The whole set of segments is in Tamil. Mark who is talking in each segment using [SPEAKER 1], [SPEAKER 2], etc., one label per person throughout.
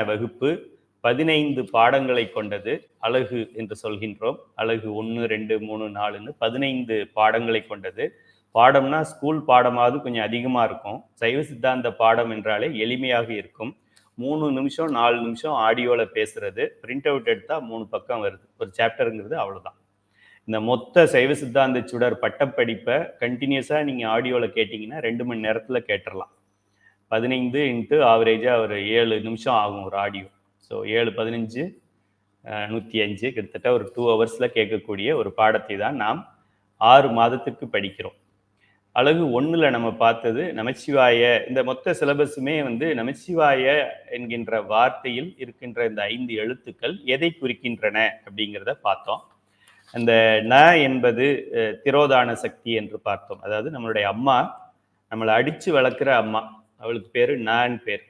[SPEAKER 1] வகுப்பு 15 பாடங்களை கொண்டது. அலகு என்று சொல்கின்றோம். அலகு 1, 2, 3, 4ன்னு 15 பாடங்களை கொண்டது. பாடம்னா ஸ்கூல் பாடமாவது கொஞ்சம் அதிகமா இருக்கும். சைவ சித்தாந்த பாடம் என்றாலே எளிமையாக இருக்கும். 3 நிமிஷம் 4 நிமிஷம் ஆடியோல பேசுறது. பிரிண்ட் அவுட் எடுத்தா 3 பக்கம் வருது. ஒரு சாப்டருங்கிறது அவ்வளவுதான். இந்த மொத்த சைவ சித்தாந்த சுடர் பட்டப்படிப்பை கண்டினியூஸா நீங்க ஆடியோல கேட்டீங்கன்னா 2 மணி நேரத்துல கேட்டுறலாம். 15 இன்ட்டு ஆவரேஜா ஒரு 7 நிமிஷம் ஆகும் ஒரு ஆடியோ. ஸோ 7, 15, 105 கிட்டத்தட்ட ஒரு 2 ஹவர்ஸ்ல கேட்கக்கூடிய ஒரு பாடத்தை தான் நாம் 6 மாதத்திற்கு படிக்கிறோம். அலகு 1ல நம்ம பார்த்தது நமச்சிவாய. இந்த மொத்த சிலபஸுமே நமச்சிவாய என்கின்ற வார்த்தையில் இருக்கின்ற இந்த 5 எழுத்துக்கள் எதை குறிக்கின்றன அப்படிங்கிறத பார்த்தோம். அந்த ந என்பது திரோதான சக்தி என்று பார்த்தோம். அதாவது நம்மளுடைய அம்மா, நம்மளை அடிச்சு வளர்க்குற அம்மா, அவளுக்கு பேரு நான் பேர்.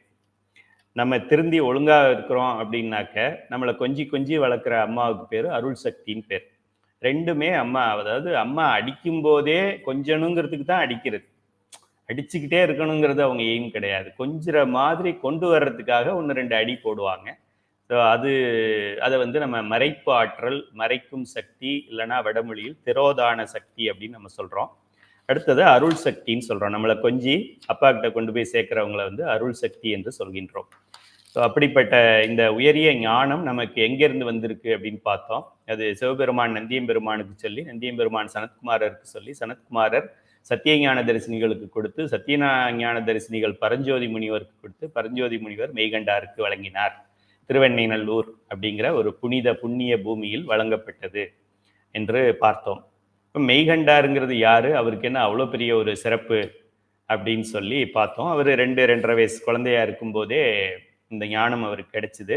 [SPEAKER 1] நம்ம திருந்தி ஒழுங்கா இருக்கிறோம் அப்படின்னாக்க நம்மளை கொஞ்சி கொஞ்சி வளர்க்குற அம்மாவுக்கு பேரு அருள் சக்தின்னு பேர். ரெண்டுமே அம்மா. அதாவது அம்மா அடிக்கும் போதே கொஞ்சணுங்கிறதுக்கு தான் அடிக்கிறது, அடிச்சுக்கிட்டே இருக்கணுங்கிறது அவங்க எய்ம் கிடையாது. கொஞ்சிற மாதிரி கொண்டு வர்றதுக்காக 1-2 அடி போடுவாங்க. ஸோ அதை நம்ம மறைப்பு ஆற்றல், மறைக்கும் சக்தி, இல்லைன்னா வடமொழியில் திரோதான சக்தி அப்படின்னு நம்ம சொல்றோம். அடுத்தது அருள் சக்தின்னு சொல்றோம். நம்மளை கொஞ்சி அப்பா கிட்ட கொண்டு போய் சேர்க்கிறவங்களை அருள் சக்தி என்று சொல்கின்றோம். ஸோ அப்படிப்பட்ட இந்த உயரிய ஞானம் நமக்கு எங்கேருந்து வந்திருக்கு அப்படின்னு பார்த்தோம். அது சிவபெருமான் நந்தியம்பெருமானுக்கு சொல்லி, நந்தியம்பெருமான் சனத்குமாரருக்கு சொல்லி, சனத்குமாரர் சத்தியஞான தரிசனிகளுக்கு கொடுத்து, சத்தியஞான தரிசனிகள் பரஞ்சோதி முனிவருக்கு கொடுத்து, பரஞ்சோதி முனிவர் மெய்கண்டாருக்கு வழங்கினார். திருவெண்ணைநல்லூர் அப்படிங்கிற ஒரு புண்ணிய பூமியில் வழங்கப்பட்டது என்று பார்த்தோம். இப்போ மெய்கண்டாருங்கிறது யாரு, அவருக்கு என்ன அவ்வளோ பெரிய ஒரு சிறப்பு அப்படின்னு சொல்லி பார்த்தோம். அவர் 2-2.5 வயசு குழந்தையா இருக்கும்போதே இந்த ஞானம் அவருக்கு கிடைச்சிது.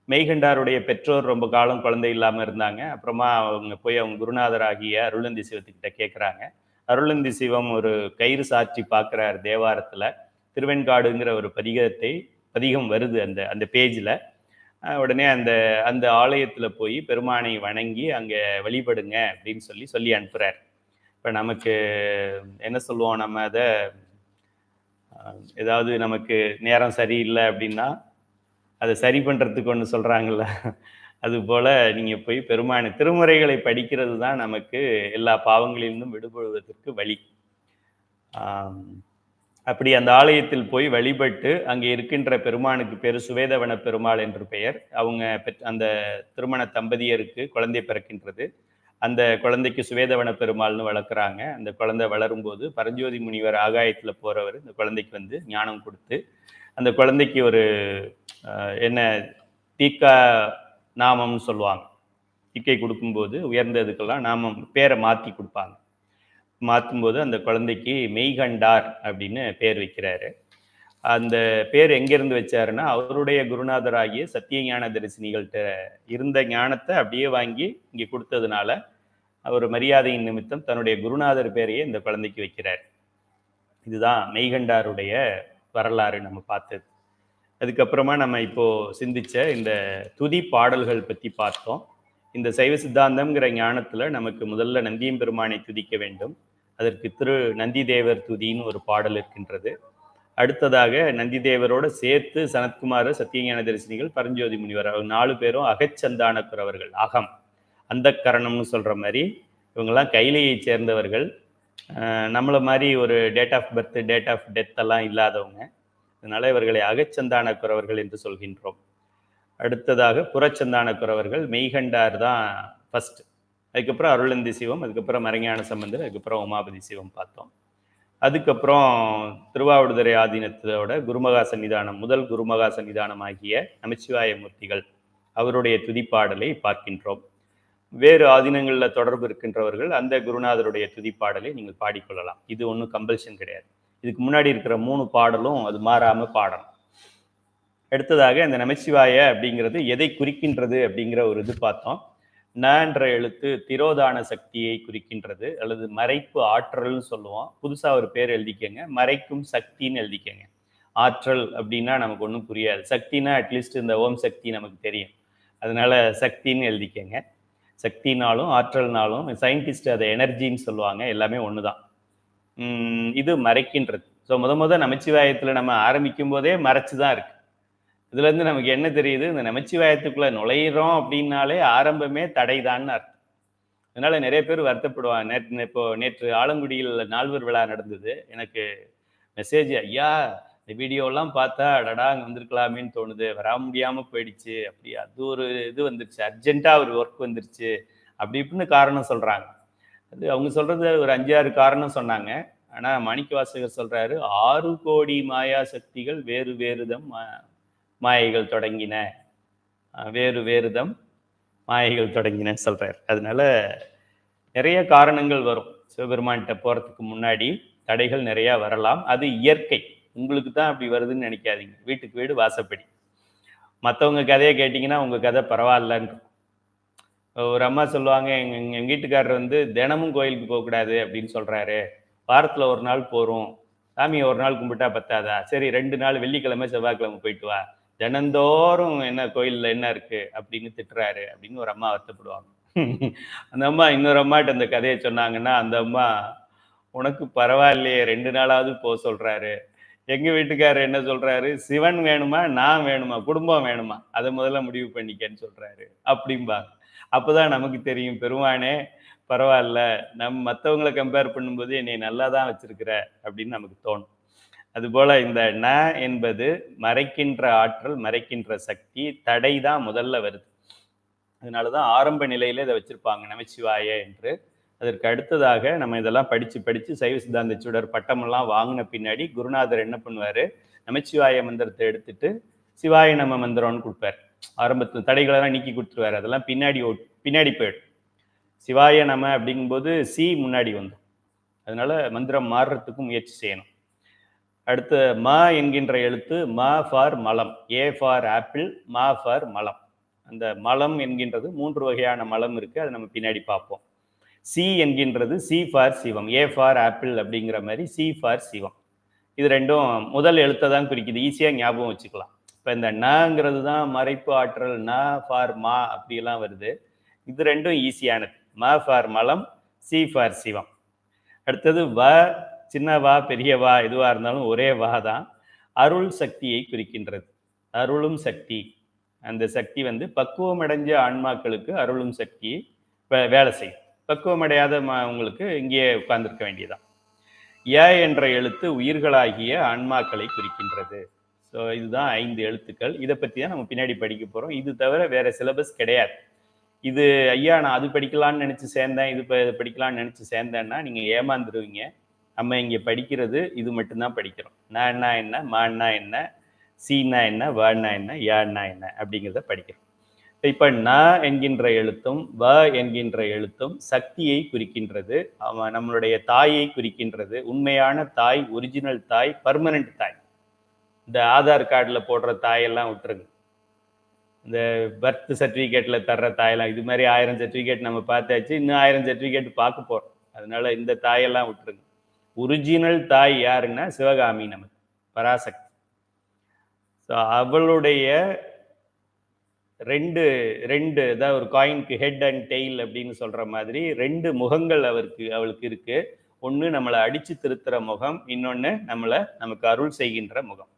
[SPEAKER 1] மெய்கண்டாருடைய பெற்றோர் ரொம்ப காலம் குழந்தை இல்லாமல் இருந்தாங்க. அப்புறமா அவங்க போய் அவங்க குருநாதராகிய அருளந்தி சிவத்துக்கிட்ட கேட்குறாங்க. அருளந்தி சிவம் ஒரு கயிறு சாட்சி பார்க்குறார் தேவாரத்தில். திருவெண்காடுங்கிற ஒரு பதிகம் வருது அந்த பேஜில். உடனே அந்த ஆலயத்தில் போய் பெருமானை வணங்கி அங்கே வழிபடுங்க அப்படின்னு சொல்லி அனுப்புகிறார். இப்போ நமக்கு என்ன சொல்லுவோம், நம்ம அதை ஏதாவது நமக்கு நேரம் சரியில்லை அப்படின்னா அதை சரி பண்ணுறதுக்கு ஒன்று சொல்கிறாங்கல்ல, அதுபோல் நீங்கள் போய் பெருமானை திருமுறைகளை படிக்கிறது தான் நமக்கு எல்லா பாவங்களிலிருந்தும் விடுபடுவதற்கு வழி. அப்படி அந்த ஆலயத்தில் போய் வழிபட்டு அங்கே இருக்கின்ற பெருமானுக்கு பேர் சுவேதவன பெருமாள் என்று பெயர். அவங்க அந்த திருமண தம்பதியருக்கு குழந்தை பிறக்கின்றது. அந்த குழந்தைக்கு சுவேதவன பெருமாள்னு வளர்க்குறாங்க. அந்த குழந்தை வளரும்போது பரஞ்சோதி முனிவர் ஆகாயத்தில் போகிறவர் இந்த குழந்தைக்கு ஞானம் கொடுத்து, அந்த குழந்தைக்கு ஒரு என்ன தீக்கா நாமம்னு சொல்லுவாங்க. தீக்கை கொடுக்கும்போது உயர்ந்ததுக்கெல்லாம் நாமம் பேரை மாற்றி கொடுப்பாங்க. மாற்றும்போது அந்த குழந்தைக்கு மெய்கண்டார் அப்படின்னு பேர் வைக்கிறாரு. அந்த பேர் எங்கேருந்து வச்சாருன்னா, அவருடைய குருநாதராகிய சத்தியஞான தரிசனிகள்கிட்ட இருந்த ஞானத்தை அப்படியே வாங்கி இங்கே கொடுத்ததுனால அவர் மரியாதையின் நிமித்தம் தன்னுடைய குருநாதர் பேரையே இந்த குழந்தைக்கு வைக்கிறார். இதுதான் மெய்கண்டாருடைய வரலாறு நம்ம பார்த்தது. அதுக்கப்புறமா நம்ம இப்போ சிந்திச்ச இந்த துதி பாடல்கள் பற்றி பார்த்தோம். இந்த சைவ சித்தாந்தம்ங்கிற ஞானத்துல நமக்கு முதல்ல நந்தியம்பெருமானை துதிக்க வேண்டும். அதற்கு திரு நந்திதேவர் துதின்னு ஒரு பாடல் இருக்கின்றது. அடுத்ததாக நந்திதேவரோட சேர்த்து சனத்குமார், சத்தியஞான தரிசனிகள், பரஞ்சோதி முனிவர், அவங்க 4 பேரும் அகச்சந்தான குறவர்கள். அகம் அந்த கரணம்னு சொல்ற மாதிரி இவங்கெல்லாம் கைலையை சேர்ந்தவர்கள். நம்மளை மாதிரி ஒரு date of birth, date of death எல்லாம் இல்லாதவங்க. அதனால இவர்களை அகச்சந்தான குறவர்கள் என்று சொல்கின்றோம். அடுத்ததாக புறச்சந்தான குறவர்கள். மெய்கண்டார் தான் ஃபர்ஸ்ட். அதுக்கப்புறம் அருளந்தி சிவம், அதுக்கப்புறம் மறைஞான சம்பந்தர், அதுக்கப்புறம் உமாபதி சிவம் பார்த்தோம். அதுக்கப்புறம் திருவாவடுதுறை ஆதீனத்தோட குருமகா சன்னிதானம், முதல் குருமகா சன்னிதானம் ஆகிய நமச்சிவாய மூர்த்திகள், அவருடைய துதிப்பாடலை பார்க்கின்றோம். வேறு ஆதீனங்களில் தொடர்பு இருக்கின்றவர்கள் அந்த குருநாதருடைய துதிப்பாடலை நீங்கள் பாடிக்கொள்ளலாம். இது ஒன்றும் கம்பல்ஷன் கிடையாது. இதுக்கு முன்னாடி இருக்கிற 3 பாடலும் அது மாறாமல் பாடணும். அடுத்ததாக இந்த நமச்சிவாய அப்படிங்கிறது எதை குறிக்கின்றது அப்படிங்கிற ஒரு இது பார்த்தோம். ந என்ற எழுத்து திரோதான சக்தியை குறிக்கின்றது, அல்லது மறைப்பு ஆற்றல்னு சொல்லுவோம். புதுசா ஒரு பேர் எழுதிக்கங்க, மறைக்கும் சக்தின்னு எழுதிக்கங்க. ஆற்றல் அப்படின்னா நமக்கு ஒன்றும் புரியாது. சக்தினா அட்லீஸ்ட் இந்த ஓம் சக்தி நமக்கு தெரியும், அதனால சக்தின்னு எழுதிக்கங்க. சக்தினாலும் ஆற்றல்னாலும் சயின்டிஸ்ட் அதை எனர்ஜின்னு சொல்லுவாங்க, எல்லாமே ஒண்ணுதான். இது மறைக்கின்றது. ஸோ முத நமச்சிவாயத்துல நம்ம ஆரம்பிக்கும் போதே மறைச்சுதான் இருக்கு. இதுல இருந்து நமக்கு என்ன தெரியுது, இந்த நமச்சிவாயத்துக்குள்ள நுழையிறோம் அப்படின்னாலே ஆரம்பமே தடைதான்னு அர்த்தம். அதனால நிறைய பேர் வருத்தப்படுவாங்க. நேற்று ஆலங்குடியில் நால்வர் விழா நடந்தது. எனக்கு மெசேஜ், ஐயா இந்த வீடியோலாம் பார்த்தா அடடா அங்கே வந்திருக்கலாமேன்னு தோணுது, வர முடியாம போயிடுச்சு, அப்படி அது ஒரு இது வந்துருச்சு, அர்ஜென்ட்டா ஒரு ஒர்க் வந்துருச்சு, அப்படி இப்படின்னு காரணம் சொல்றாங்க. அது அவங்க சொல்றது ஒரு 5-6 காரணம் சொன்னாங்க. ஆனா மாணிக்கவாசகர் சொல்றாரு, 6 கோடி மாயா சக்திகள் வேறு வேறுதம் மாயைகள் தொடங்கின, வேறு வேறுதம் மாயைகள் தொடங்கினன்னு சொல்றாரு. அதனால நிறைய காரணங்கள் வரும். சிவபெருமான்கிட்ட போறதுக்கு முன்னாடி தடைகள் நிறைய வரலாம். அது இயற்கை. உங்களுக்கு தான் அப்படி வருதுன்னு நினைக்காதீங்க. வீட்டுக்கு வீடு வாசப்படி. மற்றவங்க கதையை கேட்டிங்கன்னா உங்க கதை பரவாயில்லன்னு. ஒரு அம்மா சொல்லுவாங்க, எங்க வீட்டுக்காரர் வந்து தினமும் கோயிலுக்கு போகக்கூடாது அப்படின்னு சொல்றாரு, வாரத்துல ஒரு நாள் போறோம், சாமியை ஒரு நாள் கும்பிட்டா பத்தாதா, சரி 2 நாள் வெள்ளிக்கிழமை செவ்வாய்க்கிழமை போயிட்டு வா, தினந்தோறும் என்ன கோயில்ல என்ன இருக்கு அப்படின்னு திட்டுறாரு அப்படின்னு ஒரு அம்மா வருத்தப்படுவாங்க. அந்த அம்மா இன்னொரு அம்மாட்ட அந்த கதையை சொன்னாங்கன்னா, அந்த அம்மா, உனக்கு பரவாயில்லையே 2 நாளாவது போக சொல்றாரு, எங்க வீட்டுக்காரர் என்ன சொல்றாரு, சிவன் வேணுமா நான் வேணுமா குடும்பம் வேணுமா அதை முதல்ல முடிவு பண்ணிக்கன்னு சொல்றாரு அப்படிம்பா. அப்பதான் நமக்கு தெரியும், பெருமானே பரவாயில்ல, மற்றவங்களை கம்பேர் பண்ணும்போது என்னை நல்லா தான் வச்சிருக்கிற அப்படின்னு நமக்கு தோணும். அதுபோல இந்த ந என்பது மறைக்கின்ற ஆற்றல், மறைக்கின்ற சக்தி, தடை தான் முதல்ல வருது. அதனாலதான் ஆரம்ப நிலையில இதை வச்சிருப்பாங்க நமச்சிவாய என்று. அதற்கு அடுத்ததாக நம்ம இதெல்லாம் படிச்சு சைவ சித்தாந்த சுடர் பட்டமெல்லாம் வாங்கின பின்னாடி குருநாதர் என்ன பண்ணுவாரு, நமச்சிவாய மந்திரத்தை எடுத்துட்டு சிவாய நம மந்திரம்னு கொடுப்பாரு. ஆரம்பத்தில் தடைகளெல்லாம் நீக்கி கொடுத்துருவாரு. அதெல்லாம் பின்னாடி போயிடும். சிவாய நம அப்படிங்கும்போது சி முன்னாடி வந்துடும். அதனால மந்திரம் மாறுறதுக்கும் முயற்சி செய்யணும். அடுத்து ம என்கின்ற எழுத்து ம ஃபார் மலம், ஏ ஃபார் ஆப்பிள், ம ஃபார் மலம். அந்த மலம் என்கின்றது 3 வகையான மலம் இருக்கு, அதை நம்ம பின்னாடி பார்ப்போம். சி என்கின்றது C for Sivam, A for apple அப்படிங்கிற மாதிரி சி ஃபார் சிவம். இது ரெண்டும் முதல் எழுத்தை தான் குறிக்குது, ஈஸியா ஞாபகம் வச்சுக்கலாம். இப்போ இந்த நங்கிறது தான் மறைப்பு ஆற்றல், ந ஃபார் மா அப்படியெல்லாம் வருது. இது ரெண்டும் ஈஸியானது, ம ஃபார் மலம், சி ஃபார் சிவம். அடுத்தது வ, சின்ன வா பெரிய வா எதுவாக இருந்தாலும் ஒரே வா தான், அருள் சக்தியை குறிக்கின்றது. அருளும் சக்தி, அந்த சக்தி வந்து பக்குவம் அடைஞ்ச ஆன்மாக்களுக்கு அருளும் சக்தி வேலை செய்யும். பக்குவம் அடையாத உங்களுக்கு இங்கேயே உட்கார்ந்துருக்க வேண்டியதான். ய என்ற எழுத்து உயிர்களாகிய ஆன்மாக்களை குறிக்கின்றது. ஸோ இதுதான் 5 எழுத்துக்கள். இதை பற்றி தான் நம்ம பின்னாடி படிக்க போகிறோம். இது தவிர வேற சிலபஸ் கிடையாது. இது ஐயா நான் அது படிக்கலான்னு நினச்சி சேர்ந்தேன், இது படிக்கலான்னு நினச்சி சேர்ந்தேன்னா நீங்கள் ஏமாந்துருவீங்க. நம்ம இங்கே படிக்கிறது இது மட்டும்தான் படிக்கிறோம். நன்னா என்ன, மான்னா என்ன, சீனா என்ன, வான்னா என்ன, யான்னா என்ன அப்படிங்கிறத படிக்கிறோம். இப்போ ந என்கின்ற எழுத்தும் வ என்கின்ற எழுத்தும் சக்தியை குறிக்கின்றது. நம்மளுடைய தாயை குறிக்கின்றது. உண்மையான தாய், ஒரிஜினல் தாய், பர்மனன்ட் தாய். இந்த ஆதார் கார்டில் போடுற தாயெல்லாம் விட்டுருங்க. இந்த பர்த் சர்டிஃபிகேட்ல தர்ற தாயெல்லாம், இது மாதிரி 1000 சர்டிஃபிகேட் நம்ம பார்த்தாச்சு, இன்னும் 1000 சர்டிஃபிகேட் பார்க்க போறோம். அதனால இந்த தாயெல்லாம் விட்டுருங்க. ஒரிஜினல் தாய் யாருன்னா சிவகாமி, நமக்கு பராசக்தி. அவளுடைய ரெண்டு அதாவது ஒரு காயினுக்கு ஹெட் அண்ட் டெய்ல் அப்படின்னு சொல்ற மாதிரி 2 முகங்கள் அவளுக்கு இருக்கு. ஒன்று நம்மளை அடிச்சு திருத்துற முகம், இன்னொன்று நமக்கு அருள் செய்கின்ற முகம்.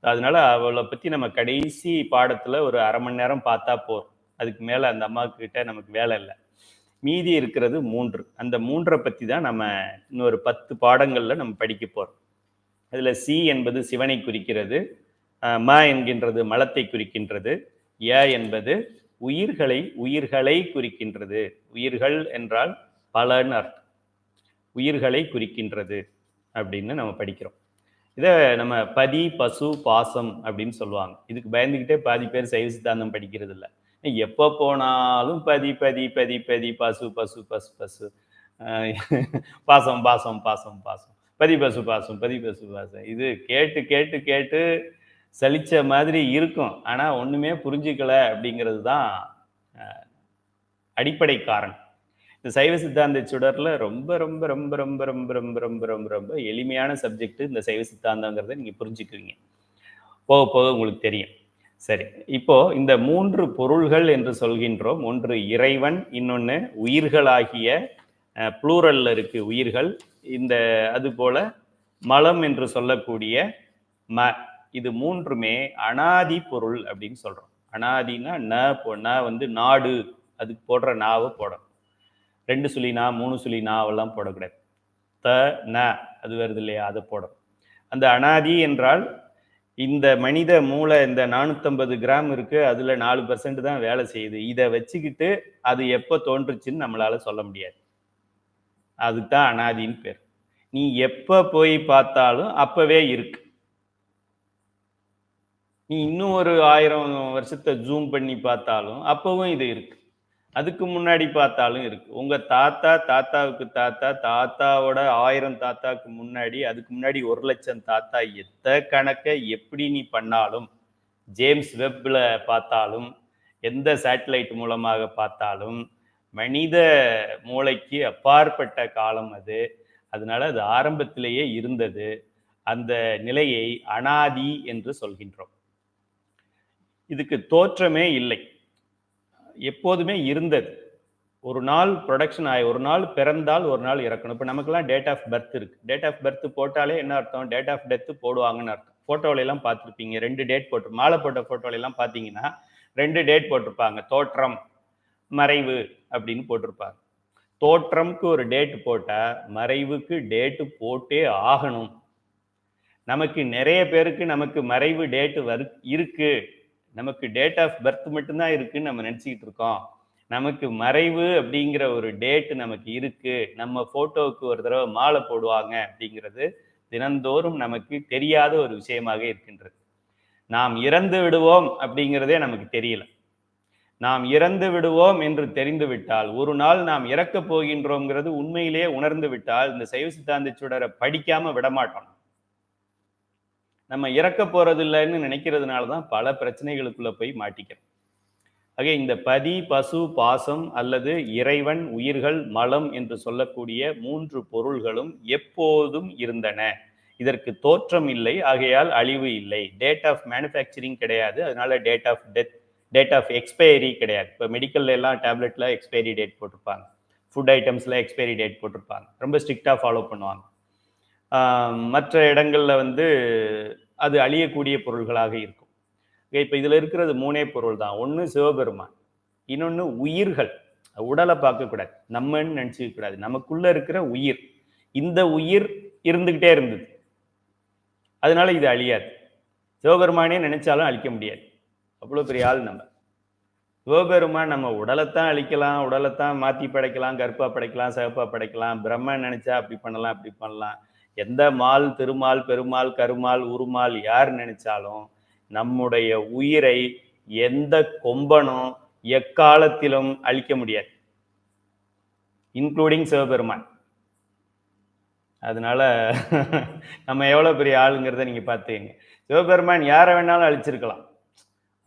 [SPEAKER 1] அதனால அவளை பத்தி நம்ம கடைசி பாடத்துல ஒரு அரை மணி நேரம் பார்த்தா போறோம். அதுக்கு மேல அந்த அம்மா கிட்ட நமக்கு வேலை இல்லை. மீதி இருக்கிறது 3. அந்த 3 பத்தி தான் நம்ம இன்னொரு 10 பாடங்கள்ல நம்ம படிக்க போறோம். அதுல சி என்பது சிவனை குறிக்கிறது, ம என்கின்றது மலத்தை குறிக்கின்றது, ய என்பது உயிர்களை குறிக்கின்றது. உயிர்கள் என்றால் பலன்னு அர்த்தம். உயிர்களை குறிக்கின்றது அப்படின்னு நம்ம படிக்கிறோம். இதை நம்ம பதி, பசு, பாசம் அப்படின்னு சொல்லுவாங்க. இதுக்கு பயந்துக்கிட்டே பாதி பேர் சைவ சித்தாந்தம் படிக்கிறது இல்லை. எப்போ போனாலும் பதி பதி பதி பதி, பசு பசு பசு பசு, பாசம் பாசம் பாசம் பாசம், பதி பசு பாசம், பதி பசு பாசம். இது கேட்டு கேட்டு கேட்டு சலிச்ச மாதிரி இருக்கும். ஆனா ஒண்ணுமே புரிஞ்சுக்கல அப்படிங்கிறது தான் அடிப்படை காரணம். இந்த சைவ சித்தாந்த சுடர்ல ரொம்ப ரொம்ப ரொம்ப ரொம்ப ரொம்ப ரொம்ப ரொம்ப ரொம்ப ரொம்ப எளிமையான சப்ஜெக்ட் இந்த சைவ சித்தாந்தங்கிறத நீங்க புரிஞ்சுக்குவீங்க. போக போக உங்களுக்கு தெரியும். சரி, இப்போ இந்த 3 பொருள்கள் என்று சொல்கின்றோம். ஒன்று இறைவன், இன்னொன்று உயிர்களாகிய ப்ளூரல்ல இருக்கு உயிர்கள். அது போல மலம் என்று சொல்லக்கூடிய ம, இது மூன்றுமே அனாதி பொருள் அப்படின்னு சொல்றோம். அனாதினா ந வந்து நாடு, அதுக்கு போடுற நாவை போடணும். 2 சுழி நா 3 சுழி நாவெல்லாம் போடக்கூடாது. த ந அது வருது இல்லையா, அதை போடணும். அந்த அனாதி என்றால் இந்த மனித மூளை இந்த 450 கிராம் இருக்கு, அதுல 4% தான் வேலை செய்யுது. இதை வச்சுக்கிட்டு அது எப்போ தோன்றுச்சுன்னு நம்மளால சொல்ல முடியாது. அதுதான் அனாதின்னு பேர். நீ எப்ப போய் பார்த்தாலும் அப்பவே இருக்கு. நீ இன்னும் ஒரு 1000 வருஷத்தை ஜூம் பண்ணி பார்த்தாலும் அப்பவும் இது இருக்கு. அதுக்கு முன்னாடி பார்த்தாலும் இருக்கு. உங்க தாத்தா தாத்தாவுக்கு தாத்தா தாத்தாவோட 1000 தாத்தாவுக்கு முன்னாடி, அதுக்கு முன்னாடி 1,00,000 தாத்தா, எத்த கணக்கை எப்படி நீ பண்ணாலும், ஜேம்ஸ் வெப்ல பார்த்தாலும், எந்த சேட்டலைட் மூலமாக பார்த்தாலும், மனித மூளைக்கு அப்பாற்பட்ட காலம் அது. அதனால அது ஆரம்பத்திலேயே இருந்தது. அந்த நிலையை அனாதி என்று சொல்கின்றோம். இதுக்கு தோற்றமே இல்லை, எப்போதுமே இருந்தது. ஒரு நாள் ப்ரொடக்ஷன் ஆகி ஒரு நாள் பிறந்தால் ஒரு நாள் இறக்கணும். இப்போ நமக்குலாம் டேட் ஆஃப் பர்த் இருக்கு. டேட் ஆஃப் பர்த் போட்டாலே என்ன அர்த்தம்? டேட் ஆஃப் டெத்து போடுவாங்கன்னு அர்த்தம். ஃபோட்டோவிலாம் பார்த்துருப்பீங்க, 2 டேட் போட்டு மாலை போட்ட ஃபோட்டோலாம் பார்த்தீங்கன்னா 2 டேட் போட்டிருப்பாங்க. தோற்றம், மறைவு அப்படின்னு போட்டிருப்பாங்க. தோற்றம்க்கு ஒரு டேட் போட்டால் மறைவுக்கு டேட்டு போட்டே ஆகணும். நமக்கு நிறைய பேருக்கு நமக்கு மறைவு டேட்டு இருக்கு, நமக்கு டேட் ஆஃப் பர்த் மட்டும்தான் இருக்குன்னு நம்ம நினச்சிக்கிட்டு இருக்கோம். நமக்கு மறைவு அப்படிங்கிற ஒரு டேட்டு நமக்கு இருக்கு. நம்ம ஃபோட்டோவுக்கு ஒரு தடவை மாலை போடுவாங்க அப்படிங்கிறது தினந்தோறும் நமக்கு தெரியாத ஒரு விஷயமாக இருக்கின்றது. நாம் இறந்து விடுவோம் அப்படிங்கிறதே நமக்கு தெரியல. நாம் இறந்து விடுவோம் என்று தெரிந்து விட்டால், ஒரு நாள் நாம் இறக்கப் போகின்றோங்கிறது உண்மையிலேயே உணர்ந்து விட்டால், இந்த சைவ சித்தாந்த சுடரை படிக்காம விடமாட்டோம். நம்ம இறக்க போறது இல்லைன்னு நினைக்கிறதுனால தான் பல பிரச்சனைகளுக்குள்ள போய் மாட்டிக்கிறோம். ஆக இந்த பதி, பசு, பாசம் அல்லது இறைவன், உயிர்கள், மலம் என்று சொல்லக்கூடிய 3 பொருள்களும் எப்போதும் இருந்தன. இதற்கு தோற்றம் இல்லை, ஆகையால் அழிவு இல்லை. டேட் ஆஃப் மேனுஃபேக்சரிங் கிடையாது, அதனால date of death, date of expiry கிடையாது. இப்போ மெடிக்கல்ல எல்லாம் டேப்லெட்ல எக்ஸ்பைரி டேட் போட்டிருப்பாங்க, ஃபுட் ஐட்டம்ஸ்ல எக்ஸ்பைரி டேட் போட்டிருப்பாங்க, ரொம்ப ஸ்ட்ரிக்டாக ஃபாலோ பண்ணுவாங்க. மற்ற இடங்கள்ல வந்து அது அழியக்கூடிய பொருள்களாக இருக்கும். இப்போ இதில் இருக்கிறது 3 பொருள் தான். ஒன்று சிவபெருமான், இன்னொன்று உயிர்கள். உடலை பார்க்கக்கூடாது, நம்மன்னு நினச்சிக்க கூடாது. நமக்குள்ள இருக்கிற உயிர், இந்த உயிர் இருந்துகிட்டே இருந்தது, அதனால இது அழியாது. சிவபெருமானே நினைச்சாலும் அழிக்க முடியாது, அவ்வளோ பெரிய ஆள் நம்ம. சிவபெருமான் நம்ம உடலைத்தான் அழிக்கலாம், உடலைத்தான் மாற்றி படைக்கலாம், கருப்பா படைக்கலாம், சிவப்பா படைக்கலாம். பிரம்மன் நினைச்சா அப்படி பண்ணலாம், அப்படி பண்ணலாம். எந்த மால், திருமால், பெருமாள், கருமால், உருமால் யார் நினைச்சாலும் நம்முடைய உயிரை எந்த கொம்பனும் எக்காலத்திலும் அழிக்க முடியாது, இன்க்ளூடிங் சிவபெருமான். அதனால நம்ம எவ்வளவு பெரிய ஆளுங்கிறத நீங்க பார்த்துக்கங்க. சிவபெருமான் யாரை வேணாலும் அழிச்சிருக்கலாம்.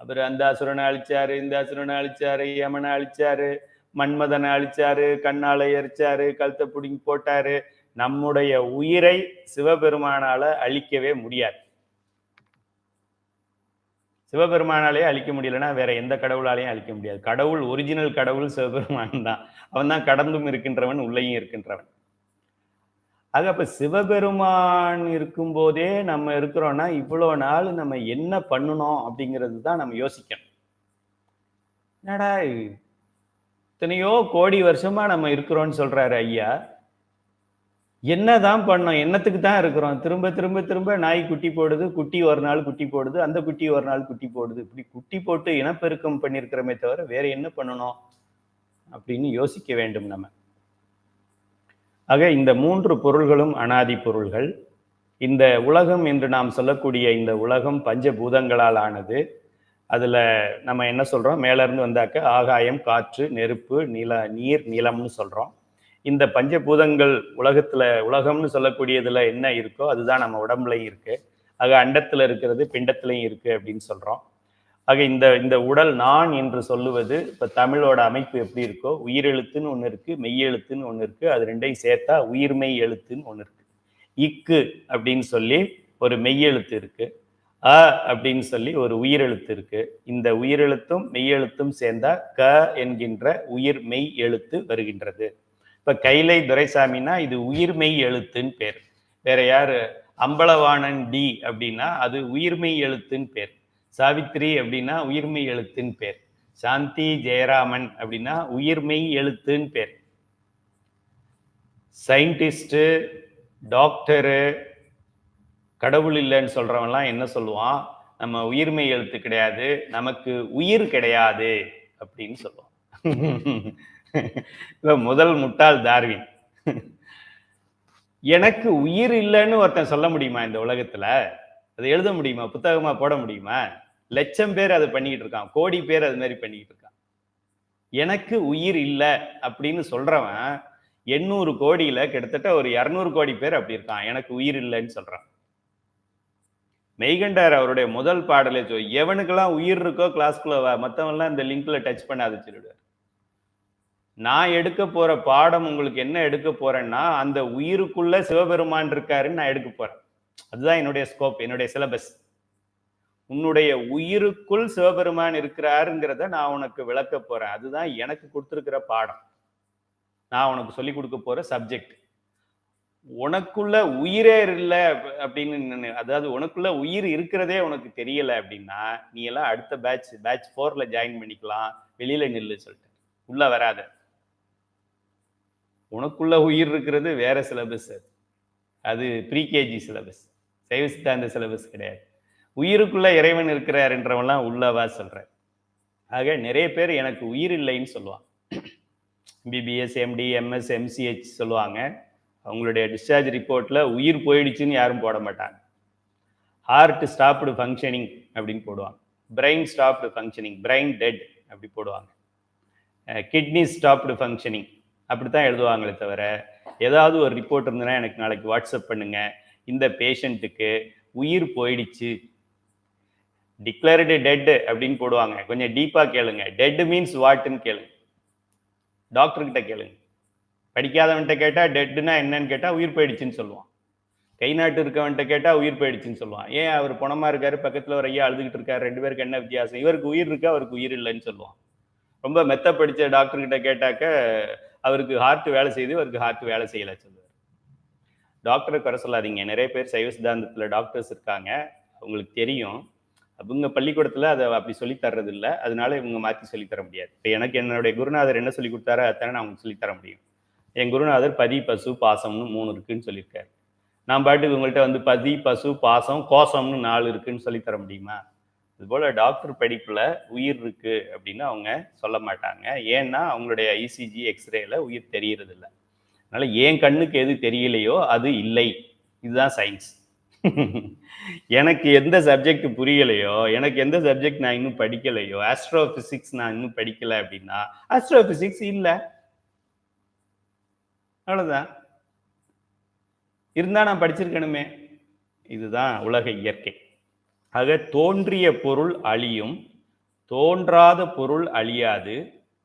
[SPEAKER 1] அவர் அந்த அசுரனை அழிச்சாரு, இந்த அசுரனை அழிச்சாரு, யமனை அழிச்சாரு, மன்மதனை அழிச்சாரு, கண்ணாலை எரிச்சாரு, கழுத்தை பிடிங்கி போட்டாரு. நம்முடைய உயிரை சிவபெருமானால அழிக்கவே முடியாது. சிவபெருமானாலே அழிக்க முடியலன்னா வேற எந்த கடவுளாலையும் அழிக்க முடியாது. கடவுள், ஒரிஜினல் கடவுள் சிவபெருமான் தான். அவன் தான் கடந்தும் இருக்கின்றவன், உள்ளேயும் இருக்கின்றவன். ஆக அப்ப சிவபெருமான் இருக்கும் போதே நம்ம இருக்கிறோம்னா இவ்வளோ நாள் நம்ம என்ன பண்ணணும் அப்படிங்கிறது தான் நம்ம யோசிக்கணும். என்னடா இத்தனையோ கோடி வருஷமா நம்ம இருக்கிறோம்னு சொல்றாரு ஐயா, என்னதான் பண்ணோம், என்னத்துக்கு தான் இருக்கிறோம்? திரும்ப திரும்ப திரும்ப நாய் குட்டி போடுது, குட்டி ஒரு நாள் குட்டி போடுது, அந்த குட்டி ஒரு நாள் குட்டி போடுது. இப்படி குட்டி போட்டு இனப்பெருக்கம் பண்ணியிருக்கிறோமே தவிர வேற என்ன பண்ணணும் அப்படின்னு யோசிக்க வேண்டும் நம்ம. ஆக இந்த 3 பொருள்களும் அனாதி பொருள்கள். இந்த உலகம் என்று நாம் சொல்லக்கூடிய இந்த உலகம் பஞ்சபூதங்களால் ஆனது. அதுல நம்ம என்ன சொல்றோம்? மேல இருந்து வந்தாக்க ஆகாயம், காற்று, நெருப்பு, நீர், நிலம்னு சொல்றோம். இந்த பஞ்சபூதங்கள் உலகத்துல, உலகம்னு சொல்லக்கூடியதுல என்ன இருக்கோ அதுதான் நம்ம உடம்புலையும் இருக்கு. ஆக அண்டத்துல இருக்கிறது பிண்டத்திலையும் இருக்கு அப்படின்னு சொல்றோம். ஆக இந்த உடல் நான் என்று சொல்லுவது, இப்ப தமிழோட அமைப்பு எப்படி இருக்கோ, உயிரெழுத்துன்னு ஒண்ணு இருக்கு, மெய்யெழுத்துன்னு ஒண்ணு இருக்கு. அது ரெண்டையும் சேர்த்தா உயிர்மெய் எழுத்துன்னு ஒண்ணு இருக்கு. இக்கு அப்படின்னு சொல்லி ஒரு மெய்யெழுத்து இருக்கு, அ அப்படின்னு சொல்லி ஒரு உயிரெழுத்து இருக்கு. இந்த உயிரெழுத்தும் மெய்யெழுத்தும் சேர்ந்தா க என்கின்ற உயிர் மெய் எழுத்து வருகின்றது. இப்ப கைலை துரைசாமின்னா இது உயிர் மெய் எழுத்துன்னு பேர். வேற யாரு? அம்பலவாணன் டி அப்படின்னா அது உயிர்மெய் எழுத்துன்னு பேர். சாவித்ரி அப்படின்னா உயிர்மெய் எழுத்துன்னு பேர். சாந்தி ஜெயராமன் அப்படின்னா உயிர்மெய் எழுத்துன்னு பேர். சயின்டிஸ்ட், டாக்டரு, கடவுள் இல்லைன்னு சொல்றவன்லாம் என்ன சொல்லுவான்? நம்ம உயிர்மெய் எழுத்து கிடையாது, நமக்கு உயிர் கிடையாது அப்படின்னு சொல்லுவான். முதல் முட்டாள் டார்வின். எனக்கு உயிர் இல்லைன்னு ஒருத்தன் சொல்ல முடியுமா இந்த உலகத்துல? அதை எழுத முடியுமா? புத்தகமா போட முடியுமா? லட்சம் பேர் அதை பண்ணிக்கிட்டு இருக்கான், கோடி பேர் அது மாதிரி பண்ணிக்கிட்டு இருக்கான். எனக்கு உயிர் இல்லை அப்படின்னு சொல்றவன் 800 கோடியில கிட்டத்தட்ட ஒரு 200 கோடி பேர் அப்படி இருக்கான், எனக்கு உயிர் இல்லைன்னு சொல்றான். மெய்கண்டார் அவருடைய முதல் பாடலே எவனுக்கெல்லாம் உயிர் இருக்கோ கிளாஸ்க்குள்ள மற்றவன்லாம் இந்த லிங்க்ல டச் பண்ணாது சொல்லிடுவார். நான் எடுக்க போற பாடம் உங்களுக்கு என்ன எடுக்க போறேன்னா, அந்த உயிருக்குள்ள சிவபெருமான் இருக்காருன்னு நான் எடுக்க போறேன். அதுதான் என்னுடைய ஸ்கோப், என்னுடைய சிலபஸ். உன்னுடைய உயிருக்குள் சிவபெருமான் இருக்கிறாருங்கிறத நான் உனக்கு விளக்க போறேன். அதுதான் எனக்கு கொடுத்துருக்கிற பாடம், நான் உனக்கு சொல்லி கொடுக்க போற சப்ஜெக்ட். உனக்குள்ள உயிரே இல்லை அப்படின்னு, அதாவது உனக்குள்ள உயிர் இருக்கிறதே உனக்கு தெரியல அப்படின்னா நீ எல்லாம் அடுத்த பேட்ச் 4ல ஜாயின் பண்ணிக்கலாம், வெளியில நில்லு சொல்லிட்டு உள்ள வராத. உனக்குள்ள உயிர் இருக்கிறது வேற சிலபஸ், அது ப்ரீகேஜி சிலபஸ், சைவ சித்தாந்த சிலபஸ் கிடையாது. உயிருக்குள்ள இறைவன் இருக்கிறார் என்றவெல்லாம் உள்ளவா சொல்ற. ஆக நிறைய பேர் எனக்கு உயிர் இல்லைன்னு சொல்லுவாங்க. பிபிஎஸ், எம்டி, எம்எஸ், எம்சிஹெச் சொல்லுவாங்க. அவங்களுடைய டிஸ்சார்ஜ் ரிப்போர்ட்ல உயிர் போயிடுச்சுன்னு யாரும் போட மாட்டாங்க. ஹார்ட் ஸ்டாப்டு ஃபங்க்ஷனிங் அப்படின்னு போடுவாங்க, brain stopped functioning, brain dead அப்படி போடுவாங்க, கிட்னி ஸ்டாப்டு ஃபங்க்ஷனிங் அப்படித்தான் எழுதுவாங்களே தவிர ஏதாவது ஒரு ரிப்போர்ட் இருந்ததுன்னா எனக்கு நாளைக்கு வாட்ஸ்அப் பண்ணுங்க, இந்த பேஷண்ட்டுக்கு உயிர் போயிடுச்சு, டிக்ளேர்டு டெட் அப்படின்னு போடுவாங்க. கொஞ்சம் டீப்பா கேளுங்க, டெட் மீன்ஸ் வாட்ன்னு கேளுங்க, டாக்டர்கிட்ட கேளுங்க. படிக்காதவன்கிட்ட கேட்டா டெட்னா என்னன்னு கேட்டா உயிர் போயிடுச்சுன்னு சொல்லுவான். கை நாட்டு இருக்கவன்கிட்ட கேட்டா உயிர் போயிடுச்சுன்னு சொல்லுவான். ஏன் அவர் பணமா இருக்காரு, பக்கத்துல ஒரு ஐயா அழுதுகிட்டு இருக்காரு, 2 பேருக்கு என்ன வித்தியாசம்? இவருக்கு உயிர் இருக்கு, அவருக்கு உயிர் இல்லைன்னு சொல்லுவான். ரொம்ப மெத்த படிச்ச டாக்டர் கிட்ட கேட்டாக்க அவருக்கு ஹார்ட் வேலை செய்யுது, அவருக்கு ஹார்ட் வேலை செய்யல சொல்லுவார். டாக்டரை குறை சொல்லாதீங்க, நிறைய பேர் சைவ சித்தாந்தத்துல டாக்டர்ஸ் இருக்காங்க, அவங்களுக்கு தெரியும். அவங்க பள்ளிக்கூடத்துல அதை அப்படி சொல்லி தர்றது இல்லை, அதனால இவங்க மாற்றி சொல்லித்தர முடியாது. இப்போ எனக்கு என்னுடைய குருநாதர் என்ன சொல்லி கொடுத்தாரோ அதானே நான் அவங்களுக்கு சொல்லித்தர முடியும். என் குருநாதர் பதி, பசு, பாசம்னு 3 இருக்குன்னு சொல்லியிருக்காரு. நான் பாட்டுக்கு உங்கள்கிட்ட வந்து பதி, பசு, பாசம், கோசம்னு 4 இருக்குன்னு சொல்லித்தர முடியுமா? அதுபோல் டாக்டர் படிப்பில் உயிர் இருக்கு அப்படின்னு அவங்க சொல்ல மாட்டாங்க. ஏன்னா அவங்களுடைய இசிஜி, எக்ஸ்ரேல உயிர் தெரியறது இல்லை. அதனால என் கண்ணுக்கு எது தெரியலையோ அது இல்லை, இதுதான் சயின்ஸ். எனக்கு எந்த சப்ஜெக்ட் புரியலையோ, எனக்கு எந்த சப்ஜெக்ட் நான் இன்னும் படிக்கலையோ, ஆஸ்ட்ரோபிசிக்ஸ் நான் இன்னும் படிக்கல அப்படின்னா ஆஸ்ட்ரோபிசிக்ஸ் இல்லை, அவ்வளவுதான். இருந்தா நான் படிச்சிருக்கணுமே. இதுதான் உலக இயற்கை. ஆக தோன்றிய பொருள் அழியும், தோன்றாத பொருள் அழியாது.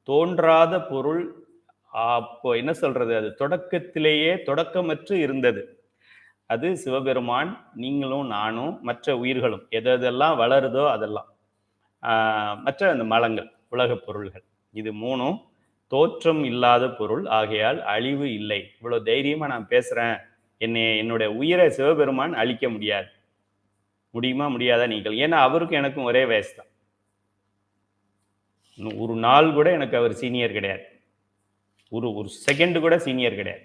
[SPEAKER 1] தோன்றாத பொருள் அப்போ என்ன சொல்றது, அது தொடக்கத்திலேயே தொடக்கமற்று இருந்தது. அது சிவபெருமான், நீங்களும் நானும் மற்ற உயிர்களும் எதெல்லாம் வளருதோ அதெல்லாம், மற்ற அந்த மலங்கள், உலக பொருள்கள், இது 3ம் தோற்றம் இல்லாத பொருள், ஆகையால் அழிவு இல்லை. இவ்வளவு தைரியமா நான் பேசுறேன். என்னுடைய உயிரை சிவபெருமான் அழிக்க முடியாது. முடியுமா முடியாதா நீங்கள்? ஏன்னா அவருக்கும் எனக்கும் ஒரே வயசு தான். ஒரு நாள் கூட எனக்கு அவர் சீனியர் கிடையாது, ஒரு செகண்ட் கூட சீனியர் கிடையாது.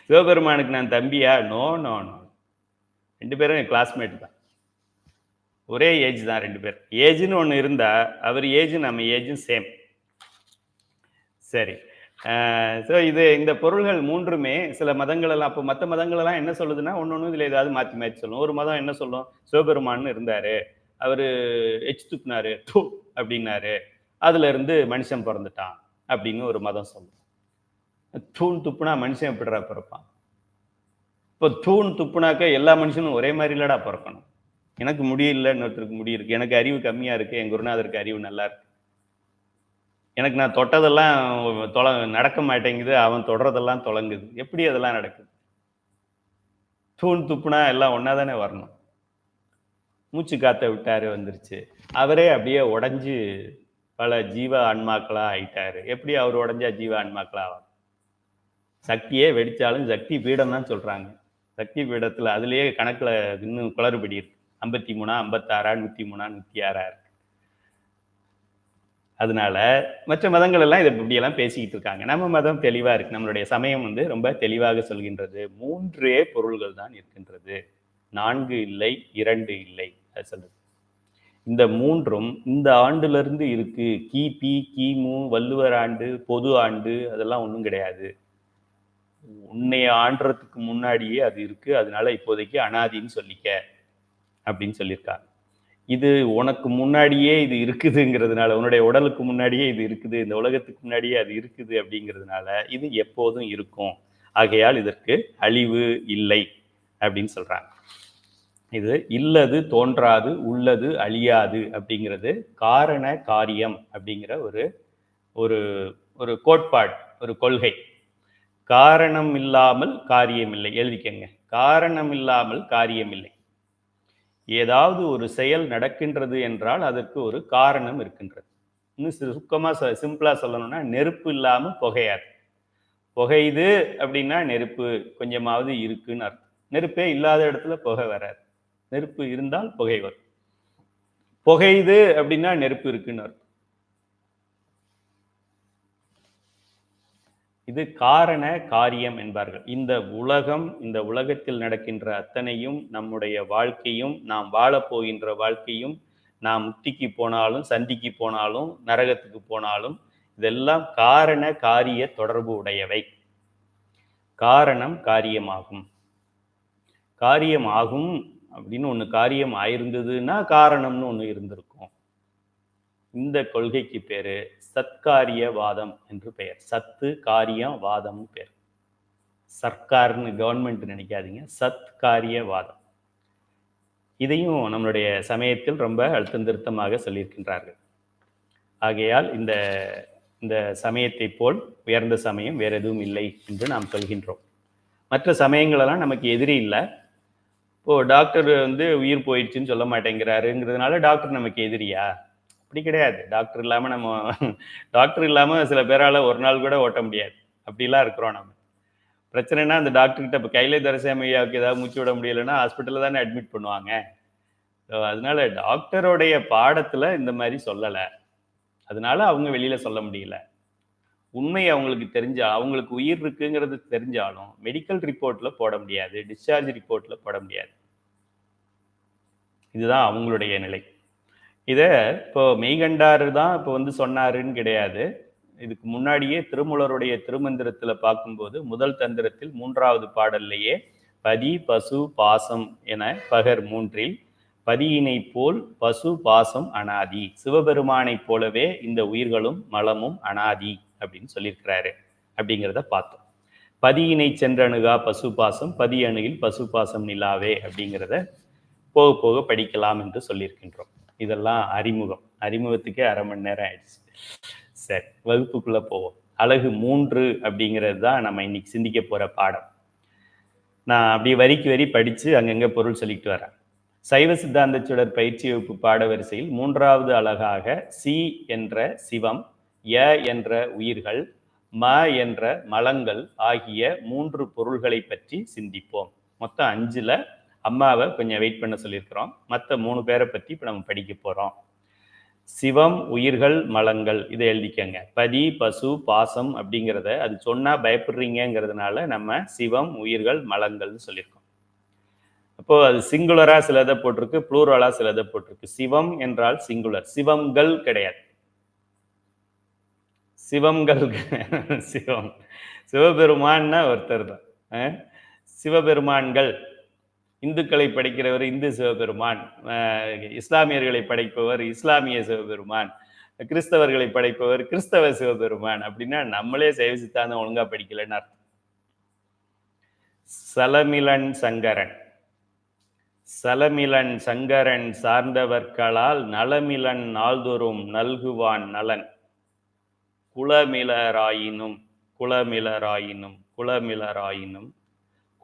[SPEAKER 1] சிவபெருமானுக்கு நான் தம்பியா? நோ நோ நோ, 2 பேரும் என் கிளாஸ்மேட் தான், ஒரே ஏஜ் தான் 2 பேர். ஏஜ்னு ஒன்று இருந்தா அவர் ஏஜ் நம்ம ஏஜும் சேம். சரி, ஸோ இந்த பொருள்கள் 3மே சில மதங்கள் எல்லாம், அப்போ மற்ற மதங்கள் எல்லாம் என்ன சொல்லுதுன்னா ஒன்று இதில் ஏதாவது மாற்றி மாற்றி சொல்லும். ஒரு மதம் என்ன சொல்லும், சிவபெருமான்னு இருந்தாரு, அவர் எச்சு துப்புனாரு, டூ அப்படின்னாரு, அதுல இருந்து மனுஷன் பிறந்துட்டான் அப்படின்னு ஒரு மதம் சொல்லும். தூண் துப்புனா மனுஷன் எப்படிடா பிறப்பான்? இப்போ தூண் துப்புனாக்க எல்லா மனுஷனும் ஒரே மாதிரி இல்லடா பிறக்கணும். எனக்கு முடியல, இன்னொருத்தருக்கு முடி இருக்கு, எனக்கு அறிவு கம்மியா இருக்கு, என் குருநாதருக்கு அறிவு நல்லா இருக்கு, எனக்கு நான் தொட்டதெல்லாம் நடக்க மாட்டேங்குது, அவன் தொடறதெல்லாம் தொலங்குது. எப்படி அதெல்லாம் நடக்குது? தூண் துப்புனா எல்லாம் ஒன்னா தானே வரணும். மூச்சு காத்த விட்டாரு, வந்துருச்சு. அவரே அப்படியே உடஞ்சு பல ஜீவ ஆன்மாக்களா ஆயிட்டாரு. எப்படி அவர் உடஞ்சா ஜீவ ஆன்மாக்களா ஆகும்? சக்தியே வெடிச்சாலும் சக்தி பீடம் தான் சொல்றாங்க. சக்தி பீடத்துல அதுலயே கணக்குல இன்னும் குளறுபடி இருக்கு. 53 56 103 106 இருக்கு. அதனால மற்ற மதங்கள் எல்லாம் இதை இப்படியெல்லாம் பேசிக்கிட்டு இருக்காங்க. நம்ம மதம் தெளிவா இருக்கு. நம்மளுடைய சமயம் ரொம்ப தெளிவாக சொல்கின்றது. 3 பொருள்கள் தான் இருக்கின்றது, 4 இல்லை, 2 இல்லை. அது சொல்லுது. இந்த 3ம் இந்த ஆண்டிலிருந்து இருக்கு. கிபி, கிமு, வள்ளுவர் ஆண்டு, பொது ஆண்டு அதெல்லாம் ஒன்றும் கிடையாது. உன்னைய ஆண்டுறதுக்கு முன்னாடியே அது இருக்கு. அதனால இப்போதைக்கு அனாதின்னு சொல்லிக்க அப்படின்னு சொல்லியிருக்காங்க. இது உனக்கு முன்னாடியே இது இருக்குதுங்கிறதுனால, உன்னுடைய உடலுக்கு முன்னாடியே இது இருக்குது, இந்த உலகத்துக்கு முன்னாடியே அது இருக்குது அப்படிங்கிறதுனால இது எப்போதும் இருக்கும். ஆகையால் இதற்கு அழிவு இல்லை அப்படின்னு சொல்றாங்க. இது இல்லது தோன்றாது, உள்ளது அழியாது அப்படிங்கிறது காரண காரியம் அப்படிங்கிற ஒரு ஒரு ஒரு கோட்பாடு, ஒரு கொள்கை. காரணம் இல்லாமல் காரியம் இல்லை. எழுதிக்கங்க, காரணம் இல்லாமல் காரியம் இல்லை. ஏதாவது ஒரு செயல் நடக்கின்றது என்றால் அதற்கு ஒரு காரணம் இருக்கின்றது. இன்னும் சுருக்கமா சிம்பிளா சொல்லணும்னா, நெருப்பு இல்லாம புகையாது. புகையுது அப்படின்னா நெருப்பு கொஞ்சமாவது இருக்குன்னு அர்த்தம். நெருப்பே இல்லாத இடத்துல புகை வராது. நெருப்பு இருந்தால் புகை வரும். புகையுது அப்படின்னா நெருப்பு இருக்குன்னு அர்த்தம். இது காரண காரியம் என்பார்கள். இந்த உலகம், இந்த உலகத்தில் நடக்கின்ற அத்தனையும், நம்முடைய வாழ்க்கையும், நாம் வாழப்போகின்ற வாழ்க்கையும், நாம் முக்திக்கு போனாலும், சந்திக்கு போனாலும், நரகத்துக்கு போனாலும், இதெல்லாம் காரண காரிய தொடர்பு உடையவை. காரணம் காரியமாகும். காரியம் ஆகும் அப்படின்னு ஒன்று காரியம் ஆயிருந்ததுன்னா காரணம்னு ஒன்று இருந்திருக்கும். இந்த கொள்கைக்கு பேரு சத்காரியவாதம் என்று பெயர். சத்து காரியம் வாதம் பேர். சர்க்கார்னு கவர்மெண்ட் நினைக்காதீங்க, சத்காரியவாதம். இதையும் நம்மளுடைய சமயத்தில் ரொம்ப அழுத்தம் திருத்தமாக சொல்லியிருக்கின்றார்கள். ஆகையால் இந்த இந்த சமயத்தை போல் உயர்ந்த சமயம் வேற எதுவும் இல்லை என்று நாம் சொல்கின்றோம். மற்ற சமயங்களெல்லாம் நமக்கு எதிரி இல்லை. இப்போ டாக்டர் உயிர் போயிடுச்சுன்னு சொல்ல மாட்டேங்கிறாருங்கிறதுனால டாக்டர் நமக்கு எதிரியா? அப்படி கிடையாது. டாக்டர் இல்லாம சில பேரால ஒரு நாள் கூட ஓட்ட முடியாது. அப்படிலாம் இருக்கிறோம் நம்ம. பிரச்சனைனா அந்த டாக்டர்கிட்ட இப்போ கையில தரிசமையாவுக்கு ஏதாவது மூச்சு விட முடியலைன்னா ஹாஸ்பிட்டலில் தானே அட்மிட் பண்ணுவாங்க. அதனால டாக்டருடைய பாடத்துல இந்த மாதிரி சொல்லலை. அதனால அவங்க வெளியில சொல்ல முடியல. உண்மை அவங்களுக்கு தெரிஞ்சா, அவங்களுக்கு உயிர் இருக்குங்கிறது தெரிஞ்சாலும் மெடிக்கல் ரிப்போர்ட்ல போட முடியாது, டிஸ்சார்ஜ் ரிப்போர்ட்ல போட முடியாது. இதுதான் அவங்களுடைய நிலை. இதை இப்போ மெய்கண்டாரு தான் இப்போ சொன்னாருன்னு கிடையாது. இதுக்கு முன்னாடியே திருமூலருடைய திருமந்திரத்துல பார்க்கும்போது முதல் தந்திரத்தில் 3வது பாடல்லையே பதி பசு பாசம் என பகர் 3ல் பதியினை போல் பசு பாசம் அனாதி, சிவபெருமானை போலவே இந்த உயிர்களும் மலமும் அனாதி அப்படின்னு சொல்லியிருக்கிறாரு. அப்படிங்கிறத பார்த்தோம். பதியினை சென்றணுகா பசு பாசம், பதி அணுகில் பசு பாசம் நிலாவே அப்படிங்கிறத போக போக படிக்கலாம் என்று சொல்லியிருக்கின்றோம். இதெல்லாம் அறிமுகத்துக்கே அரை மணி நேரம் ஆயிடுச்சு. சரி, வகுப்புக்குள்ள போவோம். அழகு 3 அப்படிங்கிறது தான் நம்ம இன்னைக்கு சிந்திக்க போற பாடம். நான் அப்படியே வரிக்கு வரி படிச்சு அங்கங்க பொருள் சொல்லிட்டு வரேன். சைவ சித்தாந்த சுடர் பயிற்சி வகுப்பு பாட வரிசையில் 3வது அழகாக சி என்ற சிவம், ய என்ற உயிர்கள், ம என்ற மலங்கள் ஆகிய 3 பொருள்களை பற்றி சிந்திப்போம். மொத்தம் 5ல அம்மாவை கொஞ்சம் வெயிட் பண்ண சொல்லியிருக்கிறோம். மற்ற 3 பேரை பற்றி இப்போ நம்ம படிக்க போறோம். சிவம், உயிர்கள், மலங்கள், இதை எழுதிக்கங்க. பதி பசு பாசம் அப்படிங்கிறத அது சொன்னா பயப்படுறீங்கிறதுனால நம்ம சிவம், உயிர்கள், மலங்கள்னு சொல்லியிருக்கோம். அப்போ அது சிங்குலரா சிலதை போட்டிருக்கு, ப்ளூரலா சிலதை போட்டிருக்கு. சிவம் என்றால் சிங்குலர், சிவங்கள் கிடையாது. சிவங்கள் சிவம் சிவபெருமான்னா ஒருத்தர் தான். சிவபெருமான்கள், இந்துக்களை படைக்கிறவர் இந்து சிவபெருமான், இஸ்லாமியர்களை படைப்பவர் இஸ்லாமிய சிவபெருமான், கிறிஸ்தவர்களை படைப்பவர் கிறிஸ்தவ சிவபெருமான். அப்படின்னா நம்மளே சைவ சித்தாந்தம் ஒழுங்கா படிக்கலன்னு அர்த்தம். சலமிலன் சங்கரன், சலமிலன் சங்கரன் சார்ந்தவர்களால் நலமிலன் நாள்தோறும் நல்குவான் நலன், குலமிலராயினும் குலமிலராயினும் குலமிலராயினும்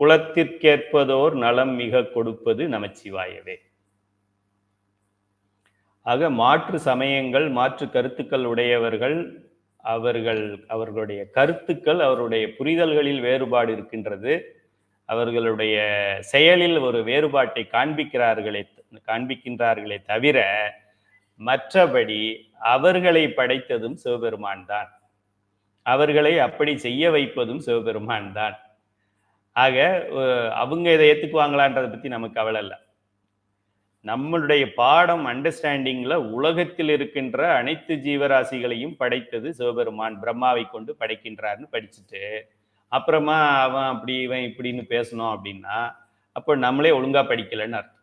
[SPEAKER 1] குலத்திற்கேற்பதோர் நலம் மிக கொடுப்பது நமச்சிவாயவே. ஆக மாற்று சமயங்கள், மாற்று கருத்துக்கள் உடையவர்கள் அவர்களுடைய கருத்துக்கள், அவருடைய புரிதல்களில் வேறுபாடு இருக்கின்றது. அவர்களுடைய செயலில் ஒரு வேறுபாட்டை காண்பிக்கின்றார்களே தவிர, மற்றபடி அவர்களை படைத்ததும் சிவபெருமான் தான். அவர்களை அப்படி செய்ய வைப்பதும் சிவபெருமான் தான். ஆக அவங்க இதை ஏத்துக்குவாங்களான்றதை பத்தி நமக்கு கவலை இல்லை. நம்மளுடைய பாடம் அண்டர்ஸ்டாண்டிங்ல உலகத்தில் இருக்கின்ற அனைத்து ஜீவராசிகளையும் படைத்தது சிவபெருமான், பிரம்மாவை கொண்டு படைக்கின்றார்னு படிச்சுட்டு அப்புறமா அவன் அப்படி இவன் இப்படின்னு பேசணும் அப்படின்னா அப்போ நம்மளே ஒழுங்கா படிக்கலன்னு அர்த்தம்.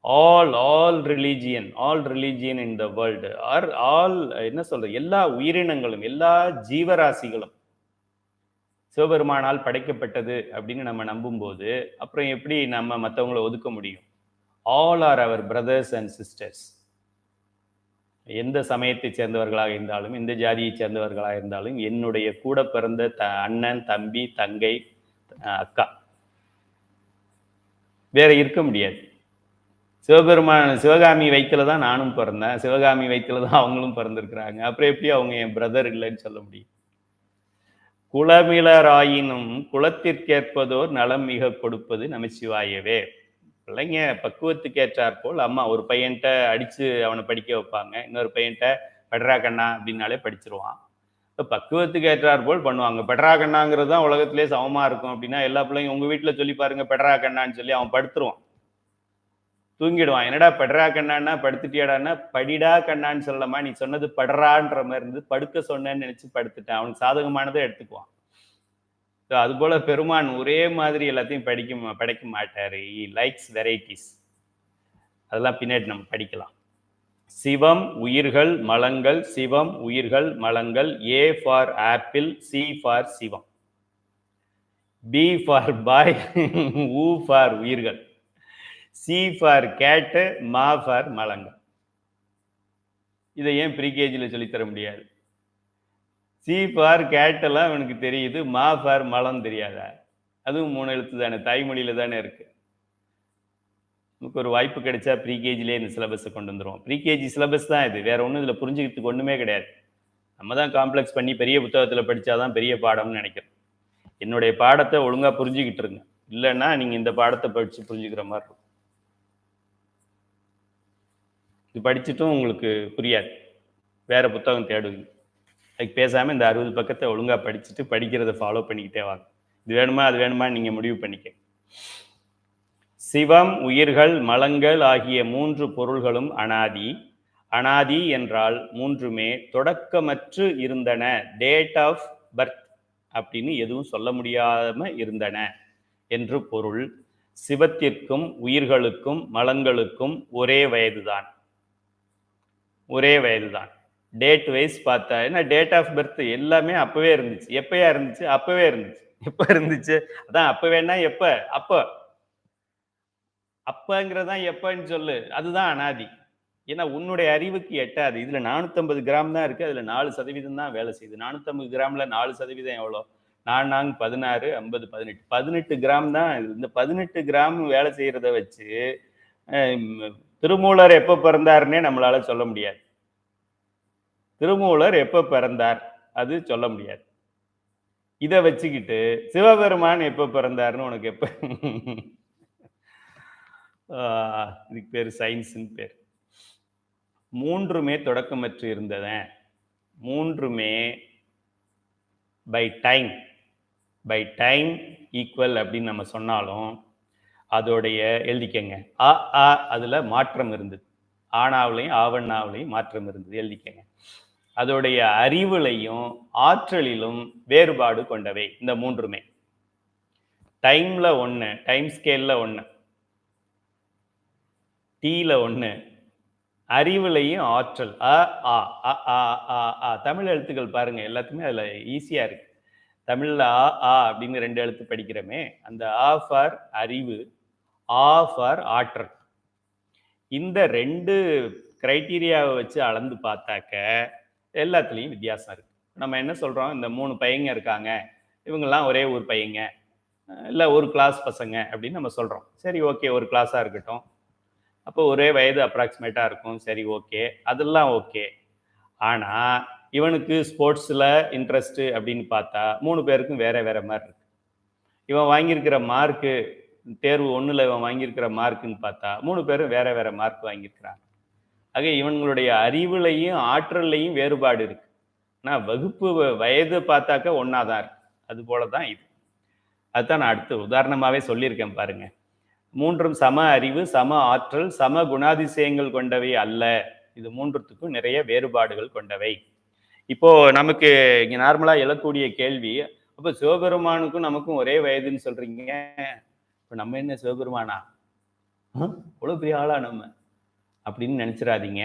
[SPEAKER 1] All religion in the world are all என்ன சொல்றது, எல்லா உயிரினங்களும் எல்லா ஜீவராசிகளும் சிவபெருமானால் படைக்கப்பட்டது அப்படின்னு நம்ம நம்பும்போது அப்புறம் எப்படி நம்ம மற்றவங்களை ஒதுக்க முடியும்? All are our brothers and sisters. எந்த சமயத்தை சேர்ந்தவர்களாக இருந்தாலும், எந்த ஜாதியை சேர்ந்தவர்களாக இருந்தாலும், என்னுடைய கூட பிறந்த அண்ணன், தம்பி, தங்கை, அக்கா, வேற இருக்க முடியாது. சிவகாமி வயிற்றுல தான் நானும் பிறந்தேன், சிவகாமி வயிற்றுல தான் அவங்களும் பிறந்திருக்கிறாங்க. அப்புறம் எப்படி அவங்க என் பிரதர் இல்லைன்னு சொல்ல முடியும்? குலமிலராயினும் குலத்திற்கேற்பதோர் நலம் மிக கொடுப்பது நமச்சிவாயவே. பிள்ளைங்க பக்குவத்துக்கு ஏற்றாற்போல் அம்மா ஒரு பையன்கிட்ட அடிச்சு அவனை படிக்க வைப்பாங்க, இன்னொரு பையன்கிட்ட பெட்ரா கண்ணா அப்படின்னாலே படிச்சிருவான். இப்போ பக்குவத்துக்கு ஏற்றாற்போல் பண்ணுவாங்க. பெட்ரா கண்ணாங்கிறது தான் உலகத்திலே சமமா இருக்கும் அப்படின்னா எல்லா பிள்ளைங்க உங்க வீட்டில் சொல்லி பாருங்க பெட்ரா கண்ணான்னு சொல்லி அவன் படுத்துருவான், தூங்கிடுவான். என்னடா பெட்ரா கண்ணான்னா படுத்துட்டியாடான்னா படிடா கண்ணான்னு சொல்லலாமா, நீ சொன்னது படுறான்ற மாதிரி இருந்து படுக்க சொன்னேன்னு நினைச்சு படுத்துட்டான். அவனுக்கு சாதகமானதை எடுத்துக்குவான். அது போல பெருமான் ஒரே மாதிரி எல்லாத்தையும் படைக்க மாட்டாரு. Likes varieties. அதெல்லாம் பின்னாடி நம்ம படிக்கலாம். சிவம் உயிர்கள் மலங்கள், சிவம் உயிர்கள் மலங்கள். A for apple, C for Sivam, B for boy, U for உயிர்கள், சி ஃபார் கேட்டு, மா ஃபார் மலங்கள். இதை ஏன் ப்ரீகேஜியில் சொல்லித்தர முடியாது? சி ஃபார் கேட்டெல்லாம் அவனுக்கு தெரியுது, மா ஃபார் மலம் தெரியாதா? அதுவும் 3 எழுத்து தானே, தாய்மொழியில தானே இருக்கு. நமக்கு ஒரு வாய்ப்பு கிடைச்சா ப்ரீகேஜிலே இந்த சிலபஸை கொண்டு வந்துடுவோம். ப்ரீகேஜி சிலபஸ் தான் இது, வேற ஒன்றும் இதில் புரிஞ்சுக்கிறதுக்கு ஒன்றுமே கிடையாது. நம்ம தான் காம்ப்ளெக்ஸ் பண்ணி பெரிய புத்தகத்தில் படித்தாதான் பெரிய பாடம்னு நினைக்கிறோம். என்னுடைய பாடத்தை ஒழுங்காக புரிஞ்சுக்கிட்டு இருங்க, இல்லைன்னா நீங்கள் இந்த பாடத்தை படித்து புரிஞ்சுக்கிற மாதிரி இருக்கும். இது படிச்சுட்டும் உங்களுக்கு புரியாது, வேற புத்தகம் தேடுவீங்க. அதுக்கு பேசாமல் இந்த 60 பக்கத்தை ஒழுங்காக படிச்சுட்டு படிக்கிறத ஃபாலோ பண்ணிக்கிட்டே வாங்க. இது வேணுமா அது வேணுமா நீங்கள் முடிவு பண்ணிக்க. சிவம் உயிர்கள் மலங்கள் ஆகிய 3 பொருள்களும் அனாதி. அனாதி என்றால் 3மே தொடக்கமற்று இருந்தன, டேட் ஆஃப் பர்த் அப்படின்னு எதுவும் சொல்ல முடியாம இருந்தன என்று பொருள். சிவத்திற்கும் உயிர்களுக்கும் மலங்களுக்கும் ஒரே வயதுதான். டேட் வைஸ் பார்த்தா என்ன, டேட் ஆஃப் பர்த் எல்லாமே அப்பவே இருந்துச்சு. எப்பயா இருந்துச்சு? அப்பவே இருந்துச்சு. எப்ப இருந்துச்சு? அதான் அப்பவேன்னா எப்ப? அப்பங்கிறதான் எப்பன்னு சொல்லு, அதுதான் அனாதி. ஏன்னா உன்னுடைய அறிவுக்கு எட்டாது. இதுல 450 கிராம் தான் இருக்கு, அதுல 4% தான் வேலை செய்யுது. 450 கிராம்ல 4% எவ்வளோ? 4 16 50 18 கிராம் தான். இந்த 18 கிராம் வேலை செய்யறத வச்சு திருமூலர் எப்ப பிறந்தாருன்னே நம்மளால சொல்ல முடியாது. திருமூலர் எப்ப பிறந்தார் அது சொல்ல முடியாது. இதை வச்சுக்கிட்டு சிவபெருமான் எப்ப பிறந்தார்னு உனக்கு எப்ப? இதுக்கு பேர் சயின்ஸ்ன்னு பேர். 3மே தொடக்கமற்று இருந்தன. 3மே பை டைம் ஈக்குவல் அப்படின்னு நம்ம சொன்னாலும் அதோடைய எழுதிக்கங்க. அதுல மாற்றம் இருந்தது, ஆனாவிலையும் ஆவண்ணாவிலையும் மாற்றம் இருந்தது, எழுதிக்கங்க. அதோடைய அறிவுலையும் ஆற்றலிலும் வேறுபாடு கொண்டவை இந்த 3மே. டைம்ல 1, டைம் ஸ்கேல்ல 1, டீல 1, அறிவுலையும் ஆற்றல் தமிழ் எழுத்துக்கள் பாருங்க, எல்லாத்துக்குமே அதுல ஈஸியா இருக்கு. தமிழ்ல அப்படின்னு 2 எழுத்து படிக்கிறோமே, அந்த ஃபார் அறிவு, ஃபார் ஆற்றல். இந்த 2 கிரைட்டீரியாவை வச்சு அளந்து பார்த்தாக்க எல்லாத்துலேயும் வித்தியாசம் இருக்கு. நம்ம என்ன சொல்றோம், இந்த 3 பையங்க இருக்காங்க, இவங்கெல்லாம் ஒரே ஊர் பையங்க, இல்லை ஒரு கிளாஸ் பசங்க அப்படின்னு நம்ம சொல்றோம். சரி ஓகே, ஒரு கிளாஸாக இருக்கட்டும், அப்போ ஒரே வயது அப்ராக்சிமேட்டாக இருக்கும், சரி ஓகே, அதெல்லாம் ஓகே. ஆனால் இவனுக்கு ஸ்போர்ட்ஸில் இன்ட்ரெஸ்ட்டு அப்படின்னு பார்த்தா 3 பேருக்கும் வேற வேற மாதிரி இருக்கு. இவன் வாங்கியிருக்கிற மார்க்கு தேர்வு 1ல் இவன் வாங்கியிருக்கிற மார்க்குன்னு பார்த்தா 3 பேரும் வேற வேற மார்க் வாங்கியிருக்கிறாங்க. ஆக இவங்களுடைய அறிவுலையும் ஆற்றல்லையும் வேறுபாடு இருக்கு. ஆனால் வகுப்பு வயது பார்த்தாக்க ஒன்றா தான் இருக்கு. அது போல தான் இது. அதுதான் நான் அடுத்து உதாரணமாகவே சொல்லியிருக்கேன் பாருங்க. 3ம் சம அறிவு, சம ஆற்றல், சம குணாதிசயங்கள் கொண்டவை அல்ல. இது 3த்துக்கும் நிறைய வேறுபாடுகள் கொண்டவை. இப்போ நமக்கு இங்க நார்மலா எழக்கூடிய கேள்வி, அப்ப சிவபெருமானுக்கும் நமக்கும் ஒரே வயதுன்னு சொல்றீங்க, இப்ப நம்ம என்ன சிவபெருமானா? அவ்வளவு பெரிய ஆளா நம்ம அப்படின்னு நினைச்சிடாதீங்க.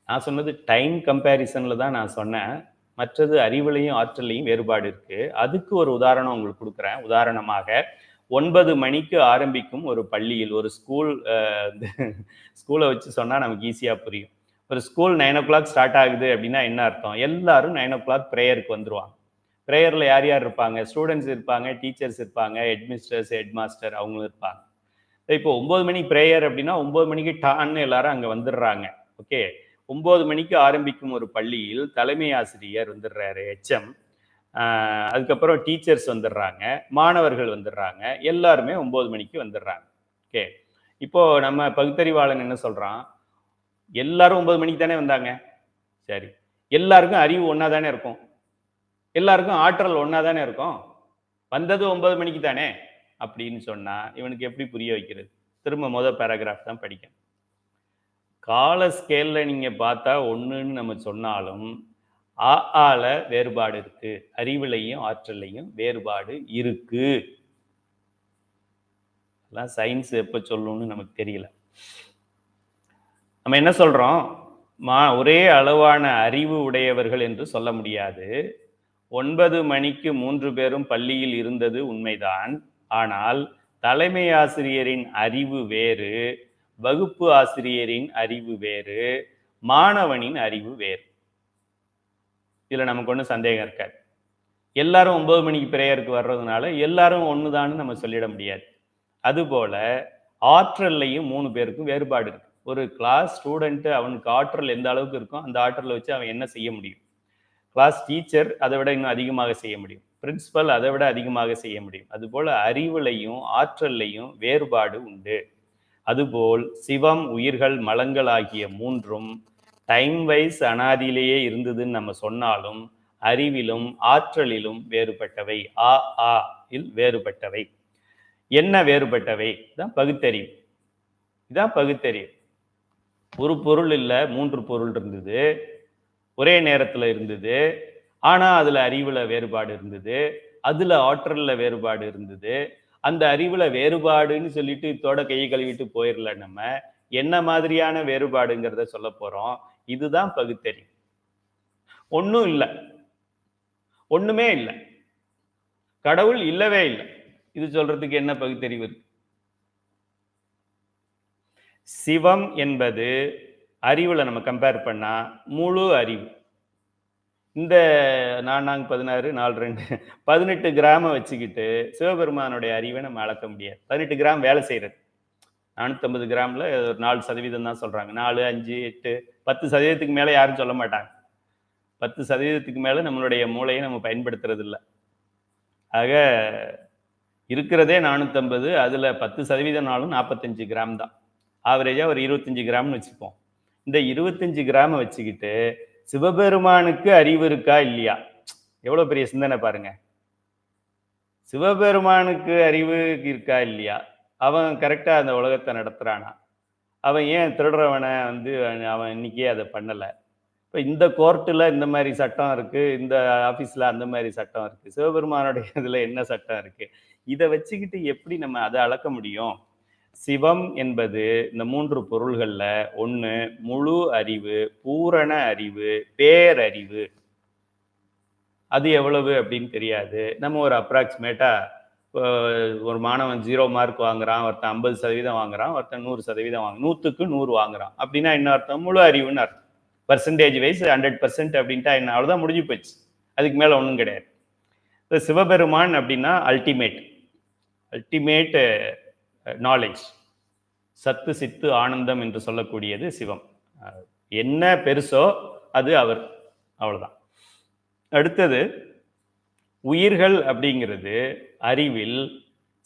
[SPEAKER 1] நான் சொன்னது டைம் கம்பேரிசன்ல தான் நான் சொன்னேன். மற்றது அறிவுலையும் ஆற்றலையும் வேறுபாடு இருக்கு. அதுக்கு ஒரு உதாரணம் உங்களுக்கு கொடுக்குறேன். உதாரணமாக 9 மணிக்கு ஆரம்பிக்கும் ஒரு பள்ளியில் ஒரு ஸ்கூலை வச்சு சொன்னா நமக்கு ஈஸியா புரியும். ஒரு ஸ்கூல் 9 o'clock ஸ்டார்ட் ஆகுது அப்படின்னா என்ன அர்த்தம்? எல்லாரும் 9 o'clock ப்ரேயருக்கு வந்துருவாங்க. ப்ரேயர்ல யார் யார் இருப்பாங்க? ஸ்டூடெண்ட்ஸ் இருப்பாங்க, டீச்சர்ஸ் இருப்பாங்க, ஹெட்மிஸ்டர்ஸ், ஹெட்மாஸ்டர் அவங்களும் இருப்பாங்க. இப்போ 9 மணி ப்ரேயர் அப்படின்னா 9 மணிக்கு டான்னு எல்லாரும் அங்கே வந்துடுறாங்க. ஓகே, 9 மணிக்கு ஆரம்பிக்கும் ஒரு பள்ளியில் தலைமை ஆசிரியர் வந்துடுறாரு, ஹெச்எம். அதுக்கப்புறம் டீச்சர்ஸ் வந்துடுறாங்க, மாணவர்கள் வந்துடுறாங்க, எல்லாருமே 9 மணிக்கு வந்துடுறாங்க. ஓகே, இப்போ நம்ம பகுத்தறிவாளன் என்ன சொல்றான்? எல்லாரும் 9 மணிக்கு தானே வந்தாங்க. சரி, எல்லாருக்கும் அறிவு ஒன்னா தானே இருக்கும், எல்லாருக்கும் ஆற்றல் ஒன்னா தானே இருக்கும், வந்தது 9 மணிக்கு தானே அப்படின்னு சொன்னா இவனுக்கு எப்படி புரிய வைக்கிறது? திரும்ப முதல் பேராகிராஃப் தான் படிக்கணும். கால ஸ்கேல்ல நீங்க பார்த்தா ஒண்ணுன்னு நம்ம சொன்னாலும் ஆல வேறுபாடு இருக்கு, அறிவுலையும் ஆற்றலையும் வேறுபாடு இருக்கு. சயின்ஸ் எப்ப சொல்லணும்னு நமக்கு தெரியல. நம்ம என்ன சொல்றோம்? ஒரே அளவான அறிவு உடையவர்கள் என்று சொல்ல முடியாது. 9 மணிக்கு 3 பேரும் பள்ளியில் இருந்தது உண்மைதான். ஆனால் தலைமை ஆசிரியரின் அறிவு வேறு, வகுப்பு ஆசிரியரின் அறிவு வேறு, மாணவனின் அறிவு வேறு. இதுல நமக்கு ஒன்றும் சந்தேகம் இருக்காது. எல்லாரும் 9 மணிக்கு பிரேயருக்கு வர்றதுனால எல்லாரும் ஒண்ணுதான்னு நம்ம சொல்லிட முடியாது. அதுபோல ஆற்றல்லையும் 3 பேருக்கும் வேறுபாடு இருக்கு. ஒரு கிளாஸ் ஸ்டூடெண்ட் அவனுக்கு ஆற்றல் எந்த அளவுக்கு இருக்கும், அந்த ஆற்றலை வச்சு அவன் என்ன செய்ய முடியும். கிளாஸ் டீச்சர் அதை விட இன்னும் அதிகமாக செய்ய முடியும், பிரின்சிபல் அதை விட அதிகமாக செய்ய முடியும். அதுபோல அறிவுலையும் ஆற்றல்லையும் வேறுபாடு உண்டு. அதுபோல் சிவம், உயிர்கள், மலங்கள் ஆகிய 3ம் டைம் வைஸ் அனாதியிலேயே இருந்ததுன்னு நம்ம சொன்னாலும் அறிவிலும் ஆற்றலிலும் வேறுபட்டவை. இல் வேறுபட்டவை. என்ன வேறுபட்டவை? இதான் பகுத்தறிவு. இதான் பகுத்தறிவு. ஒரு பொருள் இல்லை, 3 பொருள் இருந்தது, ஒரே நேரத்தில் இருந்தது. ஆனா அதுல அறிவுல வேறுபாடு இருந்தது, அதுல ஆற்றல்ல வேறுபாடு இருந்தது. அந்த அறிவுல வேறுபாடுன்னு சொல்லிட்டு இதோட கையை கழுவிட்டு போயிடல. நம்ம என்ன மாதிரியான வேறுபாடுங்கிறத சொல்ல போறோம். இதுதான் பகுத்தறிவு. ஒன்றும் இல்லை, ஒண்ணுமே இல்லை, கடவுள் இல்லவே இல்லை, இது சொல்றதுக்கு என்ன பகுத்தறிவு இருக்கு? சிவம் என்பது அறிவுல நம்ம கம்பேர் பண்ணா முழு அறிவு. இந்த 4×16 4×2 18 கிராம வச்சுக்கிட்டு சிவபெருமானுடைய அறிவை நம்ம அளக்க முடியாது. 18 கிராம் வேலை செய்யறது. 450 கிராம்ல 4% தான் சொல்றாங்க. 4, 5, 8, 10% மேல யாரும் சொல்ல மாட்டாங்க. 10% மேல நம்மளுடைய மூளையை நம்ம பயன்படுத்துறது இல்லை. ஆக இருக்கிறதே 450, அதுல 10%நாலும் 45 கிராம் தான். ஆவரேஜா ஒரு 25 கிராம்னு வச்சுப்போம். இந்த 25 கிராம வச்சுக்கிட்டு சிவபெருமானுக்கு அறிவு இருக்கா இல்லையா? எவ்வளவு பெரிய சிந்தனை பாருங்க. சிவபெருமானுக்கு அறிவு இருக்கா இல்லையா? அவன் கரெக்டா அந்த உலகத்தை நடத்துறானா? அவன் ஏன் திருடுறவனை அவன் இன்னைக்கே அதை பண்ணல? இப்ப இந்த கோர்ட்டுல இந்த மாதிரி சட்டம் இருக்கு, இந்த ஆபீஸ்ல அந்த மாதிரி சட்டம் இருக்கு, சிவபெருமானுடைய இதுல என்ன சட்டம் இருக்கு? இதை வச்சுக்கிட்டு எப்படி நம்ம அதை அளக்க முடியும்? சிவம் என்பது இந்த 3 பொருள்கள்ல ஒண்ணு முழு அறிவு, பூரண அறிவு, பேரறிவு. அது எவ்வளவு அப்படின்னு தெரியாது. நம்ம ஒரு அப்ராக்சிமேட்டா ஒரு மாணவன் 0 மார்க் வாங்குறான், ஒருத்தன் 50% வாங்குறான், ஒருத்தன் 100% வாங்க, 100க்கு 100 வாங்குறான் அப்படின்னா என்ன அர்த்தம்? முழு அறிவுன்னு அர்த்தம். பர்சன்டேஜ் வைஸ் 100% அப்படின்ட்டா என்ன, அவ்வளவுதான், முடிஞ்சு போச்சு. அதுக்கு மேல ஒன்றும் கிடையாது. சிவபெருமான் அப்படின்னா அல்டிமேட் நாலேஜ், சத்து சித்து ஆனந்தம் என்று சொல்லக்கூடியது சிவம். என்ன பெருசோ அது அவர், அவ்வளவுதான். அடுத்தது உயிர்கள் அப்படிங்கிறது அறிவில்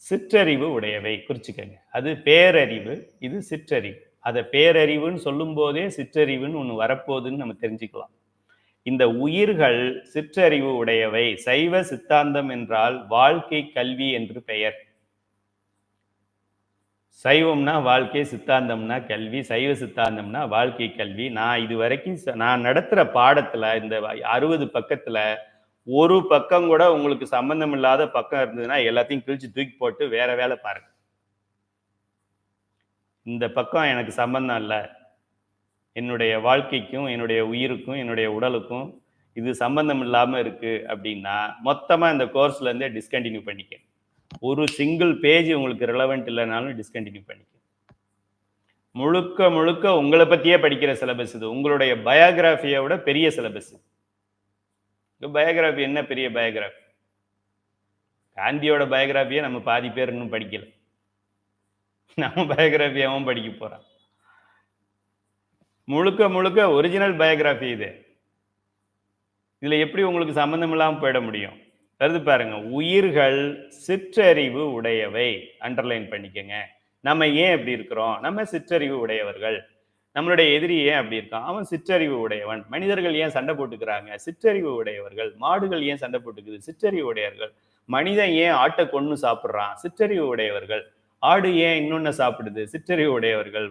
[SPEAKER 1] சிற்றறிவு உடையவை. குறிச்சுக்கங்க. அது பேரறிவு, இது சிற்றறிவு. அதை பேரறிவுன்னு சொல்லும் போதே சிற்றறிவுன்னு ஒன்று வரப்போகுதுன்னு நம்ம தெரிஞ்சுக்கலாம். இந்த உயிர்கள் சிற்றறிவு உடையவை. சைவ சித்தாந்தம் என்றால் வாழ்க்கை கல்வி என்று பெயர். சைவம்னா வாழ்க்கை, சித்தாந்தம்னா கல்வி. சைவ சித்தாந்தம்னா வாழ்க்கை கல்வி. நான் இது வரைக்கும் நான் நடத்துற பாடத்துல இந்த 60 பக்கத்துல ஒரு பக்கம் கூட உங்களுக்கு சம்பந்தம் இல்லாத பக்கம் இருந்ததுன்னா எல்லாத்தையும் கிழிச்சு தூக்கி போட்டு வேற வேலை பாருங்க. இந்த பக்கம் எனக்கு சம்பந்தம் இல்லை, என்னுடைய வாழ்க்கைக்கும் என்னுடைய உயிருக்கும் என்னுடைய உடலுக்கும் இது சம்பந்தம் இல்லாம இருக்கு அப்படின்னா மொத்தமா இந்த கோர்ஸ்ல இருந்தே டிஸ்கண்டினியூ பண்ணிக்க. ஒரு சிங்கிள் பேஜ் உங்களுக்கு ரிலவெண்ட் இல்லைனாலும் டிஸ்கண்டினியூ பண்ணிக்க. முழுக்க முழுக்க உங்களை பத்தியே படிக்கிற சிலபஸ் இது. உங்களுடைய பயோகிராஃபியை விட பெரிய சிலபஸ். பயோகிராஃபி என்ன பெரிய பயோகிராஃபி? காந்தியோட பயோகிராஃபியை நம்ம பாதி பேர் இன்னும் படிக்கல. நம்ம பயோகிராஃபியாவும் படிக்க போறான். முழுக்க முழுக்க ஒரிஜினல் பயோகிராஃபி இது. இதுல எப்படி உங்களுக்கு சம்பந்தம் இல்லாம போயிட முடியும்? கருது பாருங்க. உயிர்கள் சிற்றறிவு உடையவை. அண்டர்லைன் பண்ணிக்கங்க. நம்ம ஏன் எப்படி இருக்கிறோம்? நம்ம சிற்றறிவு உடையவர்கள். நம்மளுடைய எதிரி ஏன் அப்படி இருக்கான்? அவன் சிற்றறிவு உடையவன். மனிதர்கள் ஏன் சண்டை போட்டுக்கிறாங்க? சிற்றறிவு உடையவர்கள். மாடுகள் ஏன் சண்டை போட்டுக்குது? சிற்றறிவு உடையவர்கள். மனிதன் ஏன் ஆட்டை கொன்னு சாப்பிட்றான்? சிற்றறிவு உடையவர்கள். ஆடு ஏன் இன்னொன்னு சாப்பிடுது? சிற்றறிவு உடையவர்கள்.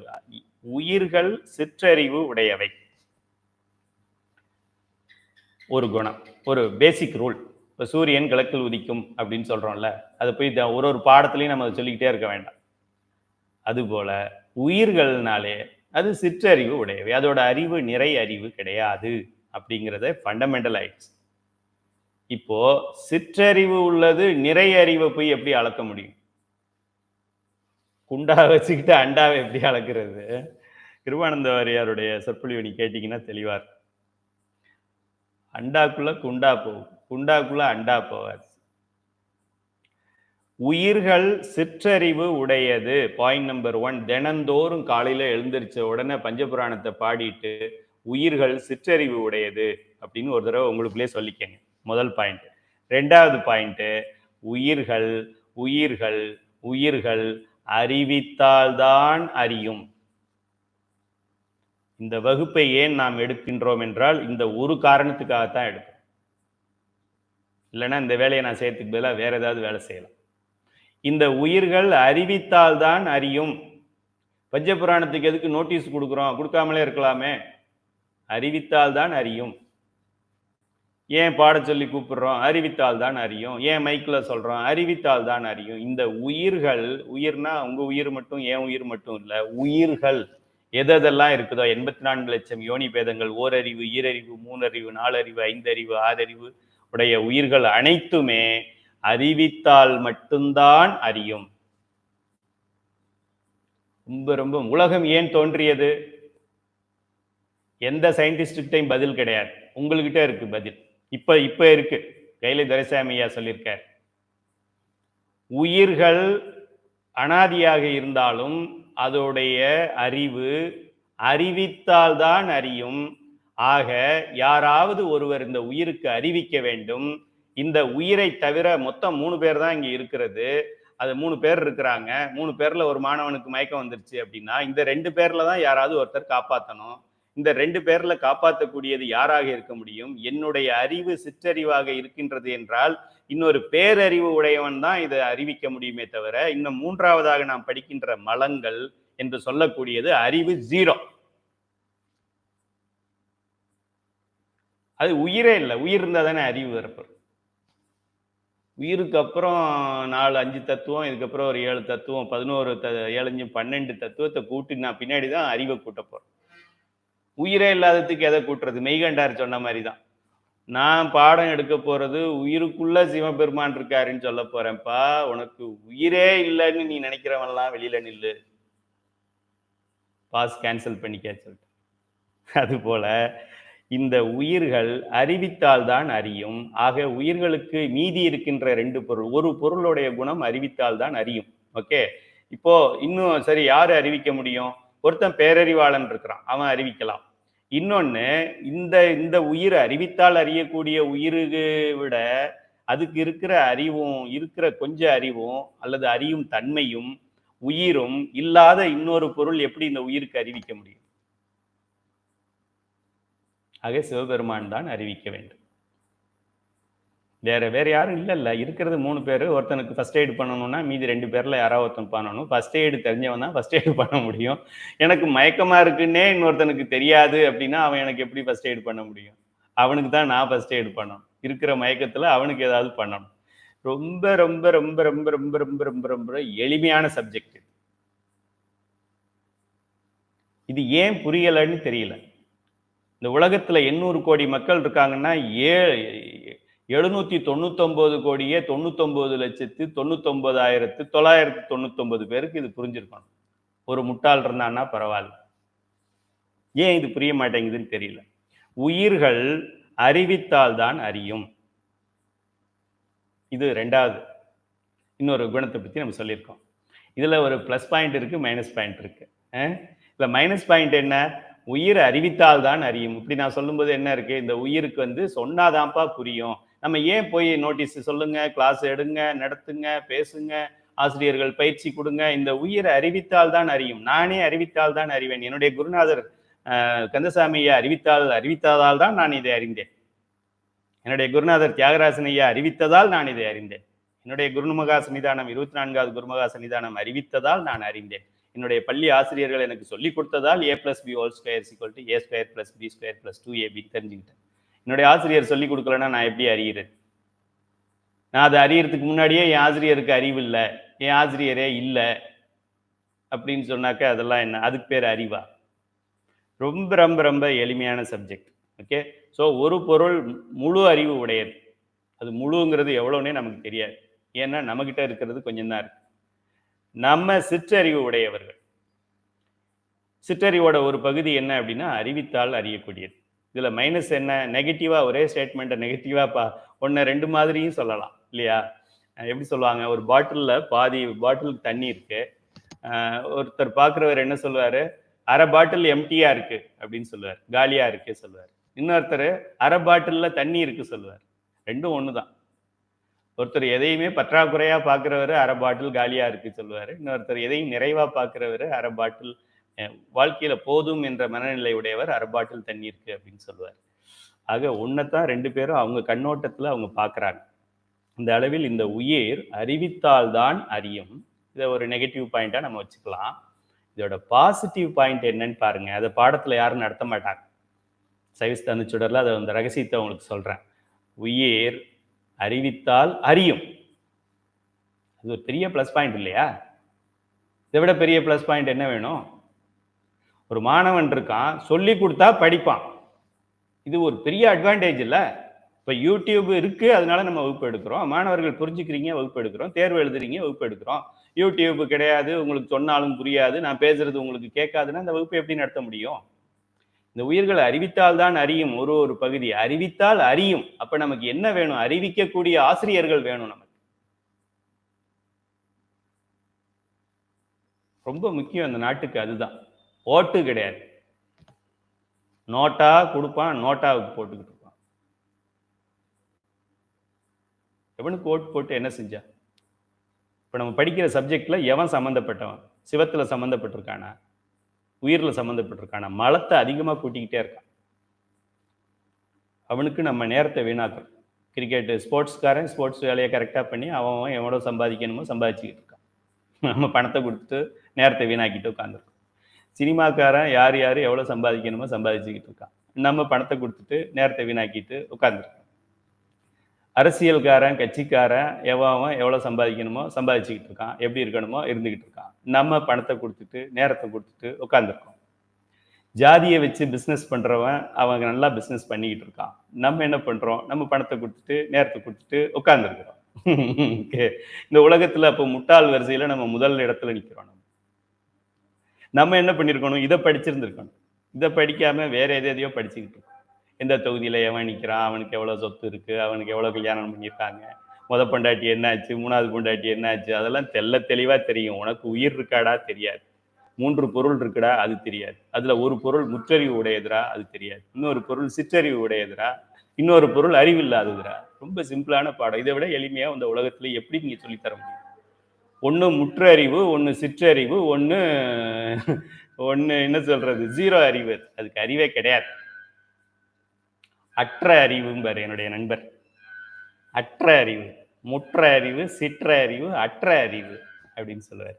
[SPEAKER 1] உயிர்கள் சிற்றறிவு உடையவை. ஒரு குணம், ஒரு பேசிக் ரூல். இப்போ சூரியன் கிழக்கில் உதிக்கும் அப்படின்னு சொல்றோம்ல, அதை போய் ஒரு பாடத்துலையும் நம்ம அதை சொல்லிக்கிட்டே இருக்க வேண்டாம். அதுபோல உயிர்கள்னாலே அது சிற்றறிவு உடையவை. அதோட அறிவு நிறை அறிவு கிடையாது அப்படிங்கிறத ஃபண்டமெண்டல் ஆயிடுச்சு. இப்போ சிற்றறிவு உள்ளது நிறை அறிவை போய் எப்படி அளக்க முடியும்? குண்டா வச்சுக்கிட்டு அண்டாவை எப்படி அளக்கிறது? கிருபானந்த வாரியாருடைய சொற்பொழிவு நீ கேட்டீங்கன்னா தெளிவா இருக்கும். அண்டாக்குள்ள குண்டா போகும், குண்டாக்குள்ள அண்டா போவாது. உயிர்கள் சிற்றறிவு உடையது. Point number 1. தினந்தோறும் காலையில எழுந்திரிச்ச உடனே பஞ்சபுராணத்தை பாடிட்டு உயிர்கள் சிற்றறிவு உடையது அப்படின்னு ஒரு தடவை உங்களுக்குள்ளே சொல்லிக்கங்க. முதல் பாயிண்ட். 2வது பாயிண்ட், உயிர்கள் உயிர்கள் உயிர்கள் அறிவித்தால்தான் அறியும். இந்த வகுப்பை ஏன் நாம் எடுக்கின்றோம் என்றால் இந்த ஒரு காரணத்துக்காகத்தான் எடுக்கும். இல்லைன்னா இந்த வேலையை நான் செய்யறதுக்கு பதிலாக வேற ஏதாவது வேலை செய்யலாம். இந்த உயிர்கள் அறிவித்தால்தான் அறியும். பஞ்சபுராணத்துக்கு எதுக்கு நோட்டீஸ் கொடுக்குறோம்? கொடுக்காமலே இருக்கலாமே. அறிவித்தால்தான் அறியும். ஏன் பாட சொல்லி கூப்பிடுறோம்? அறிவித்தால் தான் அறியும். ஏன் மைக்கில் சொல்றோம்? அறிவித்தால் தான் அறியும். இந்த உயிர்கள், உயிர்னா உங்க உயிர் மட்டும், ஏன் உயிர் மட்டும் இல்லை, உயிர்கள் எதெல்லாம் இருக்குதோ 84 லட்சம் யோனி பேதங்கள், ஓரறிவு, ஈரறிவு, 3 அறிவு, 4 அறிவு, 5 அறிவு, 6 அறிவு உடைய உயிர்கள் அனைத்துமே அறிவித்தால் மட்டும்தான் அறியும். ரொம்ப ரொம்ப உலகம் ஏன் தோன்றியது? எந்த சயின்டிஸ்டுகிட்டையும் பதில் கிடையாது. உங்கள்கிட்ட இருக்கு பதில். இப்ப இருக்கு. கையில துரைசாமி ஐயா சொல்லியிருக்கார். உயிர்கள் அனாதியாக இருந்தாலும் அதோடைய அறிவு அறிவித்தால்தான் அறியும். ஆக யாராவது ஒருவர் இந்த உயிருக்கு அறிவிக்க வேண்டும். இந்த உயிரை தவிர மொத்தம் 3 பேர் தான் இங்க இருக்கிறது. அது 3 பேர் இருக்கிறாங்க. 3 பேர்ல ஒரு மாணவனுக்கு மயக்கம் வந்துருச்சு அப்படின்னா இந்த 2 பேர்ல தான் யாராவது ஒருத்தர் காப்பாற்றணும். இந்த 2 பேர்ல காப்பாற்றக்கூடியது யாராக இருக்க முடியும்? என்னுடைய அறிவு சிற்றறிவாக இருக்கின்றது என்றால் இன்னொரு பேரறிவு உடையவன் தான் இதை அறிவிக்க முடியுமே தவிர, இன்னும் 3வதாக நாம் படிக்கின்ற மலங்கள் என்று சொல்லக்கூடியது அறிவு 0. அது உயிரே இல்லை. உயிர் இருந்தா தானே அறிவு வரப்போம். உயிருக்கு அப்புறம் 4 5 தத்துவம், இதுக்கப்புறம் ஒரு 7 தத்துவம், 11 7 12 தத்துவத்தை கூட்டி நான் பின்னாடி தான் அறிவை கூட்ட போறேன். உயிரே இல்லாததுக்கு எதை கூட்டுறது? மெய்கண்டார் சொன்ன மாதிரி தான். நான் பாடம் எடுக்க போறது உயிருக்குள்ள சிவபெருமான் இருக்காருன்னு சொல்ல போறேன்ப்பா. உனக்கு உயிரே இல்லைன்னு நீ நினைக்கிறவன்லாம் வெளியில நில்லு, பாஸ் கேன்சல் பண்ணிக்க சொல்லிட்டு. அது போல இந்த உயிர்கள் அறிவித்தால் தான் அறியும். ஆக உயிர்களுக்கு மீதி இருக்கின்ற 2 பொருள். ஒரு பொருளுடைய குணம் அறிவித்தால் தான் அறியும். ஓகே, இப்போ இன்னும் சரி, யாரு அறிவிக்க முடியும்? ஒருத்தன் பேரறிவாளன் இருக்கிறான், அவன் அறிவிக்கலாம். இன்னொன்னு, இந்த இந்த உயிர் அறிவித்தால் அறியக்கூடிய உயிருக்கு விட அதுக்கு இருக்கிற அறிவும், இருக்கிற கொஞ்ச அறிவும் அல்லது அறியும் தன்மையும் உயிரும் இல்லாத இன்னொரு பொருள் எப்படி இந்த உயிருக்கு அறிவிக்க முடியும்? ஆக சிவபெருமான் தான் அறிவிக்க வேண்டும். வேற யாரும் இல்ல. இருக்கிறது 3 பேரு. ஒருத்தனுக்கு ஃபர்ஸ்ட் எய்ட் பண்ணணும்னா மீதி 2 பேர்ல யாராவது ஒருத்தன் பண்ணணும். ஃபர்ஸ்ட் எய்ட் தெரிஞ்சவன் தான் ஃபர்ஸ்ட் எய்ட் பண்ண முடியும். எனக்கு மயக்கமா இருக்குன்னே இன்னொருத்தனுக்கு தெரியாது அப்படின்னா அவன் எனக்கு எப்படி ஃபர்ஸ்ட் எய்ட் பண்ண முடியும்? அவனுக்கு தான் நான் ஃபர்ஸ்ட் எய்ட் பண்ணணும். இருக்கிற மயக்கத்துல அவனுக்கு ஏதாவது பண்ணணும். ரொம்ப ரொம்ப ரொம்ப ரொம்ப ரொம்ப ரொம்ப ரொம்ப ரொம்ப எளிமையான சப்ஜெக்ட். இது ஏன் புரியலன்னு தெரியல. இந்த உலகத்துல 800 கோடி மக்கள் இருக்காங்கன்னா 799 கோடியே 99,99,999 பேருக்கு இது புரிஞ்சிருக்கணும். ஒரு முட்டாள் இருந்தான்னா பரவாயில்ல. ஏன் இது புரிய மாட்டேங்குதுன்னு தெரியல. உயிர்கள் அறிவித்தால் தான் அறியும். இது 2வது. இன்னொரு குணத்தை பத்தி நம்ம சொல்லியிருக்கோம். இதுல ஒரு பிளஸ் பாயிண்ட் இருக்கு, மைனஸ் பாயிண்ட் இருக்கு. இல்ல மைனஸ் பாயிண்ட் என்ன? உயிர் அறிவித்தால் தான் அறியும். இப்படி நான் சொல்லும்போது என்ன இருக்கு? இந்த உயிருக்கு சொன்னாதான்ப்பா புரியும். நம்ம ஏன் போய் நோட்டீஸ் சொல்லுங்க, கிளாஸ் எடுங்க, நடத்துங்க, பேசுங்க, ஆசிரியர்கள் பயிற்சி கொடுங்க. இந்த உயிரை அறிவித்தால் தான் அறியும். நானே அறிவித்தால் தான் அறிவேன். என்னுடைய குருநாதர் கந்தசாமியை அறிவித்ததால் தான் நான் இதை அறிந்தேன். என்னுடைய குருநாதர் தியாகராசன் ஐயா அறிவித்ததால் நான் இதை அறிந்தேன். என்னுடைய குருமகா சன்னிதானம் 24வது குருமகா சன்னிதானம் அறிவித்ததால் நான் அறிந்தேன். என்னுடைய பள்ளி ஆசிரியர்கள் எனக்கு சொல்லிக் கொடுத்ததால் a+b² = a²+b²+2ab தெரிஞ்சுக்கிட்டேன். என்னுடைய ஆசிரியர் சொல்லிக் கொடுக்கலன்னா நான் எப்படி அறிகிறேன்? நான் அதை அறியறதுக்கு முன்னாடியே என் ஆசிரியருக்கு அறிவு இல்லை, என் ஆசிரியரே இல்லை அப்படின்னு சொன்னாக்க அதெல்லாம் என்ன? அதுக்கு பேர் அறிவா? ரொம்ப ரொம்ப ரொம்ப எளிமையான சப்ஜெக்ட். ஓகே. ஸோ ஒரு பொருள் முழு அறிவு உடையது. அது முழுங்கிறது எவ்வளோன்னே நமக்கு தெரியாது. ஏன்னா நம்மகிட்ட இருக்கிறது கொஞ்சம் தான் இருக்கு. நம்ம சிற்றறிவு உடையவர்கள். சிற்றறிவோட ஒரு பகுதி என்ன அப்படின்னா அறிவித்தால் அறியக்கூடியது. இதுல மைனஸ் என்ன? நெகட்டிவா ஒரே ஸ்டேட்மெண்ட்டை நெகட்டிவா ஒன்று 2 மாதிரியும் சொல்லலாம் இல்லையா? எப்படி சொல்லுவாங்க? ஒரு பாட்டிலில் பாதி பாட்டில் தண்ணி இருக்கு. ஒருத்தர் பார்க்குறவர் என்ன சொல்லுவாரு? அரை பாட்டில் எம்டியா இருக்கு அப்படின்னு சொல்லுவார், காலியா இருக்கு சொல்லுவார். இன்னொருத்தர் அரை பாட்டில்ல தண்ணி இருக்கு சொல்லுவார். ரெண்டும் ஒண்ணுதான். ஒருத்தர் எதையுமே பற்றாக்குறையா பார்க்கிறவரு அரை பாட்டில் காலியா இருக்கு சொல்லுவாரு. இன்னொருத்தர் எதையும் நிறைவா பார்க்கிறவரு அரை பாட்டில் வாழ்க்கையில போதும் என்ற மனநிலை உடையவர் அரை பாட்டில் தண்ணி இருக்கு அப்படின்னு சொல்லுவார். ஆக ஒன்னதான் 2 பேரும் அவங்க கண்ணோட்டத்துல அவங்க பார்க்கறாங்க. இந்த அளவில் இந்த உயிர் அறிவித்தால்தான் அறியும். இதை ஒரு நெகட்டிவ் பாயிண்டா நம்ம வச்சுக்கலாம். இதோட பாசிட்டிவ் பாயிண்ட் என்னன்னு பாருங்க. அதை பாடத்துல யாரும் நடத்த மாட்டாங்க. சைவஸ்தான சுடர்ல அதை அந்த ரகசியத்தை உங்களுக்கு சொல்றேன். உயிர் அறிவித்தால் அறியும். அது ஒரு பெரிய பிளஸ் பாயிண்ட் இல்லையா? இதை விட பெரிய பிளஸ் பாயிண்ட் என்ன வேணும்? ஒரு மாணவன் இருக்கான், சொல்லி கொடுத்தா படிப்பான். இது ஒரு பெரிய அட்வான்டேஜ் இல்லை? இப்போ யூடியூப் இருக்கு, அதனால நம்ம வகுப்பு எடுக்கிறோம். மாணவர்கள் புரிஞ்சுக்கிறீங்க, வகுப்பு எடுக்கிறோம். தேர்வு எழுதுறீங்க, வகுப்பு எடுக்கிறோம். யூடியூப் கிடையாது, உங்களுக்கு சொன்னாலும் புரியாது, நான் பேசுறது உங்களுக்கு கேட்காதுன்னா அந்த வகுப்பு எப்படி நடத்த முடியும்? இந்த உயிர்கள் அறிவித்தால் தான் அறியும். ஒரு பகுதி அறிவித்தால் அறியும். அப்ப நமக்கு என்ன வேணும்? அறிவிக்கக்கூடிய ஆசிரியர்கள் வேணும். நமக்கு ரொம்ப முக்கியம் அந்த நாட்டுக்கு. அதுதான் ஓட்டு கிடையாது. நோட்டா கொடுப்பான், நோட்டாவுக்கு போட்டுக்கிட்டு இருப்பான். எவனுக்கு ஓட்டு போட்டு என்ன செஞ்சா? இப்ப நம்ம படிக்கிற சப்ஜெக்ட்ல எவன் சம்மந்தப்பட்டவன்? சிவத்துல சம்மந்தப்பட்டிருக்கானா? உயிரில் சம்மந்தப்பட்டிருக்கான மலத்தை அதிகமாக கூட்டிக்கிட்டே இருக்கான். அவனுக்கு நம்ம நேரத்தை வீணாக்குறோம். கிரிக்கெட்டு ஸ்போர்ட்ஸ்காரன் ஸ்போர்ட்ஸ் வேலையை கரெக்டாக பண்ணி அவன் எவ்வளோ சம்பாதிக்கணுமோ சம்பாதிச்சுக்கிட்டு இருக்கான். நம்ம பணத்தை கொடுத்துட்டு நேரத்தை வீணாக்கிட்டு உட்காந்துருக்கோம். சினிமாக்காரன் யார் எவ்வளோ சம்பாதிக்கணுமோ சம்பாதிச்சுக்கிட்டு இருக்கான். நம்ம பணத்தை கொடுத்துட்டு நேரத்தை வீணாக்கிட்டு உட்காந்துருக்கோம். அரசியல்காரன் கட்சிக்காரன் எவன் எவ்வளோ சம்பாதிக்கணுமோ சம்பாதிச்சுக்கிட்டு இருக்கான். எப்படி இருக்கணுமோ இருந்துக்கிட்டு இருக்கான். நம்ம பணத்தை கொடுத்துட்டு நேரத்தை கொடுத்துட்டு உட்காந்துருக்கோம். ஜாதியை வச்சு பிஸ்னஸ் பண்ணுறவன் அவங்க நல்லா பிஸ்னஸ் பண்ணிக்கிட்டு இருக்கான். நம்ம என்ன பண்ணுறோம்? நம்ம பணத்தை கொடுத்துட்டு நேரத்தை கொடுத்துட்டு உட்காந்துருக்குறோம். இந்த உலகத்தில் அப்போ முட்டாள் வரிசையில் நம்ம முதல் இடத்துல நிற்கிறோம். நம்ம என்ன பண்ணியிருக்கணும்? இதை படிச்சிருந்துருக்கணும். இதை படிக்காமல் வேற எதையோ படிச்சுக்கிட்டு இருக்கோம். எந்த தொகுதியில் எவன் நிற்கிறான், அவனுக்கு எவ்வளோ சொத்து இருக்குது, அவனுக்கு எவ்வளோ கல்யாணம் பண்ணியிருக்காங்க, பொண்டாட்டி என்னாச்சு, 3வது பொண்டாட்டி என்னாச்சு, அதெல்லாம் தெளிவாக தெரியும். உனக்கு உயிர் இருக்காடா தெரியாது. 3 பொருள் இருக்குடா, அது தெரியாது. அதுல ஒரு பொருள் முற்றறிவு உடையதுடா, அது தெரியாது. இன்னொரு பொருள் சிற்றறிவு உடையதுடா, இன்னொரு பொருள் அறிவில்லாததுடா. ரொம்ப சிம்பிளான பாடம். இதை விட எளிமையா இந்த உலகத்துல எப்படி நீங்க சொல்லித்தர முடியும்? ஒண்ணு முற்றறிவு, ஒண்ணு சிற்றறிவு, ஒண்ணு என்ன சொல்றது, 0 அறிவு. அதுக்கு அறிவே கிடையாது. அற்ற அறிவும்பாரு என்னுடைய நண்பர். அற்ற அறிவு, முற்ற அறிவு, சிற்ற அறிவு, அற்ற அறிவு அப்படின்னு சொல்லுவார்.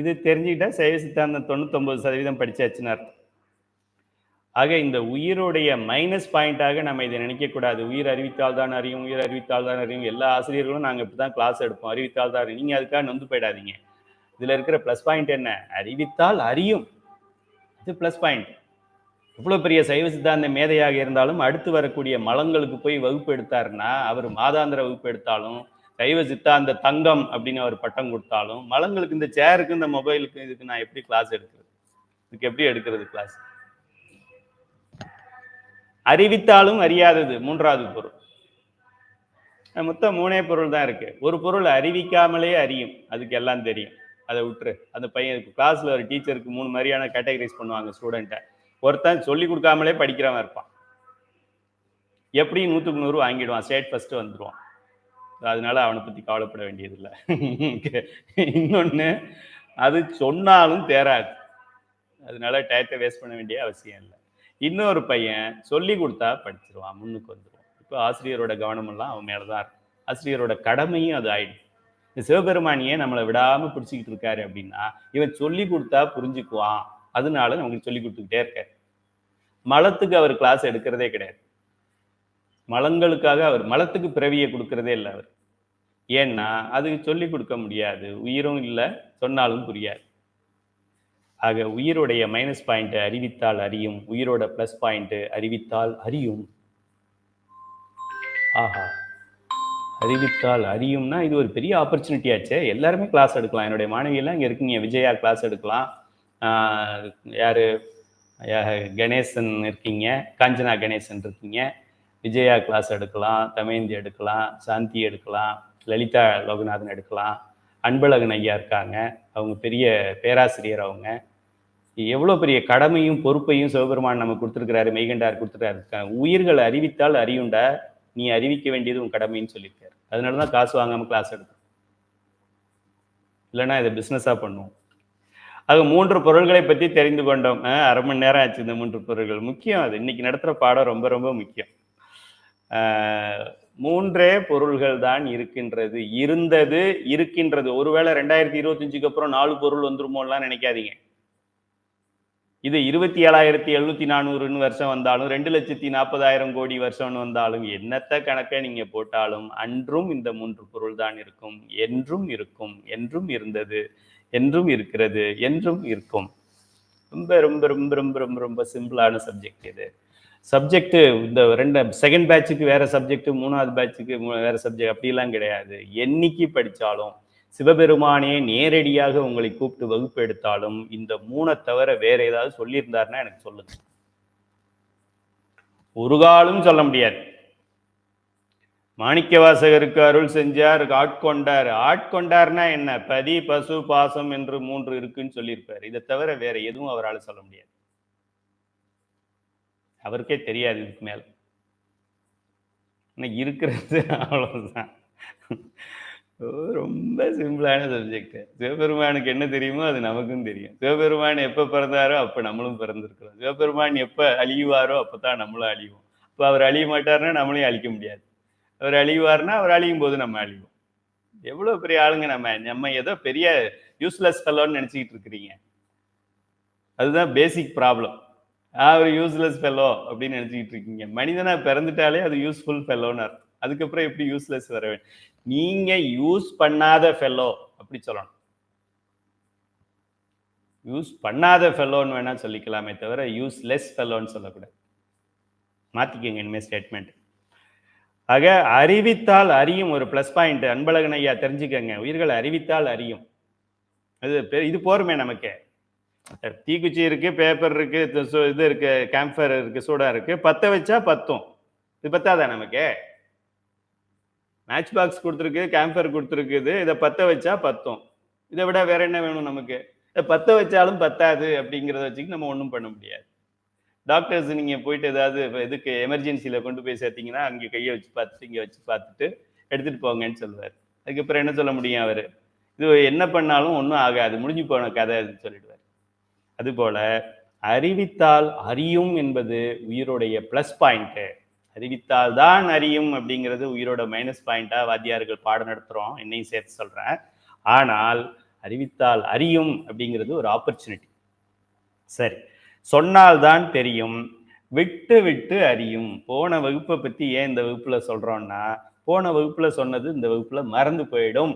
[SPEAKER 1] இது தெரிஞ்சுக்கிட்டா சைவ சித்தாந்தம் 99% படிச்சாச்சுன்னு அர்த்தம். ஆக இந்த உயிருடைய மைனஸ் பாயிண்டாக நம்ம இதை நினைக்கக்கூடாது. உயிர் அறிவித்தால் தான் அறியும், உயிர் அறிவித்தால் தான் அறியும். எல்லா ஆசிரியர்களும் நாங்கள் இப்படி தான் கிளாஸ் எடுப்போம், அறிவித்தால் தான் அறியும். நீங்கள் அதுக்காக நொந்து போயிடாதீங்க. இதில் இருக்கிற ப்ளஸ் பாயிண்ட் என்ன? அறிவித்தால் அறியும், இது ப்ளஸ் பாயிண்ட். எவ்வளோ பெரிய சைவ சித்தாந்த மேதையாக இருந்தாலும் அடுத்து வரக்கூடிய மலங்களுக்கு போய் வகுப்பு எடுத்தாருன்னா, அவர் மாதாந்திர வகுப்பு எடுத்தாலும், சைவ சித்தாந்த தங்கம் அப்படின்னு அவர் பட்டம் கொடுத்தாலும், மலங்களுக்கு இந்த சேருக்கு இந்த மொபைலுக்கு இதுக்கு நான் எப்படி கிளாஸ் எடுக்கிறது? இதுக்கு எப்படி எடுக்கிறது கிளாஸ்? அறிவித்தாலும் அறியாதது மூன்றாவது பொருள். மொத்தம் 3 பொருள் தான் இருக்கு. ஒரு பொருள் அறிவிக்காமலே அறியும், அதுக்கு எல்லாம் தெரியும், அதை விட்டுரு. அந்த பையன் கிளாஸ்ல ஒரு டீச்சருக்கு 3 மாதிரியான கேட்டகரைஸ் பண்ணுவாங்க ஸ்டூடெண்ட்டை. ஒருத்தன் சொல்லி கொடுக்காமலே படிக்கிறவன் இருப்பான், எப்படி 100க்கு 100 வாங்கிடுவான், ஸ்டேட் ஃபர்ஸ்ட் வந்துடுவான். அதனால அவனை பத்தி கவலைப்பட வேண்டியதில்லை. இன்னொன்னு, அது சொன்னாலும் தேராது, அதனால டயத்தை வேஸ்ட் பண்ண வேண்டிய அவசியம் இல்லை. இன்னொரு பையன் சொல்லி கொடுத்தா படிச்சிருவான், முன்னுக்கு வந்துடுவான். இப்போ ஆசிரியரோட கவனமெல்லாம் அவன் மேலதான் இருக்கும், ஆசிரியரோட கடமையும் அது ஆயிடும். இந்த சிவபெருமானியே நம்மளை விடாம பிடிச்சிக்கிட்டு இருக்காரு அப்படின்னா, இவன் சொல்லி கொடுத்தா புரிஞ்சுக்குவான், அதனால நமக்கு சொல்லி கொடுத்துக்கிட்டே இருக்காரு. மலத்துக்கு அவர் கிளாஸ் எடுக்கிறதே கிடையாது, மலங்களுக்காக அவர் மலத்துக்கு பிறவியை கொடுக்கறதே இல்லை அவர். ஏன்னா அது சொல்லி கொடுக்க முடியாது, உயிரும் இல்லை, சொன்னாலும் புரியாது. ஆக உயிருடைய மைனஸ் பாயிண்ட் அறிவித்தால் அறியும், உயிரோட பிளஸ் பாயிண்ட் அறிவித்தால் அறியும். ஆஹா, அறிவித்தால் அறியும்னா இது ஒரு பெரிய ஆப்பர்ச்சுனிட்டி ஆச்சு. எல்லாருமே கிளாஸ் எடுக்கலாம். என்னுடைய மாணவியெல்லாம் இங்கே இருக்கீங்க, விஜயா கிளாஸ் எடுக்கலாம், யாரு கணேசன் இருக்கீங்க, காஞ்சனா கணேசன் இருக்கீங்க, விஜயா கிளாஸ் எடுக்கலாம், தமேந்தி எடுக்கலாம், சாந்தி எடுக்கலாம், லலிதா லோகநாதன் எடுக்கலாம், அன்பழகன் ஐயா இருக்காங்க, அவங்க பெரிய பேராசிரியர். அவங்க எவ்வளோ பெரிய கடமையும் பொறுப்பையும் சிவபெருமான் நம்ம கொடுத்துருக்கிறாரு, மெய்கண்டார் கொடுத்துருக்காரு. உயிர்கள் அறிவித்தால் அறியுண்டா, நீ அறிவிக்க வேண்டியது உன் கடமைன்னு சொல்லியிருக்காரு. அதனால தான் காசு வாங்காமல் கிளாஸ் எடுக்கும், இல்லைன்னா இதை பிஸ்னஸாக பண்ணுவோம். அது 3 பொருள்களை பற்றி தெரிந்து கொண்டோம். 1/2 மணி நேரம் ஆச்சு. இந்த 3 பொருள்கள் முக்கியம். அது இன்னைக்கு நடத்துகிற பாடம் ரொம்ப ரொம்ப முக்கியம். 3 பொருள்கள் தான் இருக்கின்றது, இருந்தது, இருக்கின்றது. ஒருவேளை 2025க்கு அப்புறம் 4 பொருள் வந்துருமோலாம் நினைக்காதீங்க. இது 27,740 வருஷம் வந்தாலும், 2,40,40,000 கோடி வருஷம்னு வந்தாலும், என்னத்த கணக்கை நீங்க போட்டாலும் அன்றும் இந்த 3 பொருள் தான் இருக்கும், என்றும் இருக்கும், என்றும் இருந்தது, என்றும் இருக்கிறது, என்றும் இருக்கும். ரொம்ப ரொம்ப ரொம்ப ரொம்ப ரொம்ப ரொம்ப சிம்பிளான சப்ஜெக்ட் இது. சப்ஜெக்ட் இந்த செகண்ட் பேட்சுக்கு வேற சப்ஜெக்ட், 3வது பேட்சுக்கு வேற சப்ஜெக்ட் அப்படிலாம் கிடையாது. என்னைக்கு படிச்சாலும் சிவபெருமானே நேரடியாக உங்களை கூப்பிட்டு வகுப்பு எடுத்தாலும் இந்த 3 தவிர வேற ஏதாவது சொல்லியிருந்தாருன்னா எனக்கு சொல்லுங்க. ஒரு காலம் சொல்ல முடியாது. மாணிக்கவாசகருக்கு அருள் செஞ்சார், ஆட்கொண்டார். ஆட்கொண்டார்னா என்ன? பதி, பசு, பாசம் என்று 3 இருக்குன்னு சொல்லியிருப்பார். இதை தவிர வேற எதுவும் அவரால் சொல்ல முடியாது. அவருக்கே தெரியாது இதுக்கு மேல. இருக்கிறது அவ்வளவுதான். ரொம்ப சிம்பிளான சப்ஜெக்ட். சிவபெருமானுக்கு என்ன தெரியுமோ அது நமக்கும் தெரியும். சிவபெருமான் எப்ப பிறந்தாரோ அப்ப நம்மளும் பிறந்திருக்கிறோம். சிவபெருமான் எப்ப அழிவாரோ அப்பதான் நம்மளும் அழிவோம். இப்ப அவர் அழிய மாட்டாருன்னா நம்மளையும் அழிக்க முடியாது. அவர் அழிவார்னா அவர் அழியும் போது நம்ம அழிவோம். எவ்வளவு பெரிய ஆளுங்க நம்ம ஏதோ பெரிய யூஸ்லெஸ் ஃபெல்லோன்னு நினைச்சுக்கிட்டு இருக்கிறீங்க. அதுதான் பேசிக் ப்ராப்ளம். அவர் யூஸ்லெஸ் ஃபெல்லோ அப்படின்னு நினைச்சுக்கிட்டு இருக்கீங்க. மனிதனா பிறந்துட்டாலே அது யூஸ்ஃபுல் ஃபெல்லோன்னு அர்த்தம். அதுக்கப்புறம் எப்படி யூஸ்லெஸ் வர வேண்டும்? நீங்க யூஸ் பண்ணாத ஃபெல்லோ அப்படி சொல்லணும். யூஸ் பண்ணாத ஃபெல்லோன்னு வேணா சொல்லிக்கலாமே தவிர யூஸ்லெஸ் ஃபெல்லோன்னு சொல்லக்கூடாது. மாத்திக்கங்க இனிமே ஸ்டேட்மெண்ட். ஆக அறிவித்தால் அறியும் ஒரு பிளஸ் பாயிண்ட். அன்பழகன் ஐயா தெரிஞ்சுக்கங்க, உயிர்கள் அறிவித்தால் அறியும். இது போருமே நமக்கு. தீக்குச்சி இருக்கு, பேப்பர் இருக்கு, இது இருக்கு, கேம்ஃபயர் இருக்கு, சூடா இருக்கு, பத்த வச்சா பத்தும். இது பத்தாதா நமக்கு? மேட்ச் பாக்ஸ் கொடுத்துருக்கு, கேம்ஃபயர் கொடுத்துருக்குது, இதை பத்த வச்சா பத்தும். இதை விட வேற என்ன வேணும் நமக்கு? பத்த வச்சாலும் பத்தாது அப்படிங்கிறத வச்சுக்கிட்டு நம்ம ஒன்றும் பண்ண முடியாது. டாக்டர்ஸ் நீங்க போயிட்டு ஏதாவது இதுக்கு எமர்ஜென்சியில கொண்டு போய் சேர்த்தீங்கன்னா, அங்கே கையை வச்சு பார்த்துட்டு, இங்கே வச்சு பார்த்துட்டு எடுத்துட்டு போங்கன்னு சொல்லுவார். அதுக்கப்புறம் என்ன சொல்ல முடியும் அவரு? இது என்ன பண்ணாலும் ஒன்றும் ஆகாது, முடிஞ்சு போன கதை அப்படின்னு சொல்லிடுவார். அதுபோல அறிவித்தால் அறியும் என்பது உயிருடைய பிளஸ் பாயிண்ட். அறிவித்தால் தான் அறியும் அப்படிங்கிறது உயிரோட மைனஸ் பாயிண்டா வாத்தியார்கள் பாடம் நடத்துறோம், என்னையும் சேர்த்து சொல்றேன். ஆனால் அறிவித்தால் அறியும் அப்படிங்கிறது ஒரு ஆப்பர்ச்சுனிட்டி. சரி, சொன்னால்தான் தெரியும், விட்டு விட்டு அறியும். போன வகுப்பை பத்தி ஏன் இந்த வகுப்புல சொல்றோம்னா, போன வகுப்புல சொன்னது இந்த வகுப்புல மறந்து போயிடும்.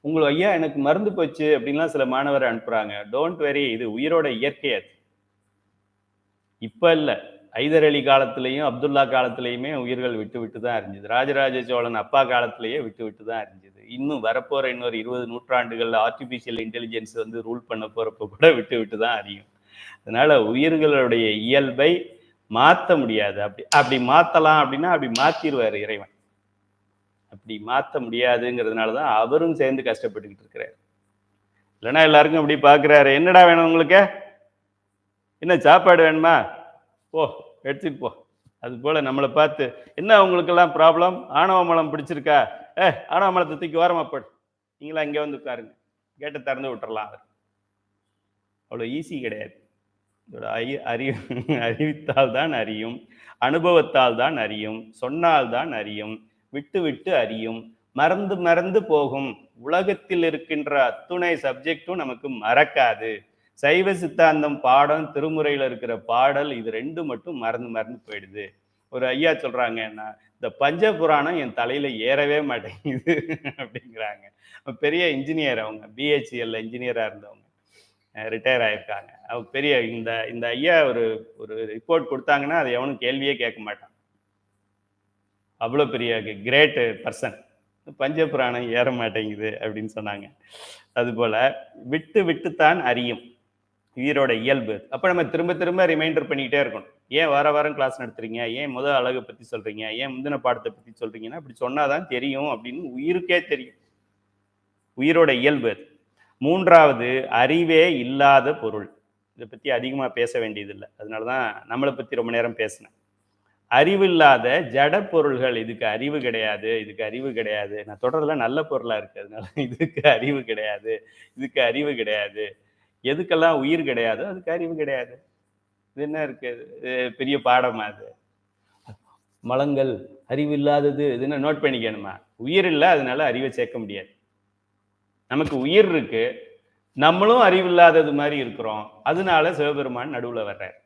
[SPEAKER 1] உங்களை ஐயா எனக்கு மறந்து போச்சு அப்படின்லாம் சில மாணவர் அனுப்புறாங்க. டோன்ட் வெரி, இது உயிரோட இயற்கை. அது இப்ப இல்ல, ஐதர் அலி காலத்திலையும் அப்துல்லா காலத்திலையுமே உயிர்கள் விட்டு விட்டு தான் அறிஞ்சது. ராஜராஜ சோழன் அப்பா காலத்திலேயே விட்டு விட்டு தான் அறிஞ்சது. இன்னும் வரப்போற இன்னொரு 20 நூற்றாண்டுகள்ல ஆர்டிபிஷியல் இன்டெலிஜென்ஸ் வந்து ரூல் பண்ண போறப்ப கூட விட்டு விட்டு தான் அறியும். அதனால உயிர்களுடைய இயல்பை மாற்ற முடியாது. அப்படி மாத்தலாம் அப்படின்னா அப்படி மாத்திருவாரு இறைவன். அப்படி மாற்ற முடியாதுங்கிறதுனாலதான் அவரும் சேர்ந்து கஷ்டப்பட்டுக்கிட்டு இருக்கிறாரு. இல்லைன்னா எல்லாருக்கும் அப்படி பாக்குறாரு, என்னடா வேணும் உங்களுக்கு, என்ன சாப்பாடு வேணுமா, போ எடுத்துட்டு போ. அது போல நம்மளை பார்த்து, என்ன உங்களுக்கெல்லாம் ப்ராப்ளம், ஆணவ மலம் பிடிச்சிருக்கா, ஆணவ மலத்தை தூக்கி ஓரமா போடு, நீங்களா இங்கே வந்து உட்காருங்க, கேட்டை திறந்து விட்டுறலாம். அவ்வளோ ஈஸி கிடையாது. அறிவித்தால் தான் அறியும், அனுபவத்தால் தான் அறியும், சொன்னால் தான் அறியும், விட்டு விட்டு அறியும், மறந்து மறந்து போகும். உலகத்தில் இருக்கின்ற அத்துணை சப்ஜெக்டும் நமக்கு மறக்காது. சைவ சித்தாந்தம் பாடம், திருமுறையில இருக்கிற பாடல், இது ரெண்டு மட்டும் மறந்து மறந்து போயிடுது. ஒரு ஐயா சொல்றாங்க, இந்த பஞ்ச புராணம் என் தலையில ஏறவே மாட்டேங்குது அப்படிங்கிறாங்க. பெரிய இன்ஜினியர், அவங்க பிஹெச்எல்ல இன்ஜினியரா இருந்தவங்க, ரிட்டையர் ஆயிருக்காங்க. அவங்க பெரிய இந்த ஐயா ஒரு ரிப்போர்ட் கொடுத்தாங்கன்னா அதை எவனும் கேள்வியே கேட்க மாட்டான். அவ்வளோ பெரிய கிரேட் பர்சன். பஞ்சபுராணம் ஏற மாட்டேங்குது அப்படின்னு சொன்னாங்க. அதுபோல விட்டு விட்டுத்தான் அறியும் உயிரோட இயல்பு. அப்ப நம்ம திரும்ப திரும்ப ரிமைண்டர் பண்ணிக்கிட்டே இருக்கணும். ஏன் வார வாரம் கிளாஸ் நடத்துறீங்க, ஏன் முதல் அழகை பத்தி சொல்றீங்க, ஏன் முந்தின பாடத்தை பத்தி சொல்றீங்கன்னா அப்படி சொன்னாதான் தெரியும் அப்படின்னு உயிருக்கே தெரியும். உயிரோட இயல்பு. மூன்றாவது, அறிவே இல்லாத பொருள். இதை பத்தி அதிகமா பேச வேண்டியதில்லை, அதனாலதான் நம்மளை பத்தி ரொம்ப நேரம் பேசினேன். அறிவில்லாத ஜட பொருள்கள், இதுக்கு அறிவு கிடையாது, இதுக்கு அறிவு கிடையாது. நான் தொடர்றதுல நல்ல பொருளா இருக்கு, அதனால இதுக்கு அறிவு கிடையாது, இதுக்கு அறிவு கிடையாது. எதுக்கெல்லாம் உயிர் கிடையாது அதுக்கு அறிவு கிடையாது. இது என்ன இருக்கு, பெரிய பாடமா அது? மலங்கள் அறிவு இல்லாதது, இதுன்னு நோட் பண்ணிக்கணுமா? உயிர் இல்லை, அதனால அறிவை சேர்க்க முடியாது. நமக்கு உயிர் இருக்கு, நம்மளும் அறிவில்லாதது மாதிரி இருக்கிறோம், அதனால சிவபெருமான் நடுவுல வர்றார்.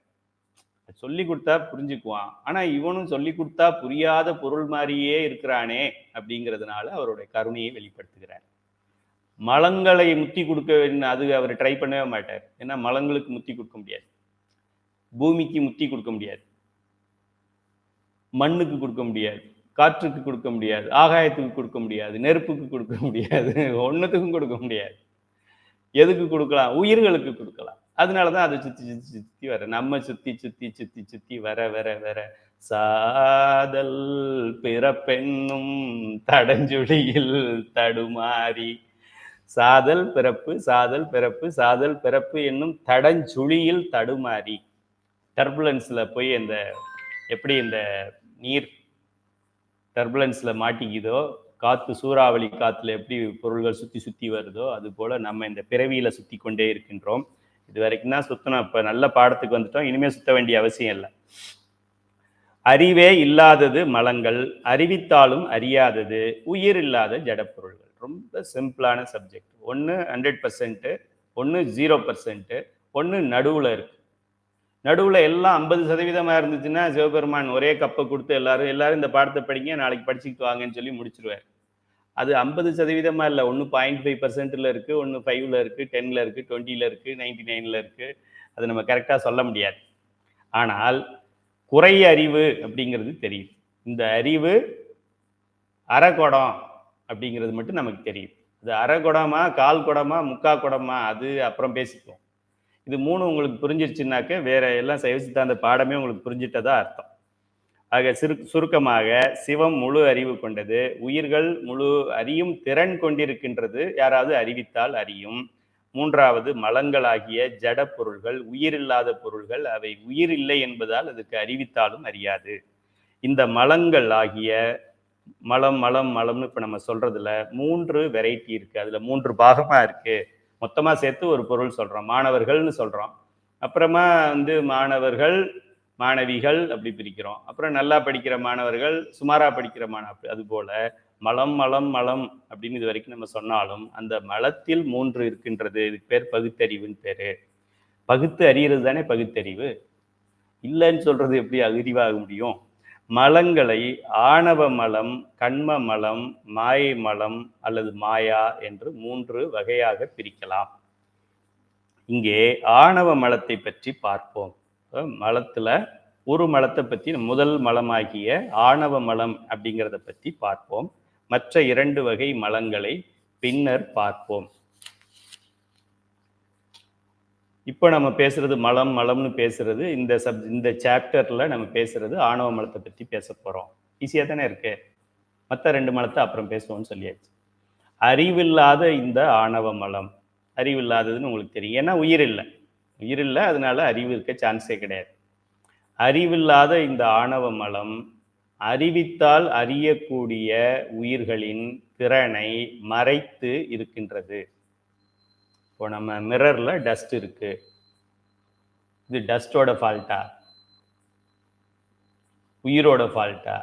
[SPEAKER 1] சொல்லி கொடுத்தா புரிஞ்சுக்குவான், ஆனா இவனும் சொல்லி கொடுத்தா புரியாத பொருள் மாதிரியே இருக்கிறானே அப்படிங்கிறதுனால அவருடைய கருணையை வெளிப்படுத்துகிறார். மலங்களை முத்தி கொடுக்க, அது அவர் ட்ரை பண்ணவே மாட்டார். ஏன்னா மலங்களுக்கு முத்தி கொடுக்க முடியாது, பூமிக்கு முத்தி கொடுக்க முடியாது, மண்ணுக்கு கொடுக்க முடியாது, காற்றுக்கு கொடுக்க முடியாது, ஆகாயத்துக்கு கொடுக்க முடியாது, நெருப்புக்கு கொடுக்க முடியாது, ஒன்னுத்துக்கும் கொடுக்க முடியாது. எதுக்கு கொடுக்கலாம்? உயிர்களுக்கு கொடுக்கலாம். அதனாலதான் அதை சுத்தி சுத்தி சுத்தி வர, நம்ம சுத்தி சுத்தி சுத்தி சுத்தி வர வர வர சாதல் பிறப்பென்னும் தடஞ்சுழியில் தடுமாறி. சாதல் பிறப்பு, சாதல் பிறப்பு, சாதல் பிறப்பு என்னும் தடஞ்சுழியில் தடுமாறி. டர்புலன்ஸ்ல போய் இந்த எப்படி இந்த நீர் டர்புலன்ஸ்ல மாட்டிக்குதோ, காத்து சூறாவளி காத்துல எப்படி பொருள்கள் சுத்தி சுத்தி வருதோ, அது போல நம்ம இந்த பிறவியில சுத்தி கொண்டே இருக்கின்றோம். இது வரைக்கும் தான் சுத்தணும். இப்ப நல்ல பாடத்துக்கு வந்துட்டோம், இனிமே சுத்த வேண்டிய அவசியம் இல்லை. அறிவே இல்லாதது மலங்கள், அறிவித்தாலும் அறியாதது உயிர் இல்லாத ஜடப்பொருள்கள். ரொம்ப சிம்பிளான சப்ஜெக்ட். ஒன்று 100%, ஒன்று 0%, ஒன்று நடுவுல இருக்கு. நடுவுல எல்லாம் 50% இருந்துச்சுன்னா சிவபெருமான் ஒரே கப்பை கொடுத்து எல்லாரும் இந்த பாடத்தை படிங்க, நாளைக்கு படிச்சுட்டு வாங்கன்னு சொல்லி முடிச்சிருவார். அது 50% இல்லை, ஒன்று 0.5% இருக்கு, ஒன்று 5 இருக்கு, 10 இருக்கு, 20 இருக்கு, 99 இருக்கு. அது நம்ம கரெக்டா சொல்ல முடியாது. ஆனால் குறை அறிவு அப்படிங்கிறது தெரியும். இந்த அறிவு அரைக்குடம் அப்படிங்கிறது மட்டும் நமக்கு தெரியும். அது அரை குடமா, கால் குடமா, முக்கா குடமா, அது அப்புறம் பேசிக்குவோம். இது மூணு உங்களுக்கு புரிஞ்சிருச்சுன்னாக்க வேற எல்லாம் சைவ சித்தாந்த பாடமே உங்களுக்கு புரிஞ்சிட்டதா அர்த்தம். ஆக சுருக்கமாக சிவம் முழு அறிவு கொண்டது, உயிர்கள் முழு அறியும் திறன் கொண்டிருக்கின்றது. யாராவது அறிவித்தால் அறியும். மூன்றாவது மலங்களாகிய ஜட பொருள்கள், உயிரில்லாத பொருள்கள். அவை உயிர் இல்லை என்பதால் அதுக்கு அறிவித்தாலும் அறியாது. இந்த மலங்கள் ஆகிய மலம் மலம் மலம்னு இப்ப நம்ம சொல்றதுல 3 வெரைட்டி இருக்கு. அதுல 3 பாகமா இருக்கு. மொத்தமா சேர்த்து ஒரு பொருள் சொல்றோம். மாணவர்கள்னு சொல்றோம். அப்புறமா மாணவர்கள், மாணவிகள் அப்படி பிரிக்கிறோம். அப்புறம் நல்லா படிக்கிற மாணவர்கள், சுமாரா படிக்கிற மாணவர்கள். அது போல மலம் மலம் மலம் அப்படின்னு இது வரைக்கும் நம்ம சொன்னாலும் அந்த மலத்தில் 3 இருக்கின்றது. இதுக்கு பேர் பகுத்தறிவுன்னு பேரு. பகுத்து அறியறது தானே பகுத்தறிவு. இல்லைன்னு சொல்றது எப்படி அறிவாக முடியும்? மலங்களை ஆணவ மலம், கண்ம மலம், மாயை மலம் அல்லது மாயா என்று 3 வகையாக பிரிக்கலாம். இங்கே ஆணவ மலத்தை பற்றி பார்ப்போம். மலத்துல ஒரு மலத்தை பற்றி முதல் மலமாகிய ஆணவ மலம் அப்படிங்கிறத பற்றி பார்ப்போம். மற்ற 2 வகை மலங்களை பின்னர் பார்ப்போம். இப்போ நம்ம பேசுறது மலம் மலம்னு பேசுறது இந்த சாப்டர்ல நம்ம பேசுறது ஆணவ மலத்தை பற்றி பேச போறோம். ஈஸியா தானே இருக்கு. மற்ற 2 மலத்தை அப்புறம் பேசுவோம்னு சொல்லியாச்சு. அறிவில்லாத இந்த ஆணவ மலம், அறிவில்லாததுன்னு உங்களுக்கு தெரியும். ஏன்னா உயிர் இல்லை, அதனால அறிவு இருக்க சான்ஸே கிடையாது. அறிவில்லாத இந்த ஆணவ மலம் அறிவித்தால் அறியக்கூடிய உயிர்களின் திறனை மறைத்து இருக்கின்றது. இப்போ நம்ம மிரர்ல டஸ்ட் இருக்கு. இது டஸ்டோட ஃபால்ட்டா, உயிரோட ஃபால்ட்டா?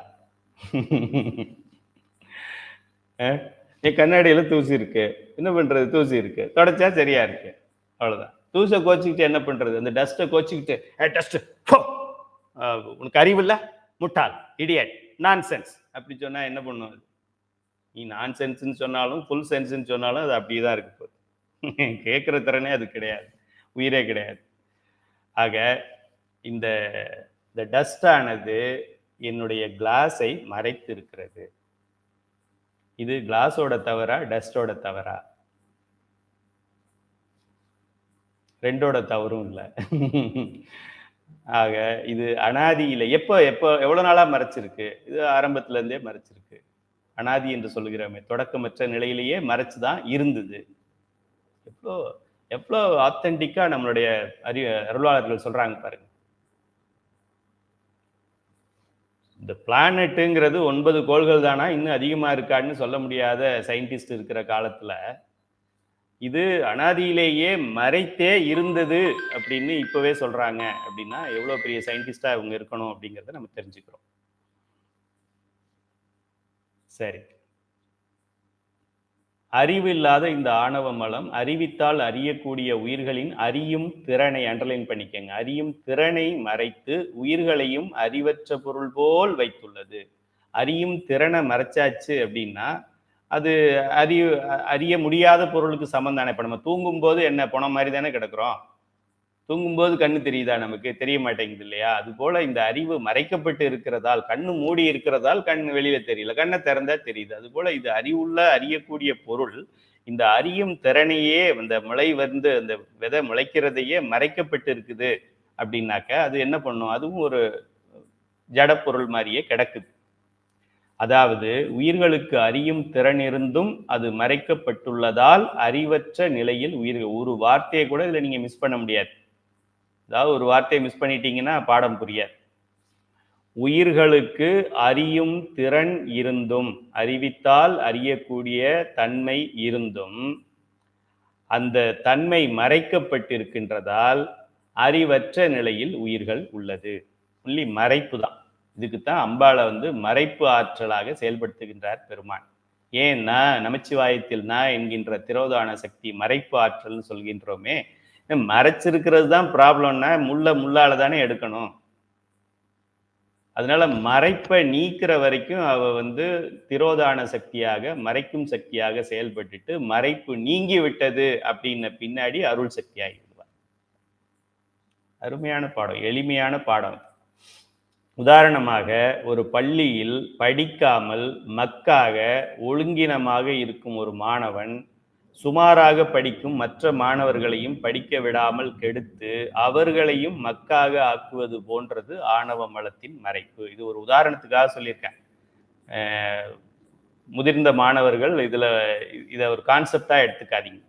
[SPEAKER 1] கண்ணாடியில தூசி இருக்கு, என்ன பண்றது? தூசி இருக்கு, தொடச்சா சரியா இருக்கு, அவ்வளவுதான். தூசை கோச்சிக்கிட்டு என்ன பண்றது? அந்த டஸ்ட்டை கோச்சிக்கிட்டு டஸ்ட் உனக்கு அறிவு இல்ல, முட்டாள், இடியட், நான்சென்ஸ் அப்படி சொன்னா என்ன பண்ணும்? நீ நான்சென்ஸ்ன்னு சொன்னாலும் ஃபுல் சென்ஸ்ன்னு சொன்னாலும் அது அப்படிதான் இருக்கு போகுது. கேட்குற திறனே அது கிடையாது, உயிரே கிடையாது. ஆக இந்த டஸ்ட் ஆனது என்னுடைய கிளாஸை மறைத்து இருக்கிறது. இது கிளாஸோட தவறா, டஸ்டோட தவறா? ரெண்டோட தவறும் இல்லை. ஆக இது அனாதியில எப்போ எவ்வளவு நாளா மறைச்சிருக்கு? இது ஆரம்பத்துல இருந்தே மறைச்சிருக்கு. அனாதி என்று சொல்லுகிறோமே, தொடக்கமற்ற நிலையிலேயே மறைச்சுதான் இருந்தது. எவ்வளோ ஆத்தென்டிக்கா நம்மளுடைய அருளாளர்கள் சொல்றாங்க பாருங்க. இந்த பிளானட்டுங்கிறது 9 கோள்கள் தானா, இன்னும் அதிகமா இருக்கான்னு சொல்ல முடியாத சயின்டிஸ்ட் இருக்கிற காலத்துல இது அனாதியிலேயே மறைத்தே இருந்தது அப்படின்னு இப்பவே சொல்றாங்க. அப்படின்னா எவ்வளவு பெரிய சயின்டிஸ்டா இவங்க இருக்கணும் அப்படிங்கிறத நம்ம தெரிஞ்சுக்கிறோம். சரி, அறிவு இல்லாத இந்த ஆணவ மலம் அறிவித்தால் அறியக்கூடிய உயிர்களின் அறியும் திறனை அண்டர்லைன் பண்ணிக்கங்க. அறியும் திறனை மறைத்து உயிர்களையும் அறிவற்ற பொருள் போல் வைத்துள்ளது. அறியும் திறனை மறைச்சாச்சு அப்படின்னா அது அறிய முடியாத பொருளுக்கு சமம் தானே. இப்ப நம்ம தூங்கும் போது என்ன போன மாதிரி தானே கிடக்குறோம். தூங்கும்போது கண்ணு தெரியுதா? நமக்கு தெரிய மாட்டேங்குது இல்லையா? அது போல இந்த அறிவு மறைக்கப்பட்டு இருக்கிறதால், கண்ணு மூடி இருக்கிறதால் கண்ணு வெளியில தெரியல, கண்ணை திறந்தா தெரியுது. அது போல இது அறிவுள்ள அறியக்கூடிய பொருள் இந்த அறியும் திறனையே அந்த அந்த விதை முளைக்கிறதையே மறைக்கப்பட்டு இருக்குது அப்படின்னாக்க அது என்ன பண்ணும்? அதுவும் ஒரு ஜட பொருள் மாதிரியே கிடக்குது. அதாவது உயிர்களுக்கு அறியும் திறன் இருந்தும் அது மறைக்கப்பட்டுள்ளதால் அறிவற்ற நிலையில் உயிர்கள் ஒரு வார்த்தையை கூட இதுல நீங்க மிஸ் பண்ண முடியாது. அதாவது ஒரு வார்த்தையை மிஸ் பண்ணிட்டீங்கன்னா பாடம் புரியாது. உயிர்களுக்கு அறியும் திறன் இருந்தும், அறிவித்தால் அறியக்கூடிய தன்மை இருந்தும் அந்த தன்மை மறைக்கப்பட்டிருக்கின்றதால் அறிவற்ற நிலையில் உயிர்கள் உள்ளது. ஒன்லி மறைப்பு தான். இதுக்குத்தான் அம்பாளை மறைப்பு ஆற்றலாக செயல்படுத்துகின்றார் பெருமான். ஏன்னா நமச்சிவாயத்தில் என்கின்ற திரோதான சக்தி மறைப்பு ஆற்றல்னு சொல்கின்றோமே, மறைச்சிருக்கிறது தான் ப்ராப்ளம்னா முள்ளால தானே எடுக்கணும். அதனால மறைப்பை நீக்கிற வரைக்கும் அவ திரோதான சக்தியாக மறைக்கும் சக்தியாக செயல்பட்டுட்டு மறைப்பு நீங்கி விட்டது அப்படின்ன பின்னாடி அருள் சக்தி ஆகிடுவார். அருமையான பாடம், எளிமையான பாடம். உதாரணமாக ஒரு பள்ளியில் படிக்காமல் மக்காக ஒழுங்கினமாக இருக்கும் ஒரு மாணவன் சுமாராக படிக்கும் மற்ற மாணவர்களையும் படிக்க விடாமல் கெடுத்து அவர்களையும் மக்காக ஆக்குவது போன்றது ஆணவ மலத்தின் மறைப்பு. இது ஒரு உதாரணத்துக்காக சொல்லியிருக்கேன். முதிர்ந்த மாணவர்கள் இதை ஒரு கான்செப்டா எடுத்துக்காதீங்க.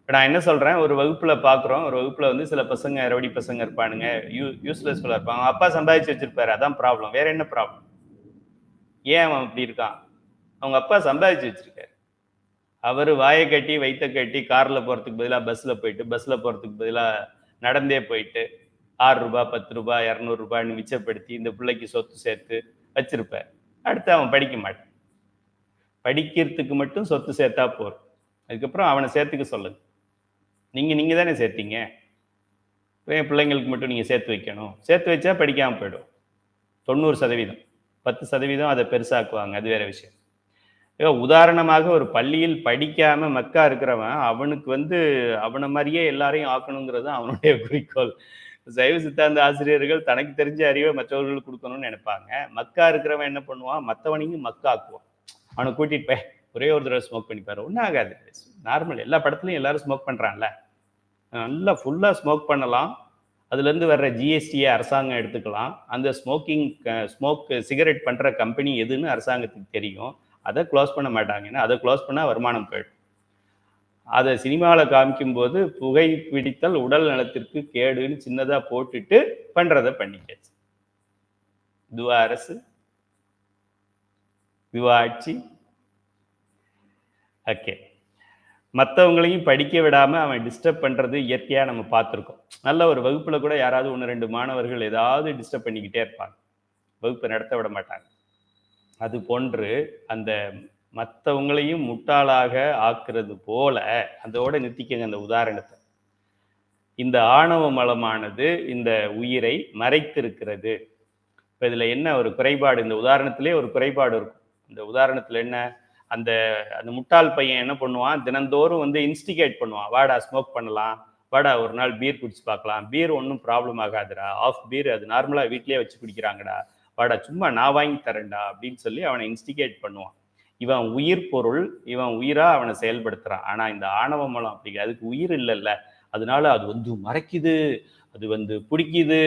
[SPEAKER 1] இப்போ நான் என்ன சொல்றேன், ஒரு வகுப்புல பாக்குறோம், ஒரு வகுப்புல வந்து சில பசங்க ரவுடி பசங்க இருப்பானுங்க, யூஸ்லெஸ் இருப்பாங்க. அப்பா சம்பாதிச்சு வச்சிருப்பாரு, அதான் ப்ராப்ளம். வேற என்ன ப்ராப்ளம்? ஏன் அவன் இப்படி இருக்கான்? அவங்க அப்பா சம்பாதிச்சு வச்சிருக்காரு. அவரு வாயை கட்டி வயித்த கட்டி கார்ல போறதுக்கு பதிலா பஸ்ல போயிட்டு, பஸ்ல போறதுக்கு பதிலா நடந்தே போயிட்டு ரூ. 6 ரூ. 10 ரூ. 200 மிச்சப்படுத்தி இந்த பிள்ளைக்கு சொத்து சேர்த்து வச்சிருப்பார். அடுத்து அவன் படிக்க மாட்டான். படிக்கிறதுக்கு மட்டும் சொத்து சேர்த்தா போதும். அதுக்கப்புறம் அவனை சேர்த்துக்க சொல்லுங்க. நீங்க தானே சேர்த்தீங்க. என் பிள்ளைங்களுக்கு மட்டும் நீங்க சேர்த்து வைக்கணும். சேர்த்து வச்சா படிக்காம போயிடும். 90% 10% அதை பெருசாக்குவாங்க. அது வேற விஷயம். உதாரணமாக ஒரு பள்ளியில் படிக்காம மக்கா இருக்கிறவன் அவனுக்கு வந்து அவனை மாதிரியே எல்லாரையும் ஆக்கணுங்கிறது அவனுடைய குறிக்கோள். சைவ சித்தாந்த ஆசிரியர்கள் தனக்கு தெரிஞ்ச அறிவை மற்றவர்களுக்கு கொடுக்கணும்னு நினைப்பாங்க. மக்கா இருக்கிறவன் என்ன பண்ணுவான், மற்றவனையும் மக்கா ஆக்குவான். அவனை கூட்டிட்டு போய் ஒரே ஒரு தடவை ஸ்மோக் பண்ணிப்பாரு, ஒன்றும் ஆகாது, நார்மல். எல்லா படத்துலையும் எல்லாரும் ஸ்மோக் பண்றான்ல, நல்லா ஃபுல்லா ஸ்மோக் பண்ணலாம். அதுலேருந்து வர்ற ஜிஎஸ்டியை அரசாங்கம் எடுத்துக்கலாம். அந்த ஸ்மோக் சிகரெட் பண்ற கம்பெனி எதுன்னு அரசாங்கத்துக்கு தெரியும். அதை க்ளோஸ் பண்ண மாட்டாங்கன்னா, அதை க்ளோஸ் பண்ணால் வருமானம் போயிடும். அதை சினிமாவில் காமிக்கும் போது புகை பிடித்தல் உடல் நலத்திற்கு கேடுன்னு சின்னதாக போட்டுட்டு பண்றதை பண்ணிக்காச்சு. இதுவா அரசு? இதுவா ஆட்சி? ஓகே. மற்றவங்களையும் படிக்க விடாம அவன் டிஸ்டர்ப் பண்றது இயற்கையா நம்ம பார்த்துருக்கோம். நல்ல ஒரு வகுப்புல கூட யாராவது 1-2 மாணவர்கள் ஏதாவது டிஸ்டர்ப் பண்ணிக்கிட்டே இருப்பாங்க, வகுப்பை நடத்த விட மாட்டாங்க. அது போன்று அந்த மற்றவங்களையும் முட்டாளாக ஆக்குறது போல, அதோட நிறுத்திக்கங்க அந்த உதாரணத்தை. இந்த ஆணவ மலமானது இந்த உயிரை மறைத்திருக்கிறது. இப்போ இதுல என்ன ஒரு குறைபாடு, இந்த உதாரணத்திலே ஒரு குறைபாடு இருக்கும். இந்த உதாரணத்துல என்ன, அந்த அந்த முட்டாள் பையன் என்ன பண்ணுவான், தினந்தோறும் வந்து இன்ஸ்டிகேட் பண்ணுவான், வாடா ஸ்மோக் பண்ணலாம், வாடா ஒரு நாள் பீர் குடிச்சு பார்க்கலாம், பீர் ஒன்றும் ப்ராப்ளம் ஆகாதுடா, ஆஃப் பீர் அது நார்மலா வீட்லயே வச்சு குடிக்கிறாங்கடா, வாடா சும்மா நான் வாங்கி தரேன்டா அப்படின்னு சொல்லி அவனை இன்ஸ்டிகேட் பண்ணுவான். இவன் உயிர் பொருள், இவன் உயிரா அவனை செயல்படுத்துறான். ஆனா இந்த ஆணவ மலம் அப்படி, அதுக்கு உயிர் இல்லைல்ல, அதனால அது வந்து மறைக்குது, அது வந்து பிடிக்குது,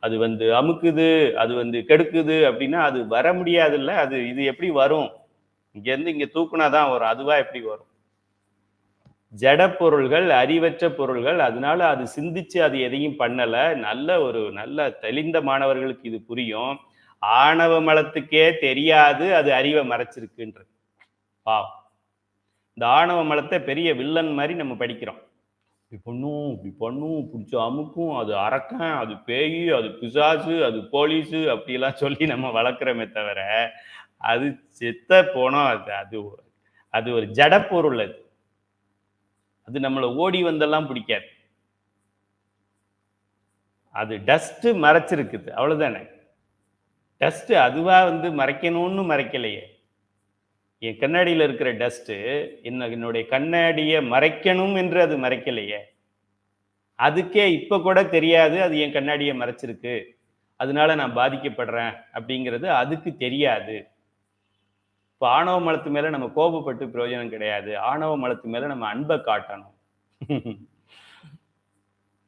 [SPEAKER 1] அது வந்து அமுக்குது, அது வந்து கெடுக்குது அப்படின்னா அது வர முடியாது இல்ல. அது இது எப்படி வரும்? இங்க இருந்து இங்க தூக்குனாதான் வரும், அதுவா எப்படி வரும்? ஜட பொருள்கள், அறிவற்ற பொருள்கள். அதனால அது சிந்திச்சு அது எதையும் பண்ணல. நல்ல தெளிந்த மாணவர்களுக்கு இது புரியும். ஆணவ மலத்துக்கே தெரியாது அது அறிவை மறைச்சிருக்குன்றது. பாவம். இந்த ஆணவ மலத்தை பெரிய வில்லன் மாதிரி நம்ம படிக்கிறோம். இப்படி பண்ணும், பிடிச்சி அமுக்கும், அது அரக்கன், அது பேய், அது பிசாசு, அது போலீஸு அப்படிலாம் சொல்லி நம்ம வளர்க்குறோமே தவிர, அது செத்த போனோம். அது அது ஒரு ஜட பொருள். அது நம்மளை ஓடி வந்தெல்லாம் பிடிக்காது. அது டஸ்ட் மறைச்சிருக்குது, அவ்வளவுதானே. டஸ்ட் அதுவா வந்து மறைக்கணும்னு மறைக்கலையே. என் கண்ணாடியில் இருக்கிற டஸ்ட் என்னுடைய கண்ணாடியை மறைக்கணும் என்று அது மறைக்கலையே. அதுக்கே இப்ப கூட தெரியாது அது என் கண்ணாடியை மறைச்சிருக்கு, அதனால நான் பாதிக்கப்படுறேன் அப்படிங்கிறது அதுக்கு தெரியாது. இப்போ ஆணவ மலத்து மேல நம்ம கோபப்பட்டு பிரயோஜனம் கிடையாது. ஆணவ மலத்து மேல நம்ம அன்பை காட்டணும்.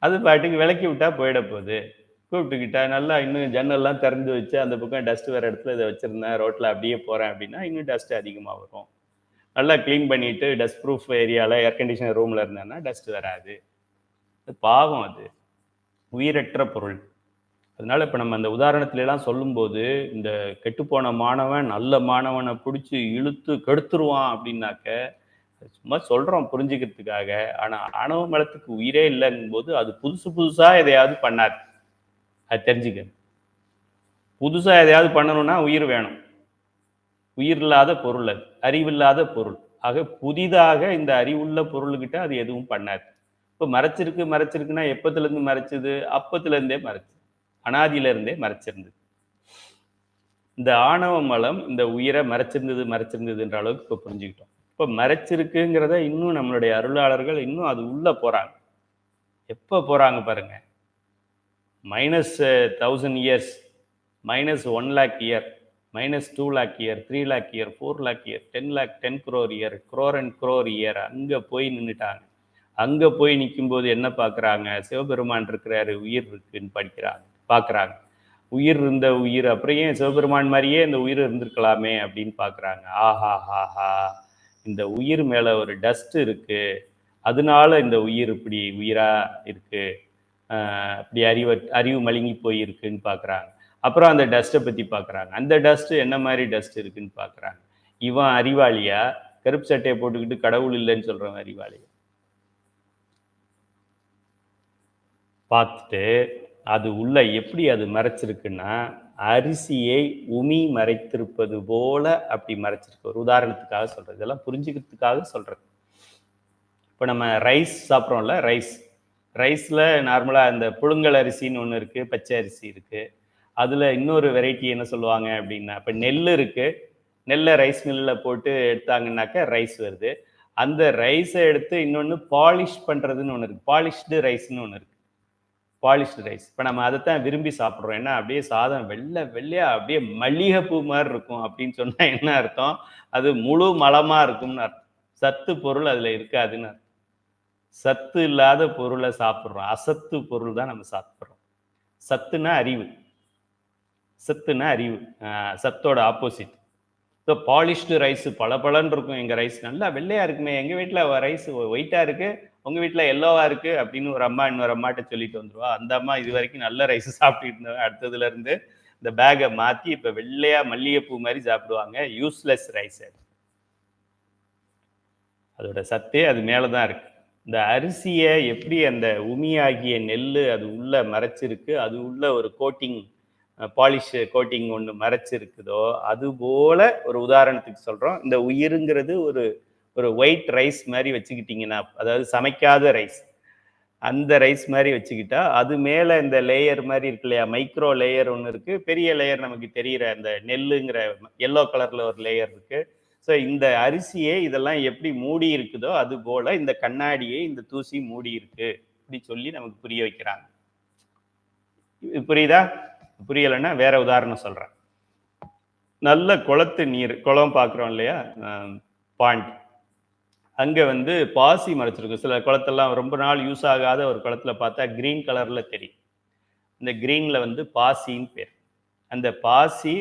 [SPEAKER 1] அது பாட்டுக்கு விளக்கி விட்டா போயிட போகுது. கூப்பிட்டுக்கிட்டா நல்லா இன்னும் ஜன்னல்லாம் திறந்து வச்சு அந்த பக்கம் டஸ்ட் வேற இடத்துல இதை வச்சிருந்தேன், ரோட்ல அப்படியே போறேன் அப்படின்னா இன்னும் டஸ்ட் அதிகமா வரும். நல்லா கிளீன் பண்ணிட்டு டஸ்ட் ப்ரூஃப் ஏரியால ஏர் கண்டிஷனர் ரூம்ல இருந்தேன்னா டஸ்ட் வராது. பாவம், அது உயிரற்ற பொருள். அதனால இப்ப நம்ம அந்த உதாரணத்துல எல்லாம் சொல்லும்போது, இந்த கெட்டுப்போன மாணவன் நல்ல மாணவனை பிடிச்சி இழுத்து கெடுத்துருவான் அப்படின்னாக்க சும்மா சொல்றோம் புரிஞ்சுக்கிறதுக்காக. ஆனா ஆணவ மலத்துக்கு உயிரே இல்லைங்கும் போது அது புதுசா எதையாவது பண்ணாது. அது தெரிஞ்சுக்க. புதுசா எதையாவது பண்ணணும்னா உயிர் வேணும். உயிர் இல்லாத பொருள், அது அறிவில்லாத பொருள். ஆக புதிதாக இந்த அறிவுள்ள பொருள்கிட்ட அது எதுவும் பண்ணாது. இப்போ மறைச்சிருக்குன்னா எப்பத்துல இருந்து மறைச்சது? அப்பத்துல இருந்தே மறைச்சு, அனாதியில இருந்தே மறைச்சிருந்தது. இந்த ஆணவ மலம் இந்த உயிரை மறைச்சிருந்ததுன்ற அளவுக்கு இப்போ புரிஞ்சுக்கிட்டோம். இப்போ மறைச்சிருக்குங்கிறத இன்னும் நம்மளுடைய அருளாளர்கள் இன்னும் அது உள்ள போறாங்க. எப்போ போறாங்க பாருங்க. -1000 years, -1 lakh year, -2 lakh year, 3 lakh year, 4 lakh year, 10 lakh, 10 crore year, crore and crore year. அங்க போய் நின்றுட்டாங்க. அங்க போய் நிற்கும் போது என்ன பார்க்குறாங்க? சிவபெருமான் இருக்கிறாரு, உயிர் இருக்குன்னு பார்க்குறாங்க. உயிர் இருந்த உயிர், அப்புறம் ஏன் சிவபெருமான் மாதிரியே இந்த உயிர் இருந்திருக்கலாமே அப்படின்னு பார்க்குறாங்க. ஆஹா ஹாஹா, இந்த உயிர் மேல ஒரு டஸ்ட் இருக்கு, அதனால இந்த உயிர் இப்படி உயிரா இருக்கு, இப்படி அறிவு மழுங்கி போயிருக்குன்னு பார்க்குறாங்க. அப்புறம் அந்த டஸ்ட்டை பற்றி பார்க்குறாங்க. அந்த டஸ்ட்டு என்ன மாதிரி டஸ்ட் இருக்குன்னு பார்க்குறாங்க. இவன் அறிவாளியா, கருப்பு சட்டையை போட்டுக்கிட்டு கடவுள் இல்லைன்னு சொல்கிறவன் அறிவாளியா? பார்த்துட்டு அது உள்ள எப்படி அது மறைச்சிருக்குன்னா, அரிசியை உமி மறைத்திருப்பது போல அப்படி மறைச்சிருக்கு. ஒரு உதாரணத்துக்காக சொல்றது, இதெல்லாம் புரிஞ்சுக்கிறதுக்காக சொல்றது. இப்போ நம்ம ரைஸ் சாப்பிட்றோம்ல, ரைஸில் நார்மலாக அந்த புழுங்கல் அரிசின்னு ஒன்று இருக்குது, பச்சை அரிசி இருக்குது. அதில் இன்னொரு வெரைட்டி என்ன சொல்லுவாங்க அப்படின்னா, இப்போ நெல் இருக்குது, நெல்லை ரைஸ் மில்லில் போட்டு எடுத்தாங்கன்னாக்கா ரைஸ் வருது. அந்த ரைஸை எடுத்து இன்னொன்று பாலிஷ் பண்ணுறதுன்னு ஒன்று இருக்குது, பாலிஷ்டு ரைஸ்ன்னு ஒன்று இருக்குது. Polished rice. இப்போ நம்ம அதைத்தான் விரும்பி சாப்பிட்றோம். ஏன்னா அப்படியே சாதம் வெள்ளையா அப்படியே மல்லிகைப்பூ மாதிரி இருக்கும் அப்படின்னு சொன்னால் என்ன அர்த்தம்? அது முழு மலமாக இருக்கும்னு அர்த்தம். சத்து பொருள் அதில் இருக்காதுன்னு அர்த்தம். சத்து இல்லாத பொருளை சாப்பிட்றோம், அசத்து பொருள் தான் நம்ம சாப்பிட்றோம். சத்துனா அறிவு, சத்துனா அறிவு, சத்தோட ஆப்போசிட். ஸோ பாலிஷ்டு ரைஸ் பளபளன்னு இருக்கும். எங்கள் ரைஸ் நல்லா வெள்ளையா இருக்குமே, எங்கள் வீட்டில் ரைஸ் ஒயிட்டாக இருக்கு, உங்கள் வீட்டில் எல்லோவா இருக்கு அப்படின்னு ஒரு அம்மா இன்னொரு அம்மாட்ட சொல்லிட்டு வந்துருவா. அந்த அம்மா இது வரைக்கும் நல்ல ரைஸ் சாப்பிட்டுட்டு இருந்தவங்க அடுத்ததுல இருந்து இந்த பேக்கை மாற்றி இப்போ வெள்ளையா மல்லிகைப்பூ மாதிரி சாப்பிடுவாங்க. Useless rice. அதோட சத்தே அது மேலே தான் இருக்கு. இந்த அரிசியை எப்படி அந்த உமியாகிய நெல் அது உள்ள மறைச்சிருக்கு, அது உள்ள ஒரு கோட்டிங், பாலிஷ் கோட்டிங் ஒன்று மறைச்சிருக்குதோ, அது போல ஒரு உதாரணத்துக்கு சொல்கிறோம். இந்த உயிருங்கிறது ஒரு ஒரு ஒயிட் ரைஸ் மாதிரி வச்சுக்கிட்டிங்கன்னா, அதாவது சமைக்காத ரைஸ், அந்த ரைஸ் மாதிரி வச்சுக்கிட்டா அது மேலே இந்த லேயர் மாதிரி இருக்கு இல்லையா, மைக்ரோ லேயர் ஒன்று இருக்குது, பெரிய லேயர் நமக்கு தெரிகிற அந்த நெல்லுங்கிற எல்லோ கலரில் ஒரு லேயர் இருக்குது. ஸோ இந்த அரிசியே இதெல்லாம் எப்படி மூடி இருக்குதோ அது போல இந்த கண்ணாடியை இந்த தூசி மூடி இருக்கு இப்படி சொல்லி நமக்கு புரிய வைக்கிறாங்க. புரியுதா? புரியலைன்னா வேற உதாரணம் சொல்றேன். நல்ல குளத்து நீர், குளம் பார்க்குறோம் இல்லையா, பாண்ட், அங்கே வந்து பாசி மறைச்சிருக்கும். சில குளத்தெல்லாம் ரொம்ப நாள் யூஸ் ஆகாத ஒரு குளத்துல பார்த்தா கிரீன் கலர்ல தெரியும். இந்த கிரீன்ல வந்து பாசின்னு பேர். அந்த பாசி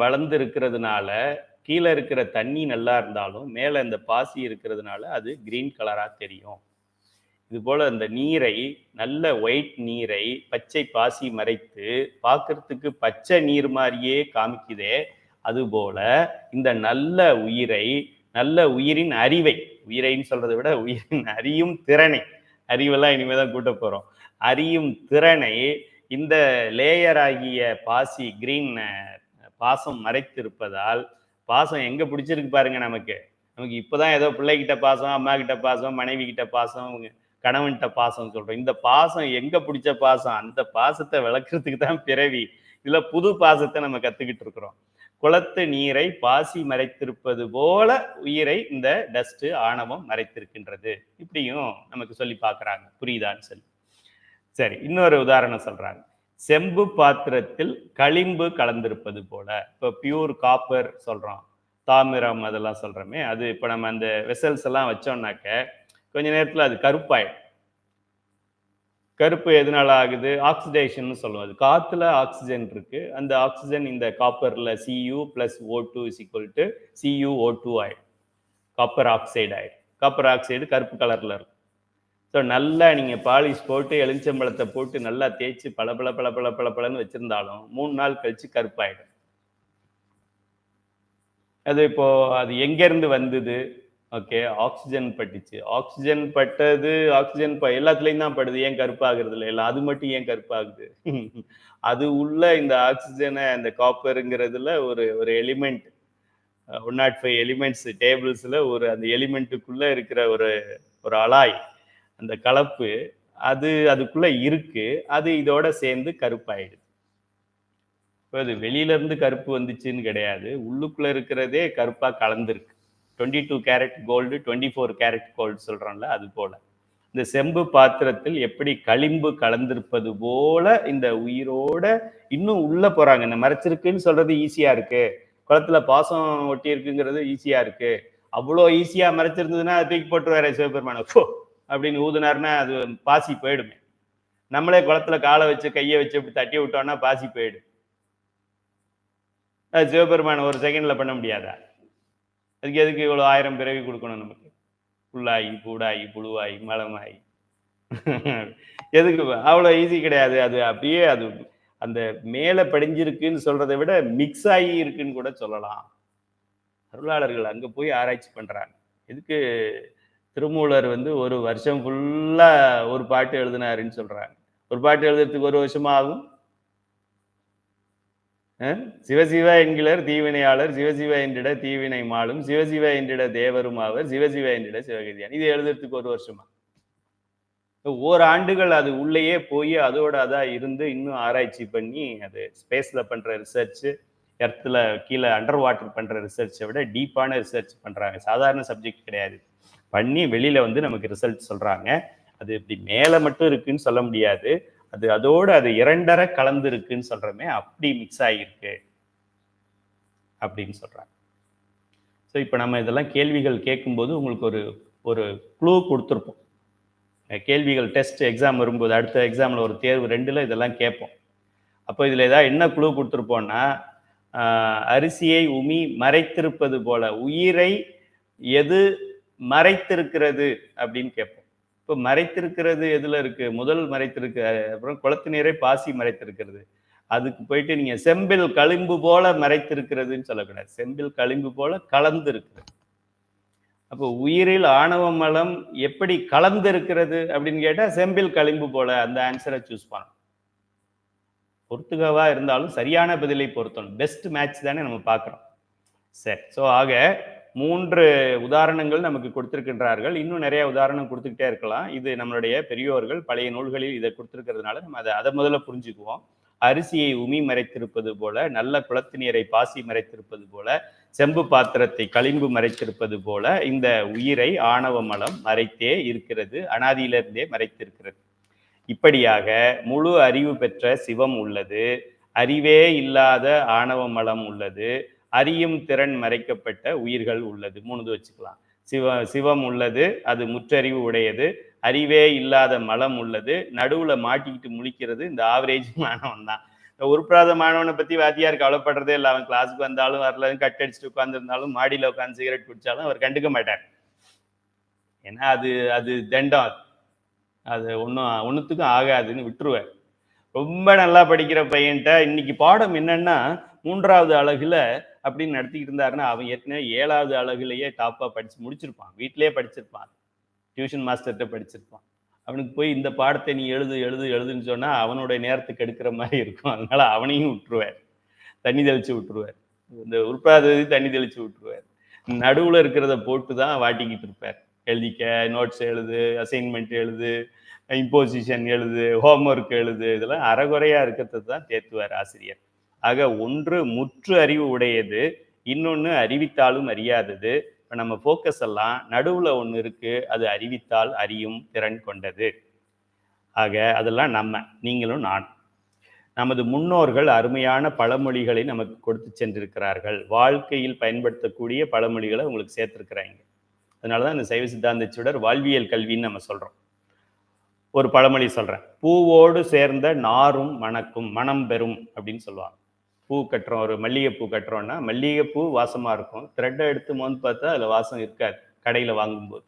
[SPEAKER 1] வளர்ந்து இருக்கிறதுனால கீழே இருக்கிற தண்ணி நல்லா இருந்தாலும் மேலே இந்த பாசி இருக்கிறதுனால அது கிரீன் கலராக தெரியும். இது போல் அந்த நீரை, நல்ல ஒயிட் நீரை பச்சை பாசி மறைத்து பார்க்கறதுக்கு பச்சை நீர் மாதிரியே காமிக்குதே, அதுபோல இந்த நல்ல உயிரை, நல்ல உயிரின் அறிவை, உயிரைன்னு சொல்றதை விட உயிரின் அறியும் திறனை, அறிவெல்லாம் இனிமே தான் கூட்ட போகிறோம், அறியும் திறனை இந்த லேயர் ஆகிய பாசி கிரீன் பாசம் மறைத்திருப்பதால், பாசம் எங்க பிடிச்சிருக்கு பாருங்க. நமக்கு இப்பதான் ஏதோ பிள்ளைகிட்ட பாசம், அம்மா கிட்ட பாசம், மனைவி கிட்ட பாசம், கணவன்கிட்ட பாசம் சொல்றோம். இந்த பாசம் எங்க பிடிச்ச பாசம்? அந்த பாசத்தை விளக்குறதுக்கு தான் பிறவி. இதுல புது பாசத்தை நம்ம கத்துக்கிட்டு இருக்கிறோம். குளத்து நீரை பாசி மறைத்திருப்பது போல உயிரை இந்த டஸ்ட், ஆணவம் மறைத்திருக்கின்றது. இப்படியும் நமக்கு சொல்லி பார்க்கறாங்க. புரியுதான்னு சொல்லி. சரி, இன்னொரு உதாரணம் சொல்றாங்க. செம்பு பாத்திரத்தில் களிம்பு கலந்திருப்பது போல. இப்போ பியூர் காப்பர் சொல்றோம், தாமிரம் அதெல்லாம் சொல்றோமே, அது இப்போ நம்ம அந்த வெசல்ஸ் எல்லாம் வச்சோம்னாக்க கொஞ்ச நேரத்தில் அது கருப்பாயிடும். கருப்பு எதனால ஆகுது? ஆக்சிடேஷன் சொல்லுவோம். அது காத்துல ஆக்சிஜன் இருக்கு, அந்த ஆக்சிஜன் இந்த காப்பர்ல Cu + O2 = CuO2 ஆயிடும், காப்பர் ஆக்சைடு ஆயிடும். காப்பர் ஆக்சைடு கருப்பு கலர்ல இருக்கும். ஸோ நல்லா நீங்கள் பாலிஷ் போட்டு எலுமிச்சம்பழத்தை போட்டு நல்லா தேய்ச்சி பளபளன்னு வச்சிருந்தாலும் 3 நாள் கழிச்சு கருப்பாயிடும். அது இப்போ அது எங்கேருந்து வந்தது? ஓகே, ஆக்சிஜன் பட்டுச்சு. ஆக்சிஜன் பட்டது, ஆக்சிஜன் எல்லாத்துலேயும் தான் படுது, ஏன் கருப்பாகிறது இல்லை? எல்லாம் அது மட்டும் ஏன் கருப்பாகுது? அது உள்ள இந்த ஆக்சிஜனை, அந்த காப்பருங்கிறதுல ஒரு ஒரு எலிமெண்ட், 105 எலிமெண்ட்ஸ் டேபிள்ஸில் ஒரு அந்த எலிமெண்ட்டுக்குள்ளே இருக்கிற ஒரு ஒரு அலாய், அந்த கலப்பு, அது அதுக்குள்ள இருக்கு, அது இதோட சேர்ந்து கருப்பாயிடுது. இப்போ அது வெளியில இருந்து கருப்பு வந்துச்சுன்னு கிடையாது, உள்ளுக்குள்ள இருக்கிறதே கருப்பா கலந்துருக்கு. 22 கேரட் கோல்டு, 24 கேரட் கோல்டு சொல்றோம்ல, அது போல இந்த செம்பு பாத்திரத்தில் எப்படி களிம்பு கலந்திருப்பது போல இந்த உயிரோட இன்னும் உள்ள போறாங்க. இந்த மறைச்சிருக்குன்னு சொல்றது ஈஸியா இருக்கு, குளத்துல பாசம் ஒட்டி இருக்குங்கிறது ஈஸியா இருக்கு. அவ்வளோ ஈஸியா மறைச்சிருந்ததுன்னா தூக்கி போட்டுருவாரு சிவபெருமான, அப்படின்னு ஊதுனாருன்னா அது பாசி போயிடுமே. நம்மளே குளத்துல காலை வச்சு கையை வச்சு இப்படி தட்டி விட்டோம்னா பாசி போயிடும். அது சிவபெருமான ஒரு செகண்ட்ல பண்ண முடியாதா? அதுக்கு எதுக்கு இவ்வளவு 1000 பிறவி கொடுக்கணும் நமக்கு? புல்லாகி பூடாகி புழுவாகி மலமாகி எதுக்கு அவ்வளோ ஈஸி கிடையாது. அது அப்படியே அது அந்த மேலே படிஞ்சிருக்குன்னு சொல்றதை விட மிக்ஸ் ஆகி இருக்குன்னு கூட சொல்லலாம். அருளாளர்கள் அங்க போய் ஆராய்ச்சி பண்றாங்க. எதுக்கு திருமூலர் ஒரு வருஷம் ஃபுல்லா ஒரு பாட்டு எழுதினாருன்னு சொல்றாங்க. ஒரு பாட்டு எழுதுறதுக்கு ஒரு வருஷமா ஆகும். சிவசிவ என்கிறர் தீவினையாளர், சிவசிவ என்றிட தீவினை மாலும், சிவசிவ என்றிட தேவரும் ஆவர், சிவசிவ என்றிட சிவகதியான். இது எழுதுறதுக்கு ஒரு வருஷமா? ஓராண்டுகள் அது உள்ளேயே போய் அதோட அதான் இருந்து இன்னும் ஆராய்ச்சி பண்ணி அது ஸ்பேஸ்ல பண்ற ரிசர்ச், எர்த்தில் கீழே அண்டர் வாட்டர் பண்ற ரிசர்ச்சை விட டீப்பான ரிசர்ச் பண்றாங்க. சாதாரண சப்ஜெக்ட் கிடையாது. பண்ணி வெளியில நமக்கு ரிசல்ட் சொல்றாங்க. அது இப்படி மேல மட்டும் இருக்குன்னு சொல்ல முடியாது. அது அதோடு அது இரண்டரை கலந்து இருக்குன்னு சொல்றமே, அப்படி மிக்ஸ் ஆகியிருக்கு அப்படின்னு சொல்றாங்க. ஸோ இப்போ நம்ம இதெல்லாம் கேள்விகள் கேட்கும்போது உங்களுக்கு ஒரு க்ளூ கொடுத்துருப்போம். கேள்விகள் டெஸ்ட் எக்ஸாம் வரும்போது அடுத்த எக்ஸாமில் ஒரு தேர்வு 2ல் இதெல்லாம் கேட்போம். அப்போ இதில் ஏதாவது என்ன க்ளூ கொடுத்துருப்போம்னா, அரிசியை உமி மறைத்திருப்பது போல உயிரை எது மறைத்திருக்கிறது அப்படின்னு கேட்போம். இப்போ மறைத்திருக்கிறது எதுல இருக்கு? முதல் மறைத்திருக்கு, அப்புறம் குளத்து நீரை பாசி மறைத்திருக்கிறது. அதுக்கு போயிட்டு நீங்க செம்பில் களிம்பு போல மறைத்திருக்கிறதுன்னு சொல்லக்கூடாது. செம்பில் களிம்பு போல கலந்து இருக்கிறது. அப்போ உயிரில் ஆணவ மலம் எப்படி கலந்து இருக்கிறது அப்படின்னு கேட்டா செம்பில் களிம்பு போல அந்த ஆன்சரை சூஸ் பண்ணணும். பொறுத்துகவா இருந்தாலும் சரியான பதிலை பொருத்தணும். பெஸ்ட் மேட்ச் தானே நம்ம பார்க்குறோம். சரி, ஸோ ஆக 3 உதாரணங்கள் நமக்கு கொடுத்திருக்கின்றார்கள். இன்னும் நிறைய உதாரணம் கொடுத்துக்கிட்டே இருக்கலாம். இது நம்மளுடைய பெரியோர்கள் பழைய நூல்களில் இதை கொடுத்திருக்கிறதுனால நம்ம அதை முதல்ல புரிஞ்சுக்குவோம். அரிசியை உமி மறைத்திருப்பது போல, நல்ல குளத்து நீரை பாசி மறைத்திருப்பது போல, செம்பு பாத்திரத்தை களிம்பு மறைத்திருப்பது போல இந்த உயிரை ஆணவ மலம் மறைத்தே இருக்கிறது, அனாதியிலிருந்தே மறைத்திருக்கிறது. இப்படியாக முழு அறிவு பெற்ற சிவம் உள்ளது, அறிவே இல்லாத ஆணவ மலம் உள்ளது, அறியும் திறன் மறைக்கப்பட்ட உயிர்கள் உள்ளது. 3 வச்சுக்கலாம். சிவம் உள்ளது, அது முற்றறிவு உடையது, அறிவே இல்லாத மலம் உள்ளது, நடுவுல மாட்டிக்கிட்டு முழிக்கிறது இந்த ஆவரேஜ் மாணவன் தான். உருப்படாத மாணவனை பத்தி வாத்தியார் கவலைப்படுறதே இல்லை. அவன் கிளாஸுக்கு வந்தாலும் வரல, கட் அடிச்சுட்டு உட்காந்துருந்தாலும் மாடியில் உட்காந்து சிகரெட் குடிச்சாலும் அவர் கண்டுக்க மாட்டார். ஏன்னா அது தண்டம், அது ஒன்றுத்துக்கும் ஆகாதுன்னு விட்டுருவார். ரொம்ப நல்லா படிக்கிற பையன்ட்ட இன்னைக்கு பாடம் என்னன்னா 3வது அலகுல அப்படின்னு நடத்திக்கிட்டு இருந்தாருன்னா அவன் ஏற்கனவே 7வது அலகுலையே டாப்பா படிச்சு முடிச்சிருப்பான். வீட்டிலேயே படிச்சிருப்பான், டியூஷன் மாஸ்டர்கிட்ட படிச்சிருப்பான். அவனுக்கு போய் இந்த பாடத்தை நீ எழுதுன்னு சொன்னா அவனுடைய நேரத்துக்கு எடுக்கிற மாதிரி இருக்கும். அதனால அவனையும் விட்டுருவார், தண்ணி தெளிச்சு விட்டுருவார். இந்த உருப்படாதது தண்ணி தெளிச்சு விட்டுருவார். நடுவுல இருக்கிறத போட்டு தான் வாட்டிக்கிட்டு இருப்பார். எழுதிக்க, நோட்ஸ் எழுது, அசைன்மெண்ட் எழுது, இம்போசிஷன் எழுது, ஹோம்ஒர்க் எழுது, இதெல்லாம் அறகுறையா இருக்கிறது தான் தேத்துவார் ஆசிரியர். ஆக ஒன்று முற்று அறிவு உடையது, இன்னொன்று அறிவித்தாலும் அறியாதது. இப்போ நம்ம ஃபோக்கஸ் எல்லாம் நடுவில் ஒன்று இருக்கு, அது அறிவித்தால் அறியும் திறன் கொண்டது. ஆக அதெல்லாம் நீங்களும் நான். நமது முன்னோர்கள் அருமையான பழமொழிகளை நமக்கு கொடுத்து சென்றிருக்கிறார்கள். வாழ்க்கையில் பயன்படுத்தக்கூடிய பழமொழிகளை உங்களுக்கு சேர்த்திருக்கிறாங்க. அதனாலதான் இந்த சைவ சித்தாந்த சுடர் வாழ்வியல் கல்வின்னு நம்ம சொல்றோம். ஒரு பழமொழி சொல்றேன், பூவோடு சேர்ந்த நாரும் மணக்கும், மனம் பெறும் அப்படின்னு சொல்லுவாங்க. பூ கட்டுறோம், ஒரு மல்லிகைப்பூ கட்டுறோம்னா மல்லிகைப்பூ வாசமா இருக்கும், த்ரெட்டை எடுத்து மோந்து பார்த்தா அதுல வாசம் இருக்காது கடையில வாங்கும்போது.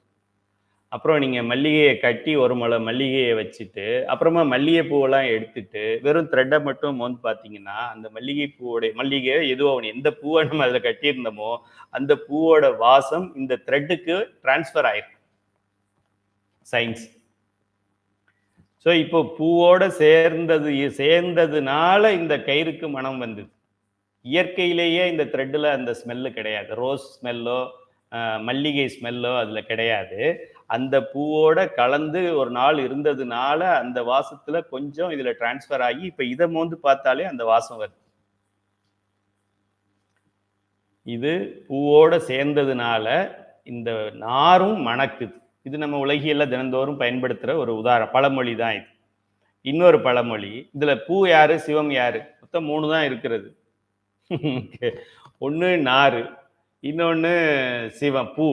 [SPEAKER 1] அப்புறம் நீங்க மல்லிகையை கட்டி ஒரு முளை மல்லிகையை வச்சுட்டு அப்புறமா மல்லிகைப்பூவெல்லாம் எடுத்துட்டு வெறும் த்ரெட்டை மட்டும் மோந்து பார்த்தீங்கன்னா அந்த மல்லிகை எதுவோ எந்த பூவை நம்ம அதுல கட்டியிருந்தோமோ அந்த பூவோட வாசம் இந்த த்ரெட்டுக்கு டிரான்ஸ்ஃபர் ஆயிருக்கு. சயின்ஸ். ஸோ இப்போ பூவோட சேர்ந்ததுனால இந்த கயிறுக்கு மனம் வந்தது. இயற்கையிலேயே இந்த த்ரெட்டில் அந்த ஸ்மெல்லு கிடையாது. ரோஸ் ஸ்மெல்லோ மல்லிகை ஸ்மெல்லோ அதில் கிடையாது. அந்த பூவோட கலந்து ஒரு நாள் இருந்ததுனால அந்த வாசத்துல கொஞ்சம் இதுல டிரான்ஸ்ஃபர் ஆகி இப்ப இதை மோந்து பார்த்தாலே அந்த வாசம் வருது. இது பூவோட சேர்ந்ததுனால இந்த நாரும் மணக்குது. இது நம்ம உலகியல்ல தினந்தோறும் பயன்படுத்துற ஒரு பழமொழி தான் இது. இன்னொரு பழமொழி, இதுல பூ யாரு சிவம் யாரு? மொத்தம் 3 தான் இருக்கிறது. ஒண்ணு நாறு, இன்னொன்னு சிவம் பூ.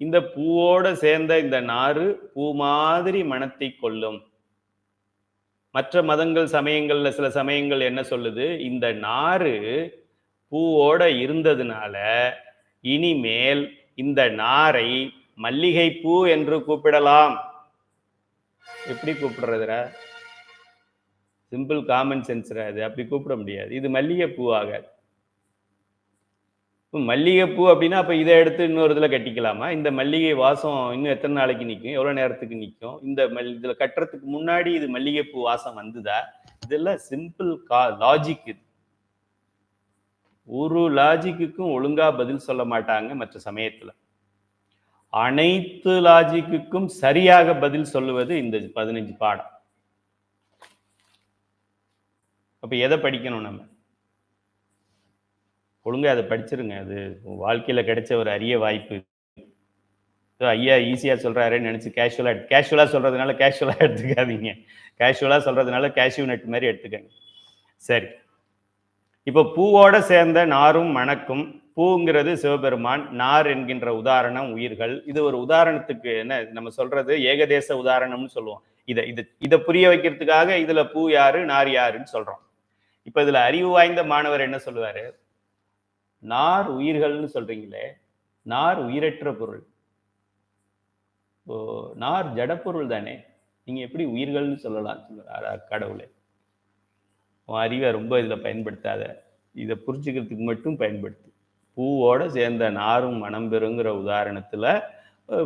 [SPEAKER 1] இந்த பூவோட சேர்ந்த இந்த நாறு பூ மாதிரி மனத்தை கொள்ளும். மற்ற மதங்கள் சமயங்கள்ல சில சமயங்கள் என்ன சொல்லுது, இந்த நாறு பூவோட இருந்ததுனால இனிமேல் இந்த நாரை மல்லிகை பூ என்று கூப்பிடலாம். எப்படி கூப்பிடுறதுரா? சிம்பிள் காமன் சென்ஸ்ரா அது. அப்படி கூப்பிட முடியாது. இது மல்லிகை பூ ஆகாது. மல்லிகைப்பூ அப்படின்னா அப்ப இதை எடுத்து இன்னொரு இதுல கட்டிக்கலாமா? இந்த மல்லிகை வாசம் இன்னும் எத்தனை நாளைக்கு நிற்கும்? எவ்வளவு நேரத்துக்கு நிற்கும்? இந்த இதுல கட்டுறதுக்கு முன்னாடி இது மல்லிகைப்பூ வாசம் வந்துதா? இதெல்லாம் சிம்பிள் லாஜிக். இது ஒரு லாஜிக்குக்கும் ஒழுங்கா பதில் சொல்ல மாட்டாங்க மற்ற சமயத்துல. அனைத்து லாஜிக்குக்கும் சரியாக பதில் சொல்லுவது இந்த 15 பாடம். அப்ப எதை படிக்கணும் நம்ம? ஒழுங்கா அதை படிச்சிருங்க. அது வாழ்க்கையில கிடைச்ச ஒரு அரிய வாய்ப்பு. ஐயா ஈஸியா சொல்றாருன்னு நினைச்சு கேஷுவலா சொல்றதுனால கேஷுவலா எடுத்துக்காதீங்க. கேஷுவலா சொல்றதுனால கேஷ்யூ நட் மாதிரி எடுத்துக்கங்க. சரி, இப்போ பூவோட சேர்ந்த நாரும் மணக்கும். பூங்கிறது சிவபெருமான், நார் என்கின்ற உதாரணம் உயிர்கள். இது ஒரு உதாரணத்துக்கு என்ன நம்ம சொல்றது ஏகதேச உதாரணம்னு சொல்லுவோம். இதை புரிய வைக்கிறதுக்காக இதுல பூ யாரு நார் யாருன்னு சொல்றோம். இப்ப இதுல அறிவு வாய்ந்த மாணவர் என்ன சொல்லுவாரு? நார் உயிர்கள்னு சொல்றீங்களே, நார் உயிரற்ற பொருள். நார் ஜடப்பொருள் தானே, நீங்க எப்படி உயிர்கள்னு சொல்லலாம்? கடவுளே, உன் அறிவை ரொம்ப இதுல பயன்படுத்தாத, இதை புரிஞ்சுக்கிறதுக்கு மட்டும் பயன்படுத்து. பூவோட சேர்ந்த நாரும் மனம் பெறுங்கிற உதாரணத்துல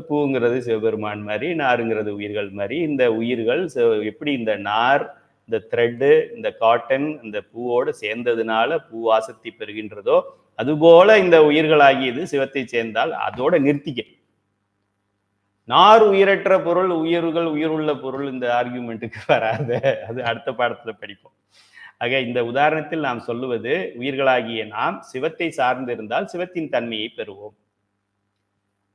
[SPEAKER 1] பூங்கிறது சிவபெருமான் மாதிரி, நாருங்கிறது உயிர்கள் மாதிரி. இந்த உயிர்கள் எப்படி இந்த நார், இந்த த்ரெட்டு, இந்த காட்டன் இந்த பூவோடு சேர்ந்ததுனால பூ வாசத்தை பெறுகின்றதோ, அதுபோல இந்த உயிர்களாகியது சிவத்தை சேர்ந்தால் அதோட நிறுத்திக்க. நார் உயிரற்ற பொருள், உயிர்கள் உயிருள்ள பொருள் இந்த ஆர்கியூமெண்ட்டுக்கு வராத. அது அடுத்த பாடத்துல படிப்போம். ஆக இந்த உதாரணத்தில் நாம் சொல்லுவது, உயிர்களாகிய நாம் சிவத்தை சார்ந்து இருந்தால் சிவத்தின் தன்மையை பெறுவோம்.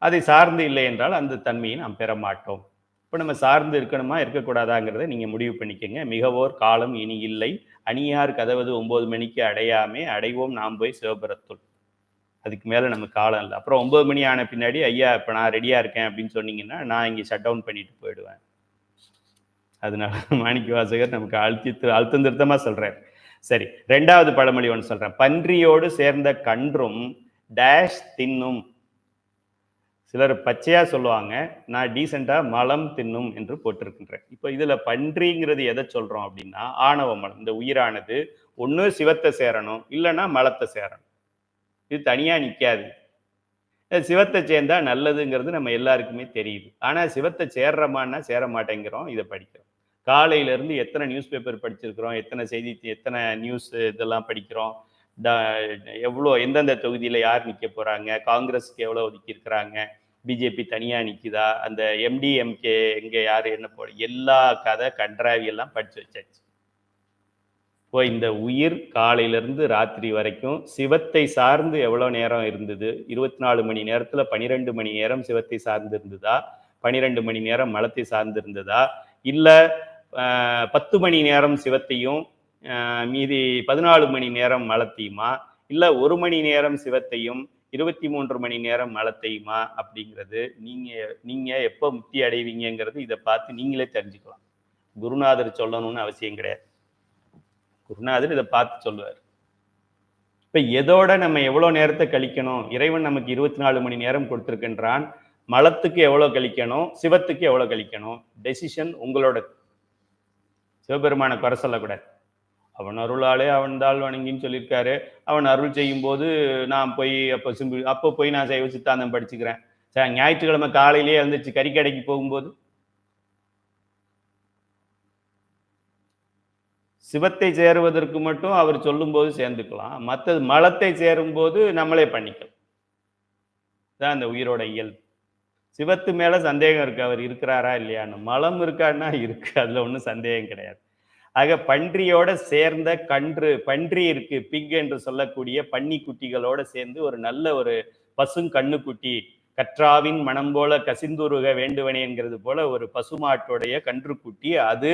[SPEAKER 1] அதை சார்ந்து இல்லை என்றால் அந்த தன்மையை நாம் பெற மாட்டோம். இப்போ நம்ம சார்ந்து இருக்கணுமா இருக்கக்கூடாதாங்கிறத நீங்க முடிவு பண்ணிக்கங்க. மிகவோர் காலம் இனி இல்லை, அணியார் கதவது 9 மணிக்கு அடையாமே, அடைவோம் நாம் போய் சிவபுரத்துள். அதுக்கு மேல நம்ம காலம் இல்லை. அப்புறம் 9 மணி ஆன பின்னாடி ஐயா இப்ப நான் ரெடியா இருக்கேன் அப்படின்னு சொன்னீங்கன்னா நான் இங்கே ஷட் டவுன் பண்ணிட்டு போயிடுவேன். அதனால மாணிக்க வாசகர் நமக்கு அழுத்தம் திருத்தமா சொல்றாரு. சரி, 2வது பழமொழி ஒன்று சொல்றேன். பன்றியோடு சேர்ந்த கன்றும் டேஷ் தின்னும். சிலர் பச்சையா சொல்லுவாங்க, நான் டீசெண்டா மலம் தின்னும் என்று போட்டிருக்கின்றேன். இப்போ இதுல பன்றிங்கிறது எதை சொல்றோம் அப்படின்னா, ஆணவ மலம். இந்த உயிரானது ஒண்ணு சிவத்தை சேரணும், இல்லைன்னா மலத்தை சேரணும். இது தனியா நிக்காது. சிவத்தை சேர்ந்தா நல்லதுங்கிறது நம்ம எல்லாருக்குமே தெரியுது. ஆனா சிவத்தை சேர்றமான்னா சேர மாட்டேங்கிறோம். இதை படிக்கிறோம். காலையில இருந்து எத்தனை நியூஸ் பேப்பர் படிச்சிருக்கிறோம், எத்தனை செய்தி, எத்தனை நியூஸ் இதெல்லாம் படிக்கிறோம். எவ்வளோ எந்தெந்த தொகுதியில யார் நிக்க போறாங்க, காங்கிரஸுக்கு எவ்வளவு ஒதுக்கி இருக்கிறாங்க, பிஜேபி தனியா நிக்குதா, அந்த எம்டிஎம்கே எங்க யாரு என்ன போட, எல்லா கதை கன்றாவி எல்லாம் படிச்சு வச்சாச்சு. இப்போ இந்த உயிர் காலையிலிருந்து ராத்திரி வரைக்கும் சிவத்தை சார்ந்து எவ்வளவு நேரம் இருந்தது? 24 மணி நேரத்துல 12 மணி நேரம் சிவத்தை சார்ந்து இருந்ததா, 12 மணி நேரம் மலத்தை சார்ந்து இருந்ததா, இல்ல 10 மணி நேரம் சிவத்தையும் மீதி 14 மணி நேரம் மலத்தையுமா, இல்ல 1 மணி நேரம் சிவத்தையும் 23 மணி நேரம் மலத்தையுமா அப்படிங்கிறது நீங்க எப்ப முக்தி அடைவீங்கிறது இதை பார்த்து நீங்களே தெரிஞ்சுக்கலாம். குருநாதர் சொல்லணும்னு அவசியம் கிடையாது. குருநாதர் இதை பார்த்து சொல்லுவார். இப்ப எதோட நம்ம எவ்வளவு நேரத்தை கழிக்கணும்? இறைவன் நமக்கு 24 மணி நேரம் கொடுத்திருக்கின்றான். மலத்துக்கு எவ்வளவு கழிக்கணும், சிவத்துக்கு எவ்வளவு கழிக்கணும், டெசிஷன் உங்களோட. சிவபெருமான குறை சொல்லக்கூடாது. அவன் அருளாலே அவன் தாள் வணங்கின்னு சொல்லியிருக்காரு. அவன் அருள் செய்யும் போது நான் போய் அப்போ போய் நான் சைவ சித்தாந்தம் படிச்சுக்கிறேன். ஞாயிற்றுக்கிழமை காலையிலேயே எழுந்துச்சு கறிக்கடைக்கு போகும்போது சிவத்தை சேருவதற்கு மட்டும் அவர் சொல்லும் போது சேர்ந்துக்கலாம். மற்றது மலத்தை சேரும் போது நம்மளே பண்ணிக்கலாம். தான் அந்த உயிரோட இயல்பு. சிவத்து மேல சந்தேகம் இருக்கு, அவர் இருக்கிறாரா இல்லையான்னு. மலம் இருக்கான்னா இருக்கு, அதுல ஒன்றும் சந்தேகம் கிடையாது. ஆக பன்றியோட சேர்ந்த கன்று, பன்றி இருக்கு, பிக் என்று சொல்லக்கூடிய பன்னி குட்டிகளோட சேர்ந்து ஒரு நல்ல ஒரு பசுங்கண்ணுக்குட்டி, கற்றாவின் மனம் போல கசிந்துருக வேண்டுவனேங்கிறது போல ஒரு பசுமாட்டோடைய கன்றுக்குட்டி. அது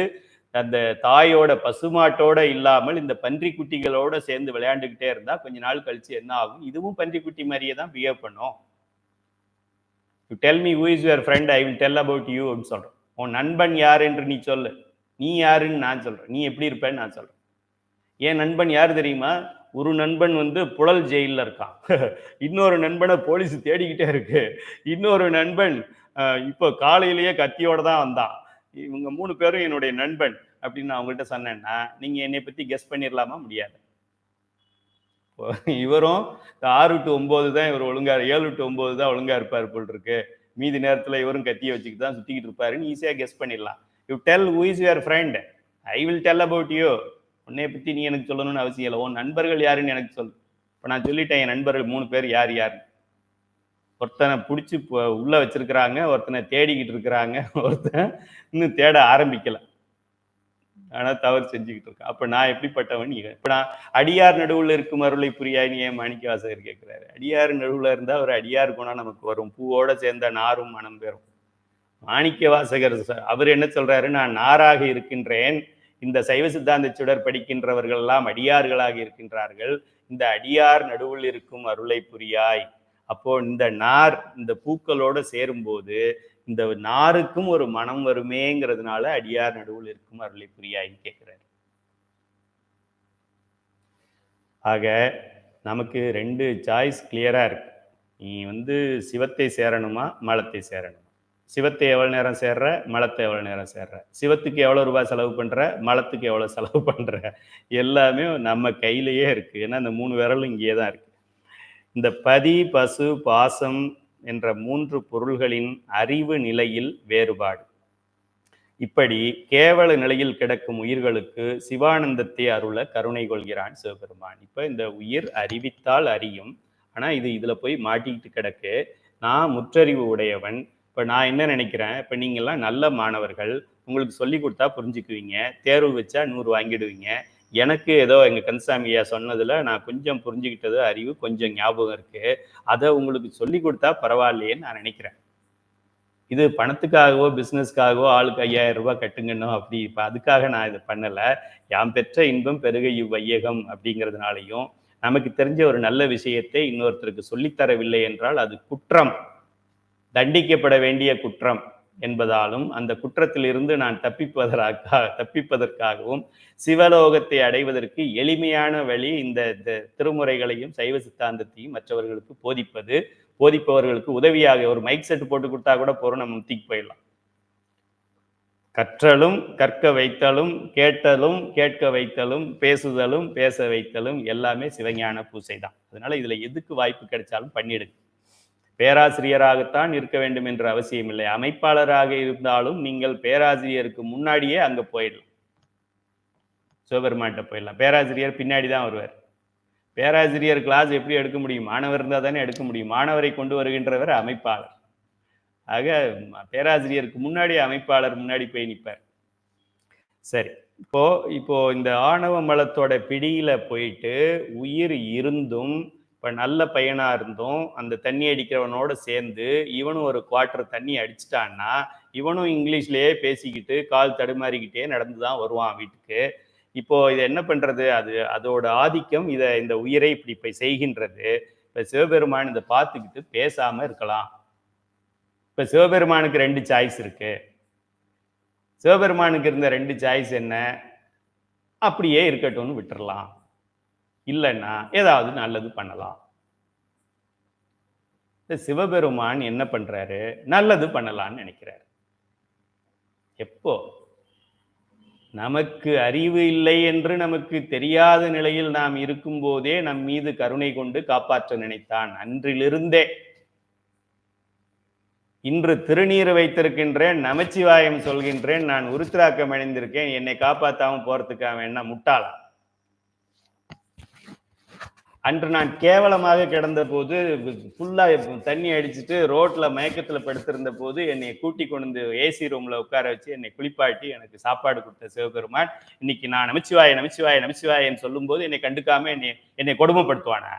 [SPEAKER 1] அந்த தாயோட பசுமாட்டோட இல்லாமல் இந்த பன்றி குட்டிகளோட சேர்ந்து விளையாண்டுக்கிட்டே இருந்தா கொஞ்ச நாள் கழிச்சு என்ன ஆகும்? இதுவும் பன்றி குட்டி மாதிரியே தான் பிஹேவ் பண்ணும். You tell me who is your friend, I will tell about you அப்படின்னு சொல்றோம். உன் நண்பன் யார் என்று நீ சொல்லு, நீ யாருன்னு நான் சொல்றேன், நீ எப்படி இருப்பேன்னு நான் சொல்றேன். என் நண்பன் யார் தெரியுமா? ஒரு நண்பன் புழல் ஜெயில்ல இருக்கான். இன்னொரு நண்பனை போலீஸ் தேடிக்கிட்டே இருக்கு. இன்னொரு நண்பன் இப்போ காலையிலேயே கத்தியோட தான் வந்தான். இவங்க 3 பேரும் என்னுடைய நண்பன் அப்படின்னு நான் அவங்கள்ட்ட சொன்னேன்னா, நீங்க என்னை பத்தி கெஸ் பண்ணிடலாமா? முடியாது. இவரும் 6 to 9 தான் இவர் ஒழுங்கா, 7 to 9 தான் ஒழுங்கா இருப்பார் போல் இருக்கு. மீதி நேரத்துல இவரும் கத்தியை வச்சுக்கிட்டு தான் சுத்திக்கிட்டு இருப்பாருன்னு ஈஸியா கெஸ் பண்ணிடலாம். You tell who is your friend, I will tell about you. உன்னைய பத்தி நீ எனக்கு சொல்லணும்னு அவசியம் இல்லை. உன் நண்பர்கள் யாருன்னு எனக்கு சொல்லு. இப்ப நான் சொல்லிட்டேன் என் நண்பர்கள் 3 பேர் யார் யார். ஒருத்தனை பிடிச்சி உள்ள வச்சிருக்கிறாங்க, ஒருத்தனை தேடிக்கிட்டு இருக்கிறாங்க, ஒருத்தன் இன்னும் தேட ஆரம்பிக்கல, ஆனா தவறு செஞ்சுக்கிட்டு இருக்கான். அப்ப நான் எப்படிப்பட்டவன்? இப்ப நான் அடியார் நடுவுல இருக்கும் அருளை புரியாயின்னு ஏன் மாணிக்க வாசகர் கேட்கிறாரு. அடியார் நடுவுல இருந்தா ஒரு அடியார் குணம் நமக்கு வரும். பூவோட சேர்ந்த நாரும் மனம் பெறும். மாணிக்க வாசகர் அவர் என்ன சொல்றாரு? நான் நாராக இருக்கின்றேன், இந்த சைவ சித்தாந்த சுடர் படிக்கின்றவர்கள் எல்லாம் அடியார்களாக இருக்கின்றார்கள், இந்த அடியார் நடுவில் இருக்கும் அருளை புரியாய். அப்போ இந்த நார் இந்த பூக்களோட சேரும்போது இந்த நாருக்கும் ஒரு மனம் வருமேங்கிறதுனால அடியார் நடுவில் இருக்கும் அருளை புரியாய்ன்னு கேட்கிறாரு. ஆக நமக்கு 2 சாய்ஸ் கிளியரா இருக்கு. நீ சிவத்தை சேரணுமா மலத்தை சேரணுமா? சிவத்தை எவ்வளவு நேரம் சேர்ற, மலத்தை எவ்வளவு நேரம் சேர்ற, சிவத்துக்கு எவ்வளவு ரூபாய் செலவு பண்ற, மலத்துக்கு எவ்வளவு செலவு பண்ற, எல்லாமே நம்ம கையிலேயே இருக்கு. ஏன்னா இந்த 3 விரலும் இங்கேயே தான் இருக்கு. இந்த பதி பசு பாசம் என்ற 3 பொருள்களின் அறிவு நிலையில் வேறுபாடு. இப்படி கேவல நிலையில் கிடக்கும் உயிர்களுக்கு சிவானந்தத்தை அருள கருணை கொள்கிறான் சிவபெருமான். இப்ப இந்த உயிர் அறிவித்தால் அறியும், ஆனா இதுல போய் மாட்டிக்கிட்டு கிடக்கு. நான் முற்றறிவு உடையவன். இப்ப நான் என்ன நினைக்கிறேன், இப்ப நீங்க எல்லாம் நல்ல மாணவர்கள், உங்களுக்கு சொல்லி கொடுத்தா புரிஞ்சுக்குவீங்க, தேர்வு வச்சா 100 வாங்கிடுவீங்க. எனக்கு ஏதோ எங்க கந்தசாமி ஐயா சொன்னதுல நான் கொஞ்சம் புரிஞ்சுக்கிட்டது, அறிவு கொஞ்சம் ஞாபகம் இருக்கு, அதை உங்களுக்கு சொல்லி கொடுத்தா பரவாயில்லையேன்னு நான் நினைக்கிறேன். இது பணத்துக்காகவோ பிசினஸ்க்காகவோ ஆளுக்கு 5000 ரூபாய் கட்டுங்கன்னு அப்படி இப்ப அதுக்காக நான் இதை பண்ணல. யாம் பெற்ற இன்பம் பெருக இவ்வையகம் அப்படிங்கிறதுனாலையும், நமக்கு தெரிஞ்ச ஒரு நல்ல விஷயத்தை இன்னொருத்தருக்கு சொல்லித்தரவில்லை என்றால் அது குற்றம், தண்டிக்கப்பட வேண்டிய குற்றம் என்பதாலும், அந்த குற்றத்திலிருந்து நான் தப்பிப்பதற்காகவும் சிவலோகத்தை அடைவதற்கு எளிமையான வழி இந்த திருமுறைகளையும் சைவ சித்தாந்தத்தையும் மற்றவர்களுக்கு போதிப்பவர்களுக்கு உதவியாக ஒரு மைக் செட் போட்டு கொடுத்தா கூட போறோம், நம்ம முத்திக்கு போயிடலாம். கற்றலும் கற்க வைத்தலும், கேட்டலும் கேட்க வைத்தலும், பேசுதலும் பேச வைத்தலும் எல்லாமே சிவஞான பூசை தான். அதனால இதுல எதுக்கு வாய்ப்பு கிடைச்சாலும் பண்ணிடுங்க. பேராசிரியராகத்தான் இருக்க வேண்டும் என்ற அவசியம் இல்லை. அமைப்பாளராக இருந்தாலும் நீங்கள் பேராசிரியருக்கு முன்னாடியே அங்க போயிடலாம், சிவபெருமான்கிட்ட போயிடலாம். பேராசிரியர் பின்னாடி தான் வருவார். பேராசிரியர் கிளாஸ் எப்படி எடுக்க முடியும்? மாணவர் இருந்தால் தானே எடுக்க முடியும். மாணவரை கொண்டு வருகின்றவர் அமைப்பாளர். ஆக பேராசிரியருக்கு முன்னாடி அமைப்பாளர் முன்னாடி போய் நிற்பார். சரி, இப்போ இந்த ஆணவ மலத்தோட பிடியில போயிட்டு உயிர் இருந்தும், இப்ப நல்ல பையனா இருந்தும் அந்த தண்ணி அடிக்கிறவனோட சேர்ந்து இவனும் ஒரு குவார்டர் தண்ணி அடிச்சிட்டான்னா, இவனும் இங்கிலீஷ்லயே பேசிக்கிட்டு கால் தடுமாறிக்கிட்டே நடந்துதான் வருவான் வீட்டுக்கு. இப்போ இதை என்ன பண்றது? அதோட ஆதிக்கம் இந்த உயிரை இப்படி செய்கின்றது. இப்ப சிவபெருமான் இதை பார்த்துக்கிட்டு பேசாம இருக்கலாம். இப்ப சிவபெருமானுக்கு 2 சாய்ஸ் இருக்கு. சிவபெருமானுக்கு இருந்த 2 சாய்ஸ் என்ன? அப்படியே இருக்கட்டும்னு விட்டுறலாம், இல்லைன்னா ஏதாவது நல்லது பண்ணலாம். சிவபெருமான் என்ன பண்றாரு? நல்லது பண்ணலான்னு நினைக்கிறாரு. எப்போ நமக்கு அறிவு இல்லை என்று நமக்கு தெரியாத நிலையில் நாம் இருக்கும் போதே நம் மீது கருணை கொண்டு காப்பாற்ற நினைத்தான். அன்றிலிருந்தே இன்று திருநீர் வைத்திருக்கின்றேன், நமச்சிவாயம் சொல்கின்றேன், நான் உருத்திராக்கம் அணிந்திருக்கேன், என்னை காப்பாத்தாம போறதுக்காக என்ன முட்டாளா? அன்று நான் கேவலமாக கிடந்த போது, ஃபுல்லா தண்ணி அடிச்சுட்டு ரோட்ல மயக்கத்துல படுத்திருந்த போது என்னை கூட்டி கொண்டு ஏசி ரூம்ல உட்கார வச்சு என்னை குளிப்பாட்டி எனக்கு சாப்பாடு கொடுத்த சிவபெருமான் இன்னைக்கு நான் நமச்சிவாய நமச்சிவாய நமச்சிவாயன்னு சொல்லும் போது என்னை கண்டுக்காம என்னை கொடுமைப்படுத்துவானா?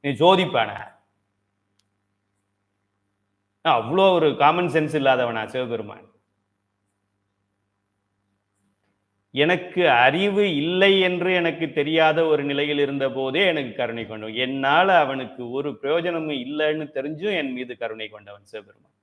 [SPEAKER 1] நீ சோதிப்பானா? அவ்வளோ ஒரு காமன் சென்ஸ் இல்லாதவனா சிவபெருமான்? எனக்கு அறிவு இல்லை என்று எனக்கு தெரியாத ஒரு நிலையில் இருந்த போதே எனக்கு கருணை கொண்டவன். என்னால அவனுக்கு ஒரு பிரயோஜனமும் இல்லைன்னு தெரிஞ்சும் என் மீது கருணை கொண்டவன் சிவபெருமான்.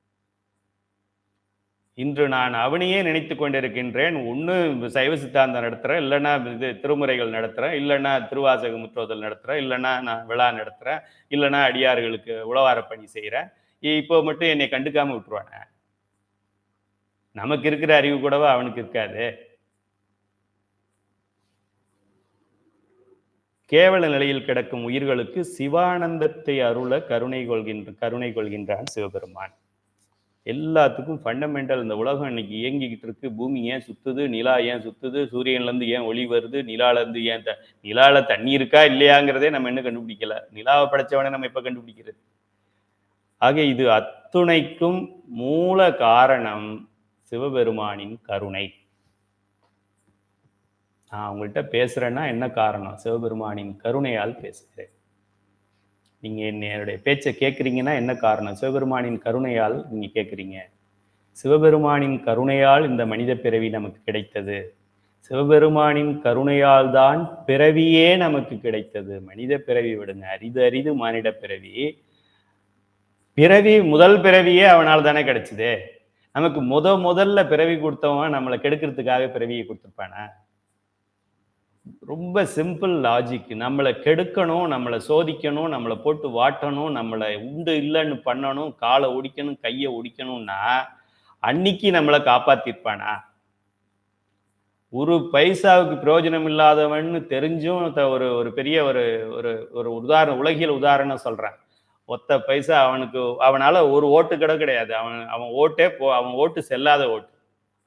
[SPEAKER 1] இன்று நான் அவனையே நினைத்து கொண்டிருக்கின்றேன். ஒண்ணு சைவ சித்தாந்தம் நடத்துறேன், இல்லைன்னா இது திருமுறைகள் நடத்துறேன், இல்லைன்னா திருவாசக முற்றோதல் நடத்துறேன், இல்லைன்னா நான் விழா நடத்துறேன், இல்லைன்னா அடியார்களுக்கு உழவார பணி செய்கிறேன். இப்போ மட்டும் என்னை கண்டுக்காம விட்டுருவானே? நமக்கு இருக்கிற அறிவு கூடவா அவனுக்கு இருக்காது? கேவல நிலையில் கிடக்கும் உயிர்களுக்கு சிவானந்தத்தை அருள கருணை கொள்கின்றான் சிவபெருமான். எல்லாத்துக்கும் ஃபண்டமெண்டல். இந்த உலகம் இன்னைக்கு இயங்கிக்கிட்டு இருக்கு. பூமி ஏன் சுத்துது, நிலா ஏன் சுத்துது, சூரியன்ல இருந்து ஏன் ஒளி வருது, நிலால இருந்து ஏன் நிலால தண்ணி இருக்கா இல்லையாங்கிறதே நம்ம இன்னும் கண்டுபிடிக்கல. நிலாவை படைச்சவனே நம்ம இப்ப கண்டுபிடிக்கிறது. ஆக இது அத்துணைக்கும் மூல காரணம் சிவபெருமானின் கருணை. நான் உங்கள்கிட்ட பேசுறேன்னா என்ன காரணம்? சிவபெருமானின் கருணையால் பேசுகிறேன். நீங்க என்னுடைய பேச்சை கேட்குறீங்கன்னா என்ன காரணம்? சிவபெருமானின் கருணையால் நீங்க கேட்குறீங்க. சிவபெருமானின் கருணையால் இந்த மனித பிறவி நமக்கு கிடைத்தது. சிவபெருமானின் கருணையால் தான் பிறவியே நமக்கு கிடைத்தது. மனித பிறவி விடுங்க, அரிது அரிது மானிட பிறவி. பிறவி முதல் பிறவியே அவனால் தானே கிடைச்சது. நமக்கு முதல்ல பிறவி கொடுத்தவன் நம்மளை கெடுக்கிறதுக்காக பிறவியை கொடுத்துருப்பானா? ரொம்ப சிம்பிள் லாஜிக். நம்மளை கெடுக்கணும், நம்மளை சோதிக்கணும், நம்மளை போட்டு வாட்டணும், நம்மளை உண்டு இல்லைன்னு பண்ணணும், காலை ஒடிக்கணும், கையை ஒடிக்கணும்னா அன்னைக்கு நம்மளை காப்பாத்திருப்பானா? ஒரு பைசாவுக்கு பிரயோஜனம் இல்லாதவன்னு தெரிஞ்சும் ஒரு பெரிய ஒரு உதாரணம், உலகியல் உதாரணம் சொல்றேன். ஒத்த பைசா அவனால ஒரு ஓட்டு கூட கிடையாது. அவன் ஓட்டு செல்லாத ஓட்டு.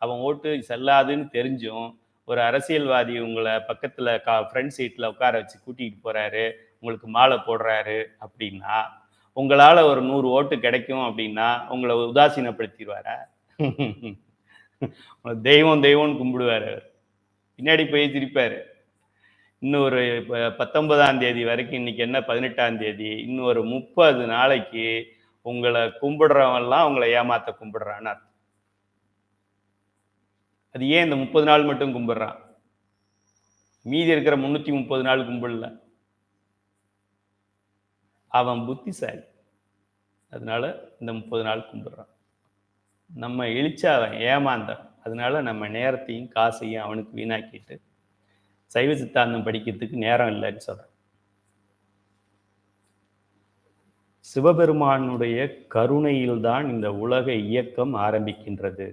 [SPEAKER 1] அவன் ஓட்டு செல்லாதுன்னு தெரிஞ்சும் ஒரு அரசியல்வாதி உங்களை பக்கத்துல ஃப்ரண்ட் சீட்ல உட்கார வச்சு கூட்டிகிட்டு போறாரு, உங்களுக்கு மாலை போடுறாரு அப்படின்னா, உங்களால ஒரு 100 ஓட்டு கிடைக்கும் அப்படின்னா உங்களை உதாசீனப்படுத்திடுவாரா? தெய்வம்னு கும்பிடுவாரு. பின்னாடி போய் திருப்பாரு. இன்னும் ஒரு 19ஆம் தேதி வரைக்கும், இன்னைக்கு என்ன 18ஆம் தேதி, இன்னும் ஒரு 30 நாளைக்கு உங்களை கும்பிடுறவன்லாம் உங்களை ஏமாத்த கும்பிடுறான்னு அர்த்தம். அது ஏன் இந்த 30 நாள் மட்டும் கும்பிடுறான்? மீதி இருக்கிற 330 நாள் கும்பிடல. அவன் புத்திசாலி, அதனால இந்த 30 நாள் கும்பிடுறான். நம்ம இழிச்சாவன், ஏமாந்தான், அதனால நம்ம நேரத்தையும் காசையும் அவனுக்கு வீணாக்கிட்டு சைவ சித்தாந்தம் படிக்கிறதுக்கு நேரம் இல்லைன்னு சொல்றேன். சிவபெருமானுடைய கருணையில்தான் இந்த உலக இயக்கம் ஆரம்பிக்கின்றது.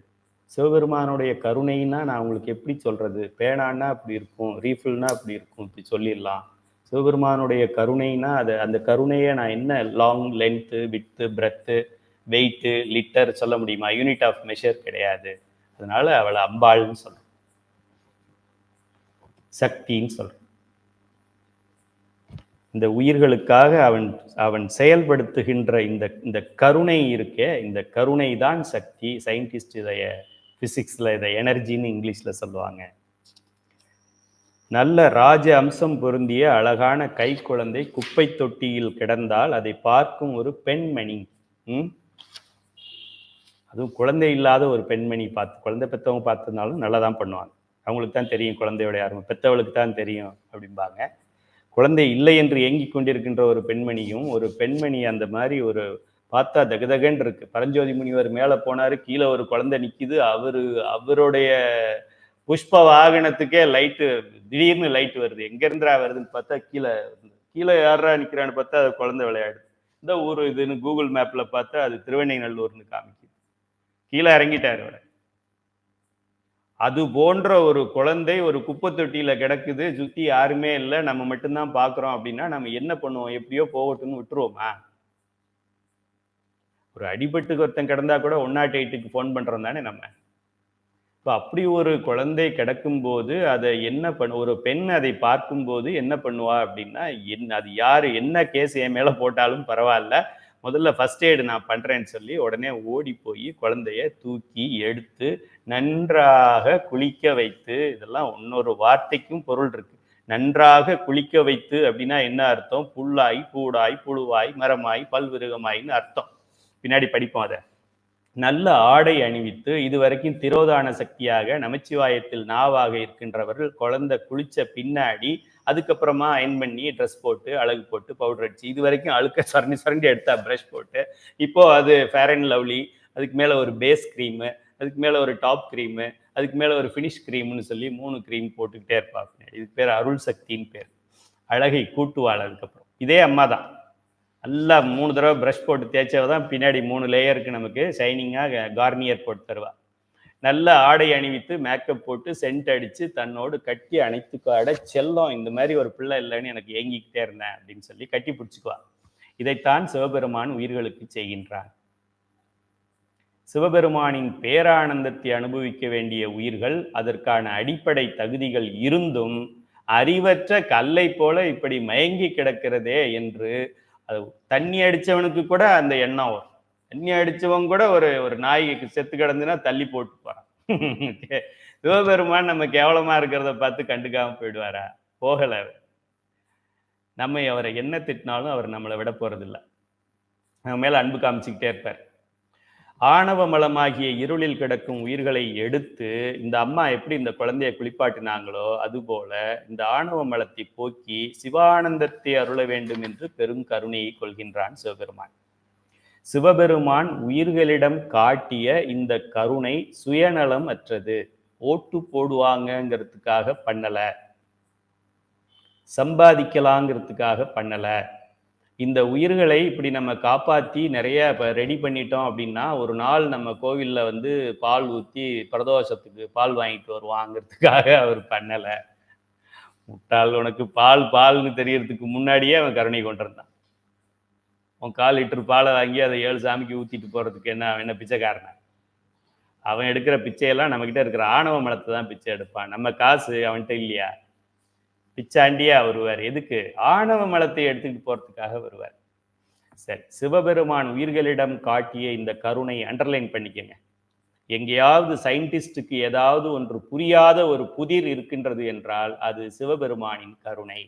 [SPEAKER 1] சிவபெருமானுடைய கருணைன்னா நான் உங்களுக்கு எப்படி சொல்றது? பேனான்னா அப்படி இருக்கும், ரீஃபில்னா அப்படி இருக்கும், இப்படி சொல்லிடலாம். சிவபெருமானுடைய கருணைனா அந்த கருணையை நான் என்ன long, length, with, breadth, weight, litre சொல்ல முடியுமா? யூனிட் ஆஃப் மெஷர் கிடையாது. அதனால அவளை அம்பாள்னு சொல்றேன், சக்தின்னு சொல்றேன். இந்த உயிர்களுக்காக அவன் செயல்படுத்துகின்ற இந்த கருணை இருக்கே, இந்த கருணை தான் சக்தி. சயின்டிஸ்ட் இதைய பிசிக்ஸ்ல இதை எனர்ஜின்னு இங்கிலீஷ்ல சொல்லுவாங்க. நல்ல ராஜ அம்சம் பொருந்திய அழகான கை குழந்தை குப்பை தொட்டியில் கிடந்தால் அதை பார்க்கும் ஒரு பெண்மணி, அதுவும் குழந்தை இல்லாத ஒரு பெண்மணி பார்த்து, குழந்தை பெற்றவங்க பார்த்ததுனாலும் நல்லா தான் பண்ணுவாங்க. அவங்களுக்கு தான் தெரியும் குழந்தையோட யாருமே, பெற்றவளுக்கு தான் தெரியும் அப்படிம்பாங்க. குழந்தை இல்லை என்று ஏங்கி கொண்டிருக்கின்ற ஒரு பெண்மணியும், ஒரு பெண்மணி அந்த மாதிரி ஒரு பார்த்தா தகதகன் இருக்கு. பரஞ்சோதி முனிவர் மேலே போனாரு, கீழே ஒரு குழந்தை நிற்கிது. அவருடைய புஷ்ப வாகனத்துக்கே லைட்டு, திடீர்னு லைட் வருது. எங்க இருந்துரா வருதுன்னு பார்த்தா கீழே யாரா நிற்கிறான்னு பார்த்தா அது குழந்தை விளையாடுது. இந்த ஊர் இதுன்னு கூகுள் மேப்ல பார்த்தா அது திருவெண்ணைநல்லூர்னு காமிக்குது. கீழே இறங்கிட்டாரு அவரை. அது போன்ற ஒரு குழந்தை ஒரு குப்பை தொட்டியில கிடக்குது, சுத்தி யாருமே இல்லை, நம்ம மட்டும்தான் பாக்குறோம் அப்படின்னா நம்ம என்ன பண்ணுவோம்? எப்படியோ போகட்டும்னு விட்டுருவோமா? ஒரு அடிபட்டுக்கு ஒருத்தன் கிடந்தா கூட 108க்கு ஃபோன் பண்றோம் தானே நம்ம. இப்போ அப்படி ஒரு குழந்தை கிடக்கும் போது அதை என்ன ஒரு பெண் அதை பார்க்கும்போது என்ன பண்ணுவா அப்படின்னா, அது யாரு என்ன கேஸ் என் மேல போட்டாலும் பரவாயில்ல, முதல்ல ஃபர்ஸ்ட் எய்டு நான் பண்றேன்னு சொல்லி உடனே ஓடி போய் குழந்தைய தூக்கி எடுத்து நன்றாக குளிக்க வைத்து, இதெல்லாம் இன்னொரு வார்த்தைக்கும் பொருள் இருக்கு. நன்றாக குளிக்க வைத்து அப்படின்னா என்ன அர்த்தம்? புல்லாய், பூடாய், புழுவாய், மரமாய், பல்விருகமாயின்னு அர்த்தம். பின்னாடி படிப்போம் அதை. நல்ல ஆடை அணிவித்து, இதுவரைக்கும் திரோதான சக்தியாக நமச்சிவாயத்தில் நாவாக இருக்கின்றவர்கள் குழந்தை குளிச்ச பின்னாடி அதுக்கப்புறமா அயன் பண்ணி ட்ரெஸ் போட்டு அழகு போட்டு பவுடர் அடிச்சு, இது வரைக்கும் அழுக்க சரண்டி எடுத்தா ப்ரஷ் போட்டு, இப்போ அது ஃபேர் அண்ட் லவ்லி, அதுக்கு மேல ஒரு பேஸ் கிரீமு, அதுக்கு மேலே ஒரு டாப் க்ரீமு, அதுக்கு மேலே ஒரு ஃபினிஷ் க்ரீம்னு சொல்லி 3 க்ரீம் போட்டுக்கிட்டே இருப்பா. இதுக்கு பேர் அருள் சக்தின்னு பேர். அழகை கூட்டுவாள். அதுக்கப்புறம் இதே அம்மா தான் நல்லா 3 தடவை ப்ரஷ் போட்டு தேய்ச்சவ தான் பின்னாடி 3 லேயருக்கு நமக்கு ஷைனிங்காக கார்னியர் போட்டு தருவா. நல்ல ஆடை அணிவித்து மேக்கப் போட்டு சென்ட் அடித்து தன்னோடு கட்டி அணைத்துக்காட செல்லம், இந்த மாதிரி ஒரு பிள்ளை இல்லைன்னு எனக்கு ஏங்கிக்கிட்டே இருந்தேன் அப்படின்னு சொல்லி கட்டி பிடிச்சிக்குவா. இதைத்தான் சிவபெருமான் உயிர்களுக்கு செய்கின்றான். சிவபெருமானின் பேரானந்தத்தை அனுபவிக்க வேண்டிய உயிர்கள் அதற்கான அடிப்படை தகுதிகள் இருந்தும் அறிவற்ற கல்லை போல இப்படி மயங்கி கிடக்கிறதே என்று, அது தண்ணி அடிச்சவனுக்கு கூட அந்த எண்ணம் வரும். தண்ணி அடிச்சவன் கூட ஒரு நாய்க்கு செத்து கிடந்துன்னா தள்ளி போட்டு போறான். சிவபெருமான் நம்ம கேவலமா இருக்கிறத பார்த்து கண்டுக்காம போயிடுவாரா? போகல. நம்ம அவரை என்ன திட்டினாலும் அவர் நம்மளை விட போறதில்லை. நம்ம மேல அன்பு காமிச்சுக்கிட்டே இருப்பார். ஆணவ மலமாகிய இருளில் கிடக்கும் உயிர்களை எடுத்து இந்த அம்மா எப்படி இந்த குழந்தையை குளிப்பாட்டினாங்களோ அதுபோல இந்த ஆணவ மலத்தை போக்கி சிவானந்தத்தை அருள வேண்டும் என்று பெரும் கருணையை கொள்கின்றான் சிவபெருமான். சிவபெருமான் உயிர்களிடம் காட்டிய இந்த கருணை சுயநலம் அற்றது. ஓட்டு போடுவாங்கிறதுக்காக பண்ணல, சம்பாதிக்கலாங்கிறதுக்காக பண்ணல. இந்த உயிர்களை இப்படி நம்ம காப்பாற்றி நிறைய இப்போ ரெடி பண்ணிட்டோம் அப்படின்னா ஒரு நாள் நம்ம கோவிலில் பால் ஊற்றி பிரதோஷத்துக்கு பால் வாங்கிட்டு வருவாங்கிறதுக்காக அவர் பண்ணலை. முட்டாள், உனக்கு பால்னு தெரியறதுக்கு முன்னாடியே அவன் கருணை கொண்டிருந்தான். அவன் 1/4 லிட்டர் பாலை வாங்கி அதை 7 சாமிக்கு ஊற்றிட்டு போகிறதுக்கு என்ன பிச்சைக்காரன? அவன் எடுக்கிற பிச்சையெல்லாம் நம்மக்கிட்ட இருக்கிற ஆணவ மலத்தை தான் பிச்சை எடுப்பான். நம்ம காசு அவன்கிட்ட இல்லையா? பிச்சாண்டியா வருவார். எதுக்கு? ஆணவ மலத்தை எடுத்துக்கிட்டு போறதுக்காக வருவார். சரி, சிவபெருமான் உயிர்களிடம் காட்டிய இந்த கருணை அண்டர்லைன் பண்ணிக்கங்க. எங்கேயாவது சயின்டிஸ்டுக்கு ஏதாவது ஒன்று புரியாத ஒரு புதிர் இருக்கின்றது என்றால் அது சிவபெருமானின் கருணை.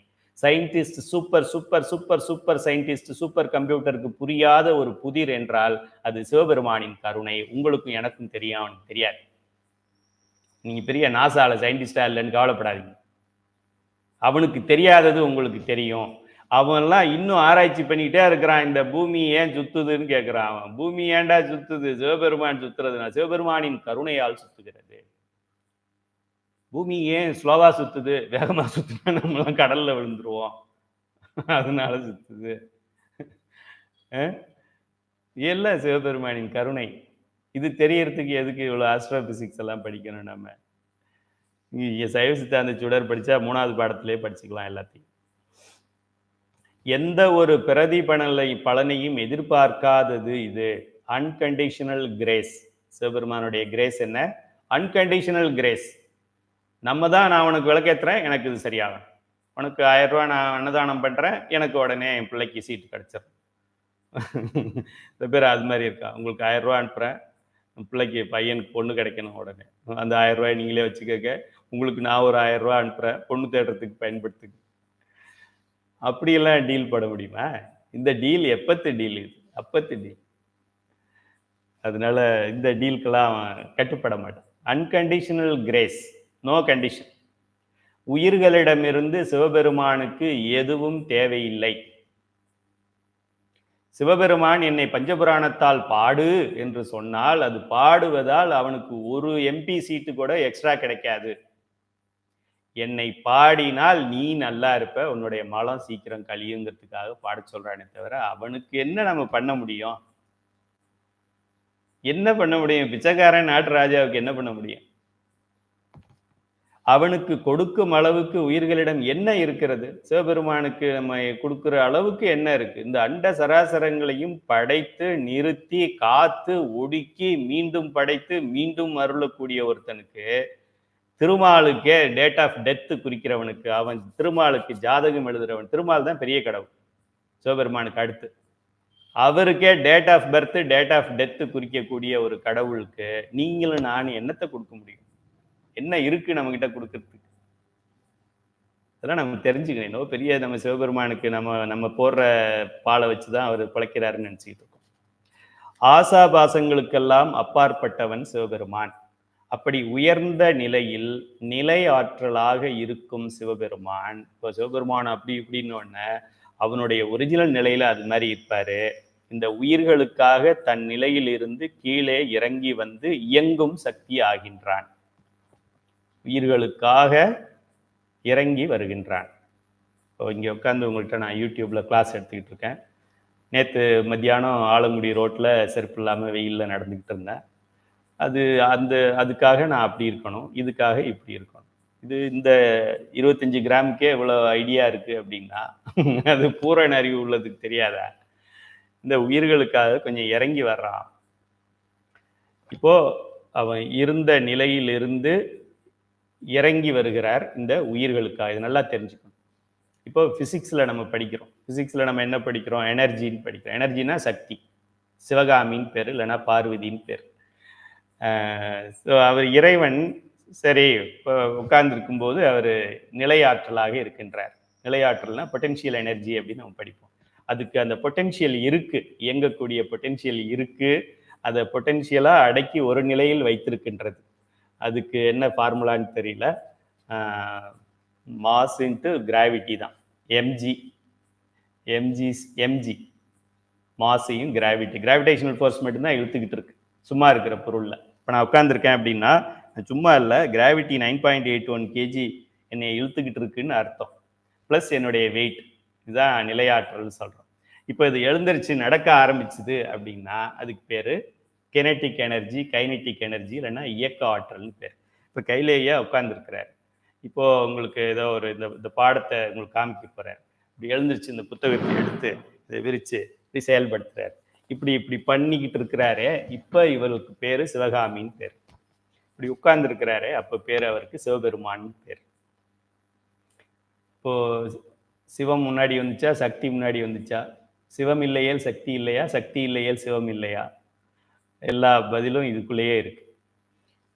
[SPEAKER 1] Scientist super super super super scientist super கம்ப்யூட்டருக்கு புரியாத ஒரு புதிர் என்றால் அது சிவபெருமானின் கருணை. உங்களுக்கும் எனக்கும் தெரியும், அவனுக்கு தெரியாது. நீங்க பெரிய நாசால சயின்டிஸ்டா இல்லைன்னு கவலைப்படாதீங்க. அவனுக்கு தெரியாதது உங்களுக்கு தெரியும். அவன்லாம் இன்னும் ஆராய்ச்சி பண்ணிக்கிட்டே இருக்கிறான். இந்த பூமி ஏன் சுத்துதுன்னு கேட்கிறான். அவன் பூமி ஏன்டா சுத்துது? சிவபெருமான் சுத்துறதுனா சிவபெருமானின் கருணையால் சுத்துகிறது. பூமி ஏன் ஸ்லோவா சுத்துது? வேகமா சுத்துனா நம்மளாம் கடல்ல விழுந்துருவோம், அதனால சுத்துது. எல்லாம் சிவபெருமானின் கருணை. இது தெரியறதுக்கு எதுக்கு இவ்வளவு ஆஸ்ட்ரோபிசிக்ஸ் எல்லாம் படிக்கணும்? நம்ம சைவ சித்தாந்த சுடர் படிச்சா 3வது பாடத்திலே படிச்சுக்கலாம் எல்லாத்தையும். எந்த ஒரு பலனையும் எதிர்பார்க்காதது இது. Unconditional grace. சிவபெருமானுடைய கிரேஸ் என்ன? Unconditional grace. நம்ம தான், நான் உனக்கு விளக்கேற்றுறேன், எனக்கு இது சரியாகும். உனக்கு 1000 ரூபா நான் அன்னதானம் பண்றேன், எனக்கு உடனே என் பிள்ளைக்கு சீட்டு கிடைச்சிடும். சில பேர் அது மாதிரி இருக்கா. உங்களுக்கு 1000 ரூபா அனுப்புறேன், பிள்ளைக்கு பையனுக்கு பொண்ணு கிடைக்கணும், உடனே அந்த 1000 ரூபாய் நீங்களே வச்சுக்க, உங்களுக்கு நான் ஒரு 1000 ரூபா அனுப்புறேன், பொண்ணு தேடுறதுக்கு பயன்படுத்துக்கு. அப்படியெல்லாம் டீல் பண்ண முடியுமா? இந்த டீல் எப்பத்து டீல்? இது அப்பத்து டீல். அதனால இந்த டீலுக்கெல்லாம் கட்டுப்பட மாட்டான். Unconditional grace, no condition. உயிர்களிடமிருந்து சிவபெருமானுக்கு எதுவும் தேவையில்லை. சிவபெருமான் என்னை பஞ்சபுராணத்தால் பாடு என்று சொன்னால் அது பாடுவதால் அவனுக்கு ஒரு எம்பி சீட்டு கூட எக்ஸ்ட்ரா கிடைக்காது. என்னை பாடினால் நீ நல்லா இருப்ப, உன்னுடைய மலம் சீக்கிரம் கழியுங்கிறதுக்காக பாட சொல்றானே தவிர அவனுக்கு என்ன நம்ம பண்ண முடியும்? என்ன பண்ண முடியும்? பிச்சைக்காரன் நாட்டு ராஜாவுக்கு என்ன பண்ண முடியும்? அவனுக்கு கொடுக்கும் அளவுக்கு உயிர்களிடம் என்ன இருக்கிறது? சிவபெருமானுக்கு நம்ம கொடுக்கிற அளவுக்கு என்ன இருக்கு? இந்த அண்ட சராசரங்களையும் படைத்து நிறுத்தி காத்து ஒடுக்கி மீண்டும் படைத்து மீண்டும் அருளக்கூடிய ஒருத்தனுக்கு, திருமாலுக்கே டேட் ஆஃப் டெத்து குறிக்கிறவனுக்கு, அவன் திருமாலுக்கு ஜாதகம் எழுதுறவன், திருமால் தான் பெரிய கடவுள் சிவபெருமானுக்கு அடுத்து. அவருக்கே date of birth date of death குறிக்கக்கூடிய ஒரு கடவுளுக்கு நீங்களும் நான் என்னத்தை கொடுக்க முடியும்? என்ன இருக்கு நம்ம கிட்ட கொடுக்கறதுக்கு? அதெல்லாம் நம்ம தெரிஞ்சுக்கணும். இன்னும் பெரிய நம்ம சிவபெருமானுக்கு நம்ம போடுற பாலை வச்சுதான் அவர் பிழைக்கிறாருன்னு நினைச்சுக்கிட்டு இருக்கோம். ஆசாபாசங்களுக்கெல்லாம் அப்பாற்பட்டவன் சிவபெருமான். அப்படி உயர்ந்த நிலையில் நிலை ஆற்றலாக இருக்கும் சிவபெருமான். இப்போ சிவபெருமான் அப்படி இப்படின்னு அவனுடைய ஒரிஜினல் நிலையில அது மாதிரி இருப்பாரு. இந்த உயிர்களுக்காக தன் நிலையில் இருந்து கீழே இறங்கி வந்து இயங்கும் சக்தி ஆகின்றான். உயிர்களுக்காக இறங்கி வருகின்றான். இங்கே உட்காந்து உங்கள்கிட்ட நான் யூடியூப்ல கிளாஸ் எடுத்துக்கிட்டு இருக்கேன். நேற்று மத்தியானம் ஆலங்குடி ரோட்டில் செருப்பு இல்லாமல் வெயிலில் நடந்துக்கிட்டு இருந்தேன். அதுக்காக நான் அப்படி இருக்கணும், இதுக்காக இப்படி இருக்கணும். இந்த 25 கிராமுக்கே இவ்வளோ ஐடியா இருக்கு அப்படின்னா அது பூரண அறிவு உள்ளதுக்கு தெரியாதா? இந்த உயிர்களுக்காக கொஞ்சம் இறங்கி வர்றான். இப்போ அவன் இருந்த நிலையிலிருந்து இறங்கி வருகிறார் இந்த உயிர்களுக்காக. இது நல்லா தெரிஞ்சுக்கணும். இப்போ பிசிக்ஸ்ல நம்ம படிக்கிறோம். பிசிக்ஸ்ல நம்ம என்ன படிக்கிறோம்? எனர்ஜின்னு படிக்கிறோம். எனர்ஜினா சக்தி. சிவகாமின்னு பேர், இல்லைன்னா பார்வதின்னு பேர். அவர் இறைவன். சரி, இப்போ உட்கார்ந்துருக்கும் போது அவர் நிலையாற்றலாக இருக்கின்றார். நிலையாற்றல்னா பொட்டென்ஷியல் எனர்ஜி அப்படின்னு நம்ம படிப்போம். அதுக்கு அந்த பொட்டென்ஷியல் இருக்கு, இயங்கக்கூடிய பொட்டென்ஷியல் இருக்கு. அதை பொட்டென்ஷியலா அடக்கி ஒரு நிலையில் வைத்திருக்கின்றது. அதுக்கு என்ன ஃபார்முலான்னு தெரியல. மாஸ் இன்ட்டு கிராவிட்டி தான். எம்ஜி மாஸையும் கிராவிடேஷனல் ஃபோர்ஸ் மட்டும்தான் இழுத்துக்கிட்டு இருக்கு சும்மா இருக்கிற பொருள்ல. இப்போ நான் உட்காந்துருக்கேன் அப்படின்னா சும்மா இல்லை, கிராவிட்டி 9.81 kg என்னை இழுத்துக்கிட்டு இருக்குன்னு அர்த்தம். ப்ளஸ் என்னுடைய வெயிட். இதுதான் நிலையாற்றல்னு சொல்கிறோம். இப்போ இது எழுந்திருச்சு நடக்க ஆரம்பிச்சுது அப்படின்னா அதுக்கு பேர் கெனட்டிக் எனர்ஜி, கைனட்டிக் எனர்ஜி, இல்லைன்னா இயக்க ஆற்றல்னு பேர். இப்போ கையிலேயே உட்காந்துருக்கிறார். இப்போ உங்களுக்கு ஏதோ ஒரு இந்த பாடத்தை உங்களுக்கு காமிக்க போறார். இப்படி எழுந்திருச்சு இந்த புத்தகத்தை எடுத்து இதை விரிச்சு இப்படி செயல்படுத்துறாரு. இப்படி பண்ணிக்கிட்டு இருக்கிறாரே, இப்போ இவருக்கு பேரு சிவகாமின்னு பேர். இப்படி உட்கார்ந்து இருக்கிறாரே, அப்ப பேர் அவருக்கு சிவபெருமான்னு பேர். இப்போ சிவம் முன்னாடி வந்துச்சா, சக்தி முன்னாடி வந்துச்சா? சிவம் இல்லையேல் சக்தி இல்லையா, சக்தி இல்லையேல் சிவம் இல்லையா? எல்லா பதிலும் இதுக்குள்ளேயே இருக்கு.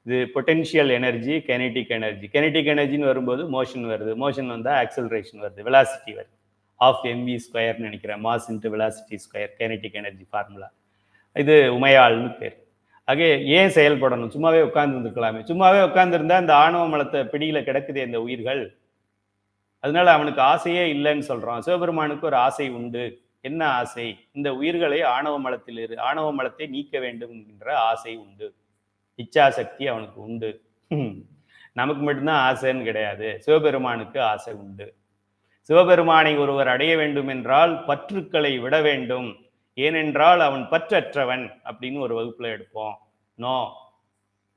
[SPEAKER 1] இது பொட்டென்ஷியல் எனர்ஜி, கெனட்டிக் எனர்ஜி. கெனட்டிக் எனர்ஜின்னு வரும்போது மோஷன் வருது. மோஷன் வந்தால் ஆக்சலரேஷன் வருது, வெலாசிட்டி வருது. ஆஃப் mv ஸ்கொயர்னு நினைக்கிறேன். Mass into velocity square, kinetic energy formula. இது உமையாள்னு பேர். ஆக ஏன் செயல்படணும்? சும்மாவே உட்கார்ந்து இருந்துக்கலாமே. சும்மாவே உட்கார்ந்துருந்தா இந்த ஆணவ மலத்தை பிடியில கிடக்குது இந்த உயிர்கள். அதனால அவனுக்கு ஆசையே இல்லைன்னு சொல்றான். சிவபெருமானுக்கு ஒரு ஆசை உண்டு. என்ன ஆசை? இந்த உயிர்களை ஆணவ மலத்தை நீக்க வேண்டும் என்கின்ற ஆசை உண்டு. இச்சாசக்தி அவனுக்கு உண்டு. நமக்கு மட்டும்தான் ஆசைன்னு கிடையாது, சிவபெருமானுக்கு ஆசை உண்டு. சிவபெருமானை ஒருவர் அடைய வேண்டும் என்றால் பற்றுக்களை விட வேண்டும். ஏனென்றால் அவன் பற்றற்றவன் அப்படின்னு ஒரு வகுப்புல எடுப்போம். நோ,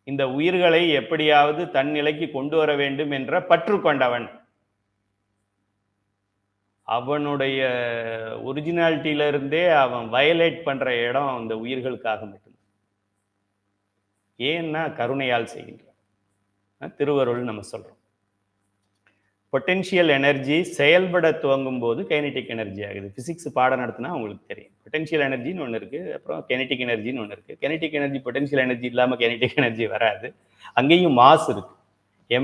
[SPEAKER 1] இந்த உயிர்களை எப்படியாவது தன் நிலைக்கு கொண்டு வர வேண்டும் என்ற பற்று கொண்டவன். அவனுடைய ஒரிஜினாலிட்டியில இருந்தே அவன் வயலேட் பண்ற இடம் இந்த உயிர்களுக்காக மட்டும்தான். ஏன்னா கருணையால் செய்கின்றான். திருவருள் நம்ம சொல்றோம். பொட்டென்ஷியல் எனர்ஜி செயல்பட துவங்கும் போது கைனட்டிக் எனர்ஜி ஆகுது. பிசிக்ஸ் பாடம் நடத்தினா உங்களுக்கு தெரியும். பொட்டென்ஷியல் எனர்ஜின்னு ஒன்று இருக்கு, அப்புறம் கெனட்டிக் எனர்ஜின்னு ஒன்று இருக்கு. கெனட்டிக் எனர்ஜி பொட்டென்ஷியல் எனர்ஜி இல்லாமல் கெனட்டிக் எனர்ஜி வராது. அங்கேயும் மாஸ் இருக்கு,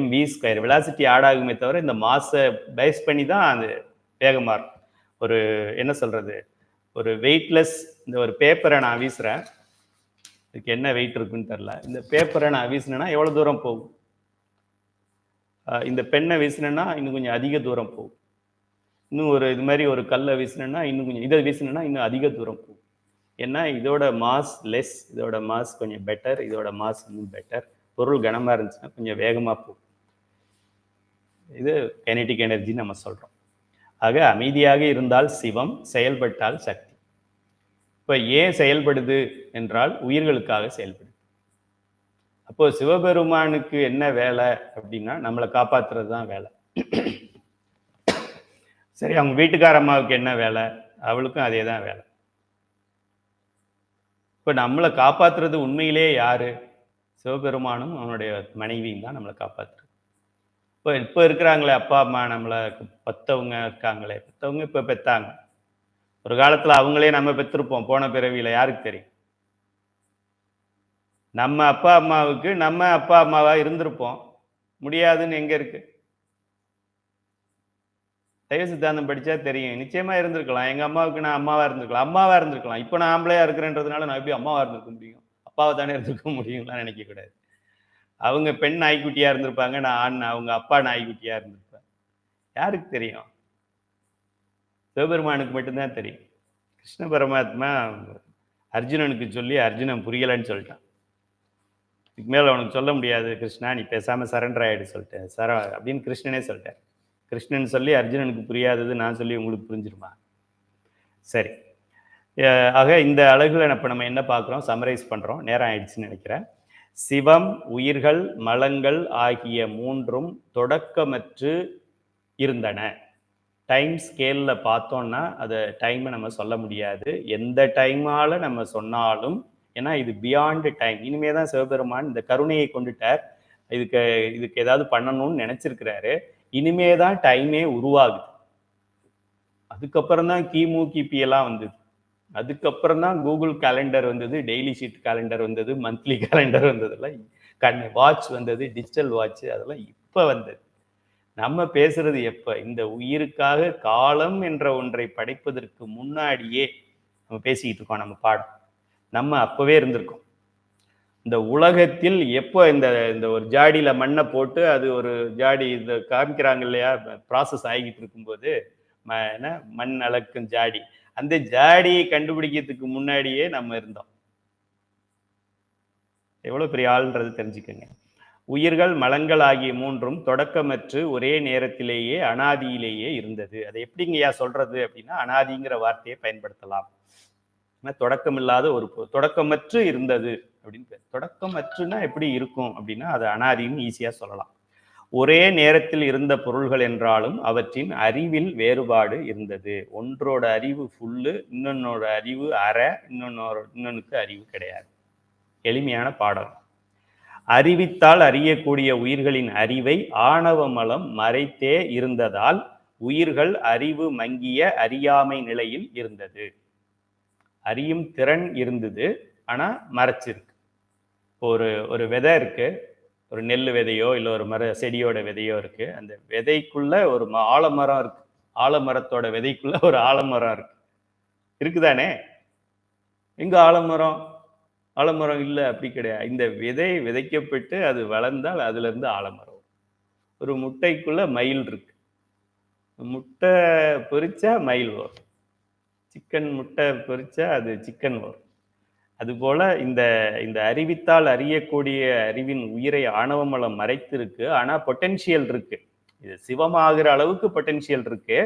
[SPEAKER 1] mv ஸ்கொயர். வெலாசிட்டி ஆட் ஆகுமே தவிர இந்த மாஸை பேஸ் பண்ணி தான் அது வேகமாக இருக்கும். ஒரு என்ன சொல்றது, ஒரு வெயிட்லெஸ் இந்த ஒரு பேப்பரை நான் வீசுறேன், இதுக்கு என்ன வெயிட் இருக்குன்னு தெரில. இந்த பேப்பரை நான் வீசினேன்னா எவ்வளோ தூரம் போகும்? இந்த பெண்ணை வீசினேன்னா இன்னும் கொஞ்சம் அதிக தூரம் போகும். இன்னும் இது மாதிரி ஒரு கல்லை வீசினேன்னா இன்னும் கொஞ்சம், இதை வீசினேன்னா இன்னும் அதிக தூரம் போகும். ஏன்னா இதோட மாஸ் லெஸ், இதோட மாஸ் கொஞ்சம் பெட்டர், இதோட மாஸ் இன்னும் பெட்டர். பொருள் கனமாக இருந்துச்சுன்னா கொஞ்சம் வேகமாக போகும். இது கெனட்டிக் எனர்ஜின்னு நம்ம சொல்கிறோம். ஆக அமைதியாக இருந்தால் சிவம், செயல்பட்டால் சக்தி. இப்போ ஏன் செயல்படுது என்றால் உயிர்களுக்காக செயல்படுது. அப்போ சிவபெருமானுக்கு என்ன வேலை அப்படின்னா நம்மளை காப்பாத்துறது தான் வேலை. சரி, அவங்க வீட்டுக்கார அம்மாவுக்கு என்ன வேலை? அவளுக்கும் அதே தான் வேலை. இப்போ நம்மளை காப்பாத்துறது உண்மையிலே யாரு? சிவபெருமானும் அவனுடைய மனைவியும் தான் நம்மளை காப்பாத்துறது. இப்போ இருக்கிறாங்களே அப்பா அம்மா, நம்மளை பெத்தவங்க இருக்காங்களே, பெத்தவங்க இப்போ பெத்தாங்க. ஒரு காலத்துல அவங்களே நம்ம பெற்றிருப்போம் போன பிறவியில, யாருக்கு தெரியும்? நம்ம அப்பா அம்மாவுக்கு நம்ம அப்பா அம்மாவா இருந்திருப்போம். முடியாதுன்னு எங்க இருக்கு? சைவ சித்தாந்தம் படிச்சா தெரியும். நிச்சயமா இருந்திருக்கலாம். எங்க அம்மாவுக்கு நான் அம்மாவா இருந்திருக்கலாம். இப்போ நான் ஆம்பளையா இருக்கிறேன்றதுனால நான் எப்படி அம்மாவா இருந்திருக்க முடியும்? அப்பாவை தானே இருந்திருக்க முடியும்லாம் நினைக்க கூடாது. அவங்க பெண் நாய்க்குட்டியா இருந்திருப்பாங்க, நான் ஆண், அவங்க அப்பா நாய்க்குட்டியா இருந்திருப்பேன். யாருக்கு தெரியும்? சிவபெருமானுக்கு மட்டும்தான் தெரியும். கிருஷ்ண பரமாத்மா அர்ஜுனனுக்கு சொல்லி அர்ஜுனன் புரியலைன்னு சொல்லிட்டான். இதுக்கு மேலே அவனுக்கு சொல்ல முடியாது கிருஷ்ணா, நீ பேசாமல் சரண்டர் ஆகிடு சொல்லிட்டேன். அப்படின்னு கிருஷ்ணனே சொல்லிட்டேன். கிருஷ்ணன் சொல்லி அர்ஜுனனுக்கு புரியாதது நான் சொல்லி உங்களுக்கு புரிஞ்சிருமா? சரி. ஆக இந்த அழகுல இப்போ நம்ம என்ன பார்க்குறோம், சமரைஸ் பண்ணுறோம். நேரம் ஆயிடுச்சுன்னு நினைக்கிறேன். சிவம், உயிர்கள், மலங்கள் ஆகிய மூன்றும் தொடக்கமற்று இருந்தன. டைம் ஸ்கேலில் பார்த்தோம்னா அதை டைமை நம்ம சொல்ல முடியாது. எந்த டைமால நம்ம சொன்னாலும், ஏன்னா இது பியாண்டு டைம். இனிமே தான் சிவபெருமான் இந்த கருணையை கொண்டுட்டார். இதுக்கு ஏதாவது பண்ணணும்னு நினைச்சிருக்கிறாரு. இனிமே தான் டைமே உருவாகுது. அதுக்கப்புறம் தான் கிபி எல்லாம் வந்தது. அதுக்கப்புறம் தான் கூகுள் கேலண்டர் வந்தது, டெய்லி ஷீட் கேலண்டர் வந்தது, மந்த்லி கேலண்டர் வந்ததெல்லாம், வாட்ச் வந்தது, டிஜிட்டல் வாட்ச், அதெல்லாம் இப்போ வந்தது. நம்ம பேசுறது எப்ப? இந்த உயிருக்காக காலம் என்ற ஒன்றை படைப்பதற்கு முன்னாடியே நம்ம பேசிக்கிட்டு இருக்கோம். நம்ம பாடம் நம்ம அப்பவே இருந்திருக்கோம். இந்த உலகத்தில் எப்போ இந்த ஒரு ஜாடியில மண்ணை போட்டு அது ஒரு ஜாடி இந்த காமிக்கிறாங்க இல்லையா, ப்ராசஸ் ஆகிட்டு இருக்கும்போது என்ன மண் அளக்கும் ஜாடி, அந்த ஜாடியை கண்டுபிடிக்கிறதுக்கு முன்னாடியே நம்ம இருந்தோம். எவ்வளவு பெரிய ஆள்ன்றது தெரிஞ்சுக்கங்க. உயிர்கள், மலங்கள் ஆகிய மூன்றும் தொடக்கமற்று ஒரே நேரத்திலேயே அனாதியிலேயே இருந்தது. அதை எப்படிங்கய்யா சொல்றது அப்படின்னா, அனாதிங்கிற வார்த்தையை பயன்படுத்தலாம். தொடக்கம் இல்லாத ஒரு தொடக்கமற்று இருந்தது அப்படின்னு. தொடக்கமற்றுன்னா எப்படி இருக்கும் அப்படின்னா, அது அனாதின்னு ஈஸியா சொல்லலாம். ஒரே நேரத்தில் இருந்த பொருள்கள் என்றாலும் அவற்றின் அறிவில் வேறுபாடு இருந்தது. ஒன்றோட அறிவு ஃபுல்லு, இன்னொன்னோட அறிவு அரை, இன்னொன்னுக்கு அறிவு கிடையாது. எளிமையான பாடம். அறிவித்தால் அறியக்கூடிய உயிர்களின் அறிவை ஆணவ மலம் மறைத்தே இருந்ததால் உயிர்கள் அறிவு மங்கிய அறியாமை நிலையில் இருந்தது. அறியும் திறன் இருந்தது, ஆனா மறைச்சிருக்கு. ஒரு விதை இருக்கு, ஒரு நெல் விதையோ இல்லை ஒரு செடியோட விதையோ இருக்கு. அந்த விதைக்குள்ள ஒரு ஆலமரம் இருக்கு. ஆலமரத்தோட விதைக்குள்ள ஒரு ஆலமரம் இருக்கு. இருக்குதானே? எங்க ஆலமரம்? ஆலமரம் இல்லை, அப்படி கிடையாது. இந்த விதை விதைக்கப்பட்டு அது வளர்ந்தால் அதுல இருந்து ஆலமரம். ஒரு முட்டைக்குள்ள மயில் இருக்கு. முட்டை பொரிச்சா மயில் வரும். சிக்கன் முட்டை பொரிச்சா அது சிக்கன் வரும். அதுபோல இந்த அறிவித்தால் அறியக்கூடிய அறிவின் உயிரை ஆணவமலம் மறைத்திருக்கு. ஆனா பொட்டென்சியல் இருக்கு. இது சிவமாகிற அளவுக்கு பொட்டென்சியல் இருக்கு.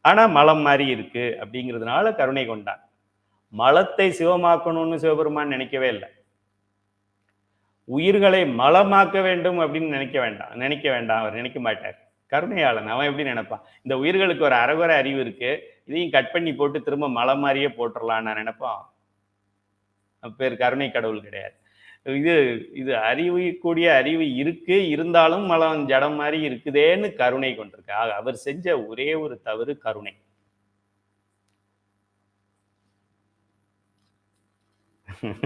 [SPEAKER 1] ஆனா மலம் மாதிரி இருக்கு. அப்படிங்கிறதுனால கருணை கொண்டான். மலத்தை சிவமாக்கணும்னு சிவபெருமான் நினைக்கவே இல்லை. உயிர்களை மலமாக்க வேண்டும் அப்படின்னு நினைக்க வேண்டாம். அவர் நினைக்க மாட்டார். கருணையாளன். அவன் எப்படி நினைப்பான்? இந்த உயிர்களுக்கு ஒரு அறகுறை அறிவு இருக்கு, இதையும் கட் பண்ணி போட்டு திரும்ப மலம் மாதிரியே போட்டுடலாம் நான் நினைப்பான். பேர் கருணை கடவுள் கிடையாது. இது அறிவிக்கூடிய அறிவு இருக்கு, இருந்தாலும் மலம் ஜடம் மாதிரி இருக்குதேன்னு கருணை கொண்டிருக்க. அவர் செஞ்ச ஒரே ஒரு தவறு கருணை.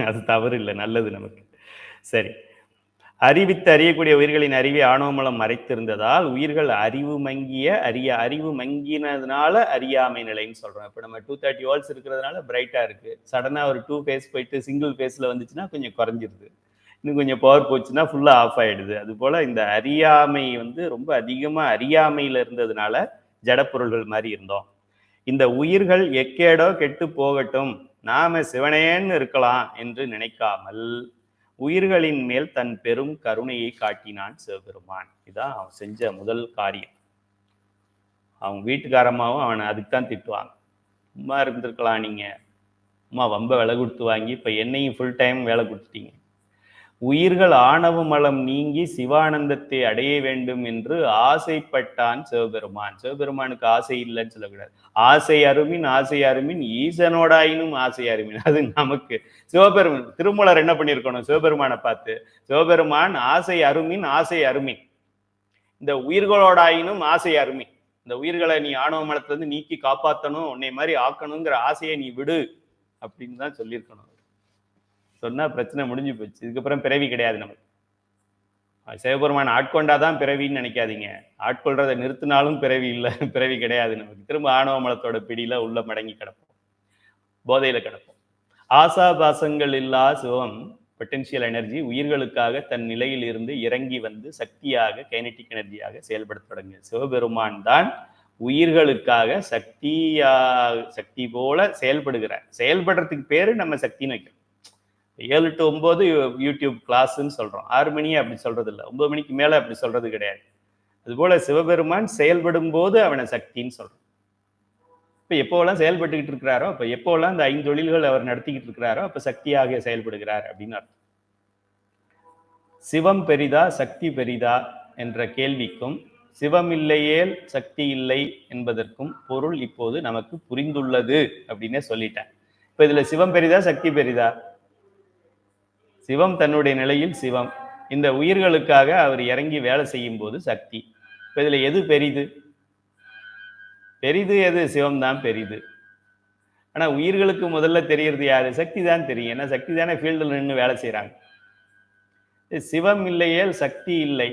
[SPEAKER 1] அது தவறு இல்லை, நல்லது நமக்கு. சரி. அறிவித்து அறியக்கூடிய உயிர்களின் அறிவை ஆணவமலம் மறைத்திருந்ததால் உயிர்கள் அறிவு மங்கினதுனால அறியாமை நிலைன்னு சொல்றோம். இப்போ நம்ம 230 வால்ட்ஸ் இருக்கிறதுனால பிரைட்டா இருக்கு. சடனா ஒரு 2 ஃபேஸ் போயிட்டு சிங்கிள் ஃபேஸ்ல வந்துச்சுன்னா கொஞ்சம் குறைஞ்சிருது. இன்னும் கொஞ்சம் பவர் போச்சுன்னா ஃபுல்லா ஆஃப் ஆயிடுது. அது போல இந்த அறியாமை ரொம்ப அதிகமா அறியாமையில இருந்ததுனால ஜடப்பொருள்கள் மாதிரி இருந்தோம். இந்த உயிர்கள் எக்கேடோ கெட்டு போகட்டும், நாம சிவனேன்னு இருக்கலாம் என்று நினைக்காமல் உயிர்களின் மேல் தன் பெரும் கருணையை காட்டினான் சிவபெருமான். இதான் அவன் செஞ்ச முதல் காரியம். அவங்க வீட்டுக்காரமாவும் அவனை அதுக்கு தான் திட்டுவாங்க. சும்மா இருந்திருக்கலாம், நீங்க அம்மா வம்ப வேலை கொடுத்து வாங்கி இப்ப என்னையும் ஃபுல் டைம் வேலை கொடுத்துட்டீங்க. உயிர்கள் ஆணவ மலம் நீங்கி சிவானந்தத்தை அடைய வேண்டும் என்று ஆசைப்பட்டான் சிவபெருமான். சிவபெருமானுக்கு ஆசை இல்லைன்னு சொல்லக்கூடாது. ஆசை அருமின் ஈசனோடாயினும் ஆசை அருமின். அது நமக்கு சிவபெருமான் திருமூலர் என்ன பண்ணியிருக்கணும் சிவபெருமானை பார்த்து? சிவபெருமான் ஆசை அருமின் இந்த உயிர்களோடாயினும் ஆசை அருமின். இந்த உயிர்களை நீ ஆணவ மலத்துல இருந்து நீக்கி காப்பாற்றணும், உன்னை மாதிரி ஆக்கணுங்கிற ஆசையை நீ விடு அப்படின்னு தான் சொல்லியிருக்கணும். சொன்னா பிரச்சனை முடிஞ்சு போச்சு. இதுக்கப்புறம் பிறவி கிடையாது நமக்கு. சிவபெருமான் ஆட்கொண்டாதான் பிறவின்னு நினைக்காதீங்க. ஆட்கொள்றதை நிறுத்தினாலும் பிறவி இல்லை, பிறவி கிடையாது நமக்கு. திரும்ப ஆணவ மலத்தோட பிடியில உள்ள மடங்கி கிடப்போம், போதையில கிடப்போம். ஆசாபாசங்கள் இல்லா சிவம் பொட்டென்சியல் எனர்ஜி உயிர்களுக்காக தன் நிலையில் இருந்து இறங்கி வந்து சக்தியாக கைனடிக் எனர்ஜியாக செயல்பட தொடங்க. சிவபெருமான் தான் உயிர்களுக்காக சக்தி போல செயல்படுகிறார். செயல்படுறதுக்கு பேரு நம்ம சக்தின்னு வைக்கிறோம். 7 to 9 யூடியூப் கிளாஸ்ன்னு சொல்றோம். 6 மணியே அப்படி சொல்றது இல்லை, 9 மணிக்கு மேல அப்படி சொல்றது கிடையாது. அதுபோல சிவபெருமான் செயல்படும் போது அவனை சக்தின்னு சொல்றோம். இப்ப எப்போவெல்லாம் செயல்பட்டுக்கிட்டு இருக்கிறாரோ, அப்ப எப்போவெல்லாம் இந்த 5 தொழில்கள் அவர் நடத்திக்கிட்டு இருக்கிறாரோ, அப்ப சக்தியாக செயல்படுகிறார் அப்படின்னு அர்த்தம். சிவம் பெரிதா சக்தி பெரிதா என்ற கேள்விக்கும் சிவம் இல்லையேல் சக்தி இல்லை என்பதற்கும் பொருள் இப்போது நமக்கு புரிந்துள்ளது அப்படின்னே சொல்லிட்டேன். இப்ப இதுல சிவம் பெரிதா சக்தி பெரிதா? சிவம் தன்னுடைய நிலையில் சிவம், இந்த உயிர்களுக்காக அவர் இறங்கி வேலை செய்யும் போது சக்தி. இப்ப இதுல எது பெரிது? பெரிது எது? சிவம் தான் பெரிது. ஆனா உயிர்களுக்கு முதல்ல தெரியறது யாரு? சக்தி தான் தெரியும். ஏன்னா சக்தி தானே ஃபீல்டில் நின்று வேலை செய்யறாங்க. சிவம் இல்லையேல் சக்தி இல்லை.